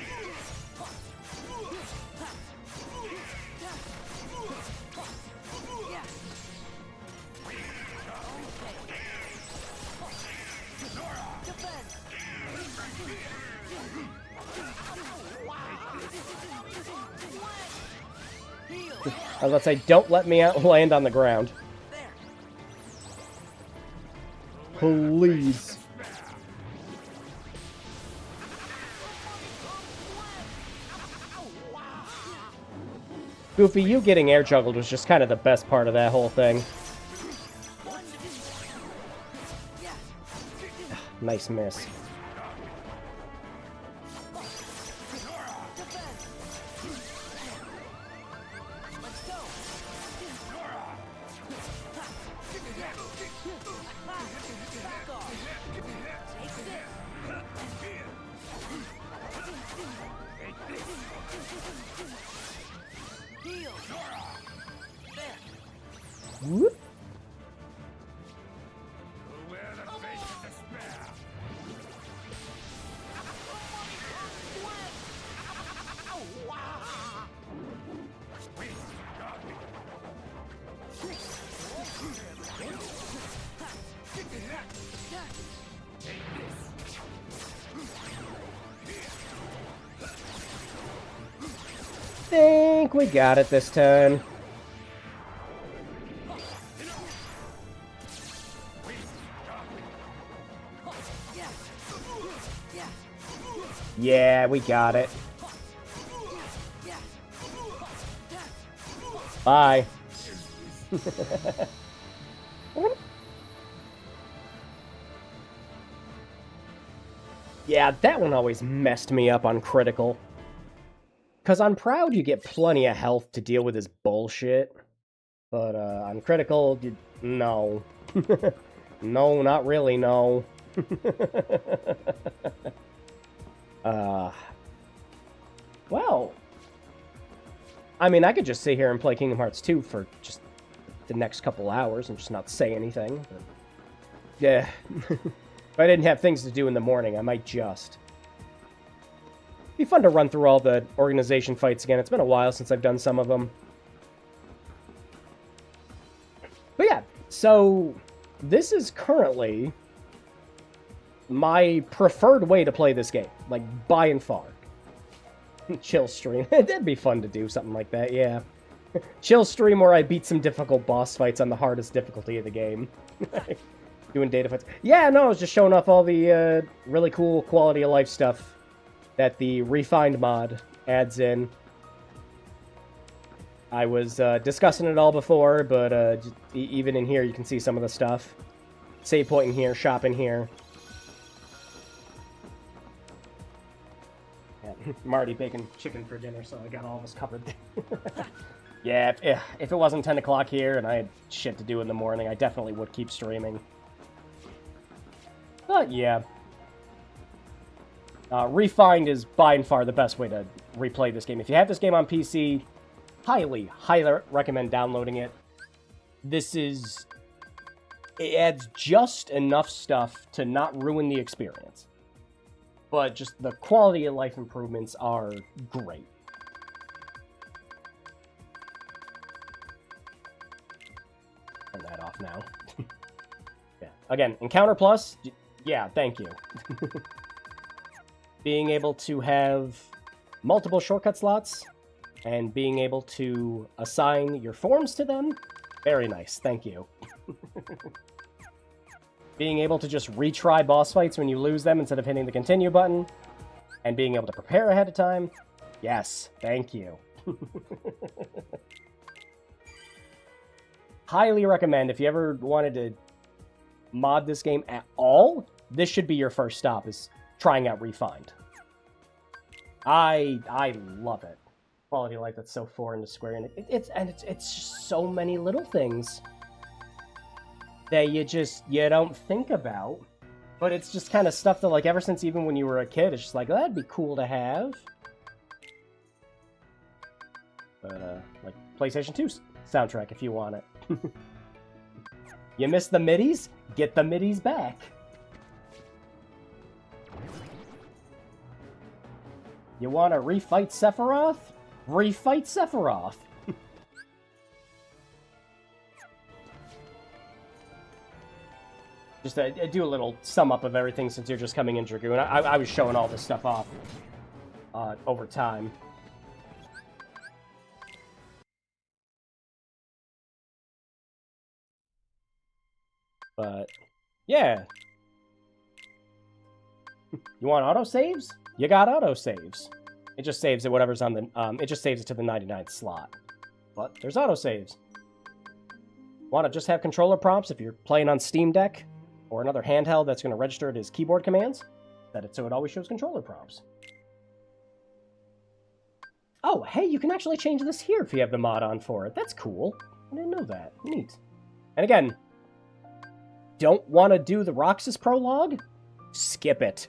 I was about to say, don't let me land on the ground. Please. Goofy, you getting air juggled was just kind of the best part of that whole thing. Nice miss. Whoop. Think we got it this time. Yeah, we got it. Bye. Yeah, that one always messed me up on critical. Because on Proud, you get plenty of health to deal with his bullshit. But on critical, no. No, not really, no. Well, I mean, I could just sit here and play Kingdom Hearts 2 for just the next couple hours and just not say anything. But yeah. If I didn't have things to do in the morning, I might just. Be fun to run through all the organization fights again. It's been a while since I've done some of them. But yeah, so this is currently my preferred way to play this game, like by and far. Chill stream. That'd be fun to do something like that, yeah. Chill stream where I beat some difficult boss fights on the hardest difficulty of the game. Doing data fights. Yeah, no, I was just showing off all the really cool quality of life stuff that the Refined mod adds in. I was discussing it all before, but even in here you can see some of the stuff. Save point in here, shop in here. Yeah, I'm already baking chicken for dinner, so I got all of us covered. Yeah, if it wasn't 10 o'clock here and I had shit to do in the morning, I definitely would keep streaming. But yeah. Refined is by and far the best way to replay this game. If you have this game on PC, highly recommend downloading it. It adds just enough stuff to not ruin the experience. But just the quality of life improvements are great. Turn that off now. Yeah. Again, Encounter Plus, yeah, thank you. Being able to have multiple shortcut slots and being able to assign your forms to them, very nice, thank you. Being able to just retry boss fights when you lose them instead of hitting the continue button, and being able to prepare ahead of time, yes, thank you. Highly recommend, if you ever wanted to mod this game at all, this should be your first stop, is trying out Refined. I love it. Quality of life that's so foreign to Square, and it's just so many little things that you don't think about, but it's just kind of stuff that, like, ever since even when you were a kid, it's just like, oh, that'd be cool to have. But like PlayStation 2 soundtrack if you want it. You miss the middies? Get the middies back. You want to refight Sephiroth? Refight Sephiroth. Just do a little sum up of everything since you're just coming in, Dragoon. I was showing all this stuff off over time. But yeah. You want autosaves? You got autosaves. It just saves it whatever's on the it just saves it to the 99th slot. But there's autosaves. Want to just have controller prompts if you're playing on Steam Deck or another handheld that's going to register it as keyboard commands? Set it so it always shows controller prompts. Oh, hey, you can actually change this here if you have the mod on for it. That's cool. I didn't know that. Neat. And again, don't want to do the Roxas prologue? Skip it.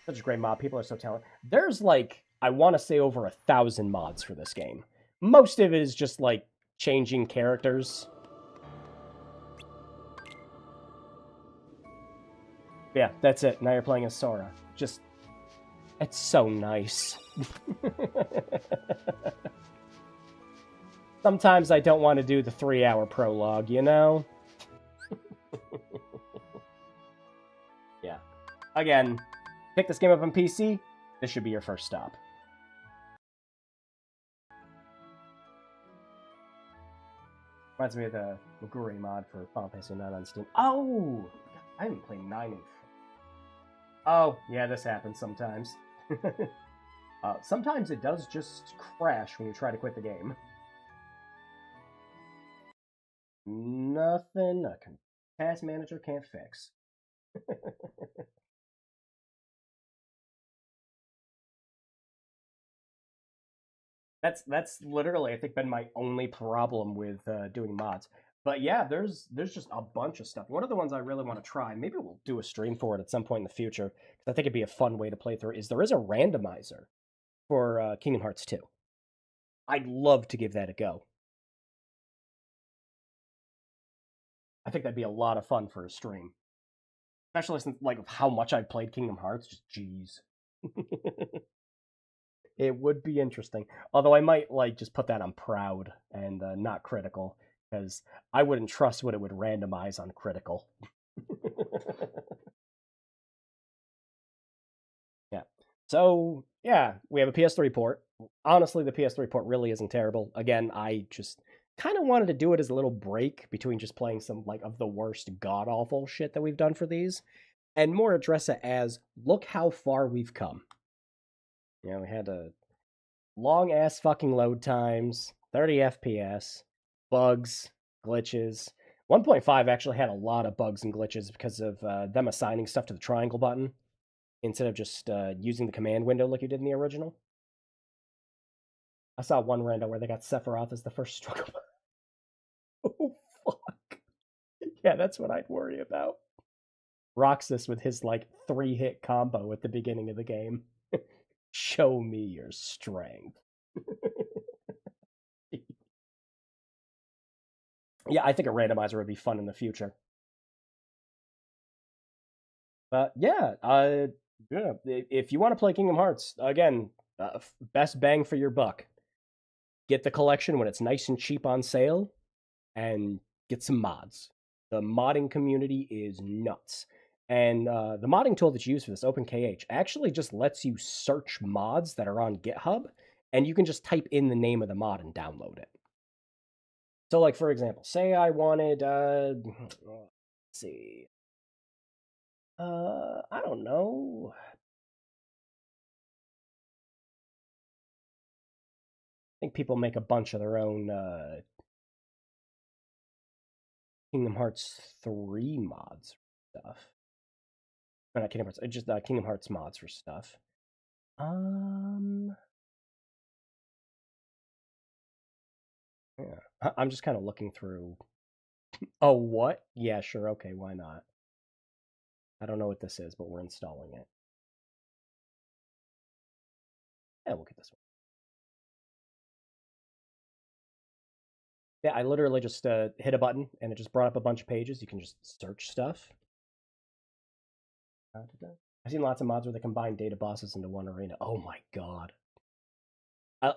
Such a great mod. People are so talented. There's like, I want to say over 1,000 mods for this game. Most of it is just like changing characters. Yeah, that's it. Now you're playing as Sora. Just, it's so nice. Sometimes I don't want to do the 3-hour prologue, you know? Yeah. Again, pick this game up on PC, this should be your first stop. Reminds me of the Megure mod for Final Fantasy IX on Steam. Oh! I haven't played 9 in... Oh, yeah, this happens sometimes. Sometimes it does just crash when you try to quit the game. Nothing a task manager can't fix. That's literally, I think, been my only problem with doing mods. But yeah, there's just a bunch of stuff. One of the ones I really want to try, maybe we'll do a stream for it at some point in the future, because I think it'd be a fun way to play through, is there is a randomizer for Kingdom Hearts 2. I'd love to give that a go. I think that'd be a lot of fun for a stream. Especially since, like, how much I've played Kingdom Hearts, just jeez. It would be interesting. Although I might, like, just put that on proud and not critical, because I wouldn't trust what it would randomize on critical. Yeah. So, yeah, we have a PS3 port. Honestly, the PS3 port really isn't terrible. Again, I just kind of wanted to do it as a little break between just playing some, like, of the worst god-awful shit that we've done for these, and more address it as, look how far we've come. You know, we had a long-ass fucking load times, 30 FPS, bugs, glitches. 1.5 actually had a lot of bugs and glitches because of them assigning stuff to the triangle button instead of just using the command window like you did in the original. I saw one rando where they got Sephiroth as the first struggle. Oh, fuck. Yeah, that's what I'd worry about. Roxas with his, like, 3-hit combo at the beginning of the game. Show me your strength. Yeah, I think a randomizer would be fun in the future. But yeah, if you want to play Kingdom Hearts, again, best bang for your buck. Get the collection when it's nice and cheap on sale, and get some mods. The modding community is nuts. And the modding tool that you use for this, OpenKH, actually just lets you search mods that are on GitHub, and you can just type in the name of the mod and download it. So, like, for example, say I wanted, let's see, I don't know. I think people make a bunch of their own Kingdom Hearts 3 mods for stuff. No, not Kingdom Hearts, just Kingdom Hearts mods for stuff. Yeah, I'm just kind of looking through. Oh, what? Yeah, sure, okay, why not? I don't know what this is, but we're installing it. Yeah, we'll get this one. Yeah, I literally just hit a button, and it just brought up a bunch of pages. You can just search stuff. I've seen lots of mods where they combine data bosses into one arena. Oh my god.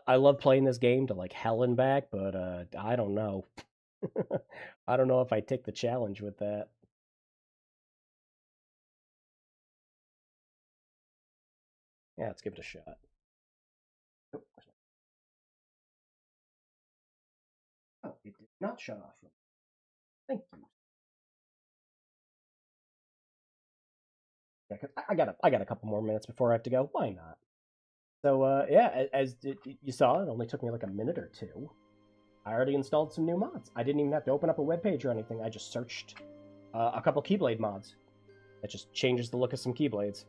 I love playing this game to like hell and back, but I don't know. I don't know if I take the challenge with that. Yeah, let's give it a shot. Oh, oh, it did not shut off. Thank you. Yeah, 'cause I got a couple more minutes before I have to go. Why not? So yeah, as you saw, it only took me like a minute or two. I already installed some new mods. I didn't even have to open up a web page or anything. I just searched a couple Keyblade mods. That just changes the look of some Keyblades.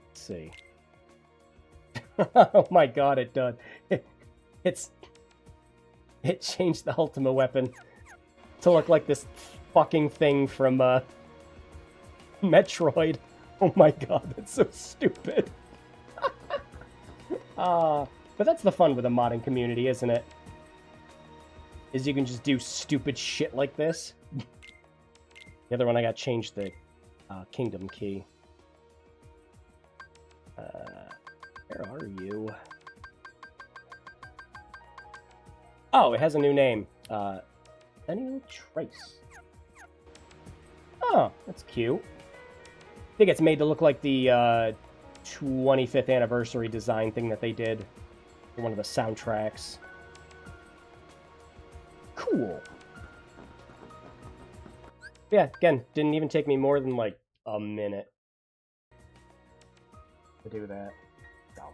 Let's see. Oh my god, it did. It changed the Ultima weapon to look like this fucking thing from Metroid. Oh my god, that's so stupid. But that's the fun with the modding community, isn't it? Is you can just do stupid shit like this. The other one I got changed the kingdom key. Where are you? Oh, it has a new name. Centennial Trace. Oh, that's cute. I think it's made to look like the 25th anniversary design thing that they did for one of the soundtracks. Cool. Yeah, again, didn't even take me more than like a minute to do that. No.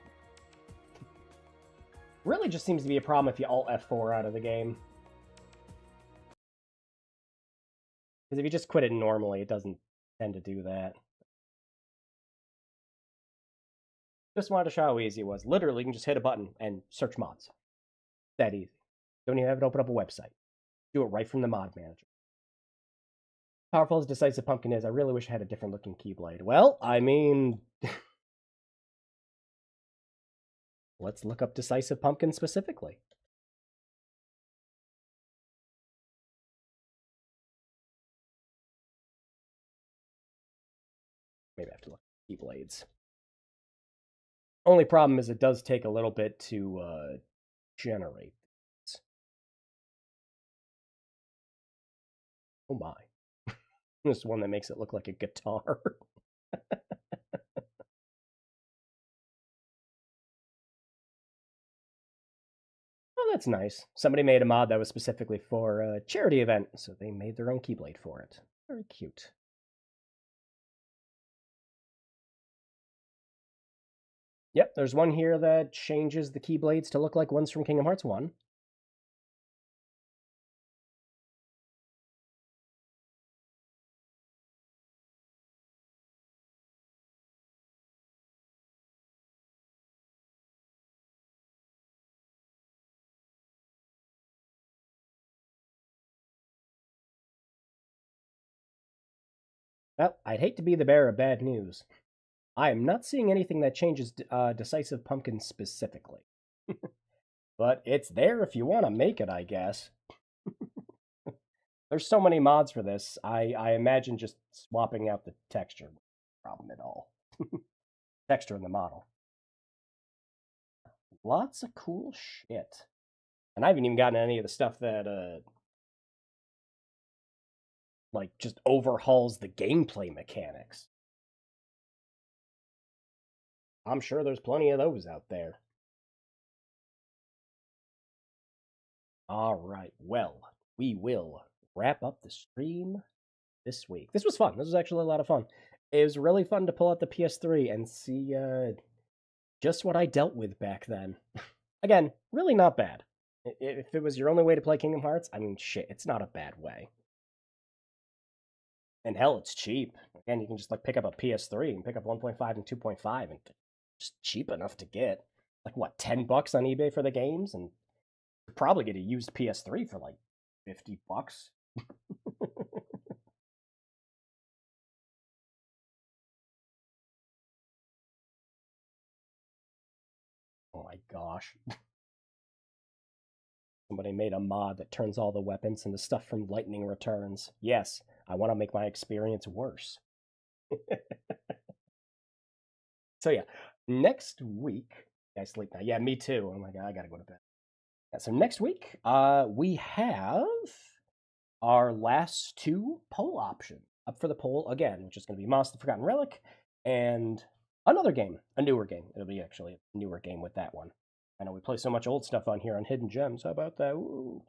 Really just seems to be a problem if you Alt F4 out of the game. Because if you just quit it normally, it doesn't tend to do that. Just wanted to show how easy it was. Literally, you can just hit a button and search mods. That easy. Don't even have to open up a website. Do it right from the mod manager. Powerful as Decisive Pumpkin is, I really wish I had a different looking Keyblade. Well, I mean... let's look up Decisive Pumpkin specifically. Maybe I have to look at Keyblades. Only problem is it does take a little bit to generate. Oh my. This one that makes it look like a guitar. Oh, that's nice. Somebody made a mod that was specifically for a charity event, so they made their own Keyblade for it. Very cute. Yep, there's one here that changes the Keyblades to look like ones from Kingdom Hearts 1. Well, I'd hate to be the bearer of bad news. I am not seeing anything that changes Decisive Pumpkin specifically. But it's there if you want to make it, I guess. There's so many mods for this, I imagine just swapping out the texture wouldn't be a problem at all. texture in the model. Lots of cool shit. And I haven't even gotten any of the stuff that like just overhauls the gameplay mechanics. I'm sure there's plenty of those out there. All right, well, we will wrap up the stream this week. This was fun. This was actually a lot of fun. It was really fun to pull out the PS3 and see just what I dealt with back then. Again, really not bad. If it was your only way to play Kingdom Hearts, I mean, shit, it's not a bad way. And hell, it's cheap. Again, you can just like pick up a PS3 and pick up 1.5 and 2.5, and just cheap enough to get. Like what, $10 on eBay for the games, and you'll probably get a used PS3 for like $50. Oh my gosh. Somebody made a mod that turns all the weapons into stuff from Lightning Returns. Yes, I want to make my experience worse. So yeah, next week, I sleep now. Yeah, me too. Oh my god, I gotta go to bed. Yeah, so next week, we have our last two poll options up for the poll again, which is going to be Moss the Forgotten Relic and another game, a newer game. It'll be actually a newer game with that one. I know we play so much old stuff on here on Hidden Gems. How about that? Ooh.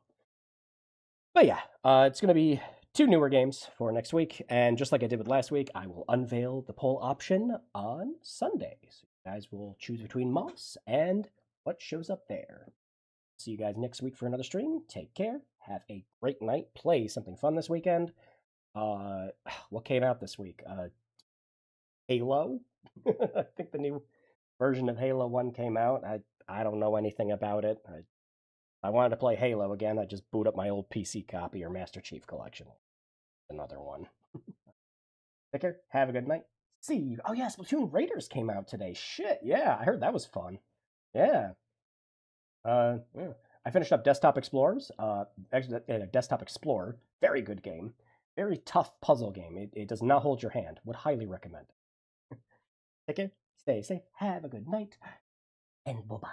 But yeah, it's going to be two newer games for next week. And just like I did with last week, I will unveil the poll option on Sunday. So you guys will choose between Moss and what shows up there. See you guys next week for another stream. Take care. Have a great night. Play something fun this weekend. What came out this week? Halo. I think the new version of Halo 1 came out. I don't know anything about it. I wanted to play Halo again. I just boot up my old PC copy or Master Chief Collection. Another one. Take care. Have a good night. See you. Oh yeah, Splatoon Raiders came out today. Shit, yeah. I heard that was fun. Yeah. Yeah. I finished up Desktop Explorers. Actually, Desktop Explorer. Very good game. Very tough puzzle game. It does not hold your hand. Would highly recommend it. Take care. Stay safe. Have a good night. And bye-bye.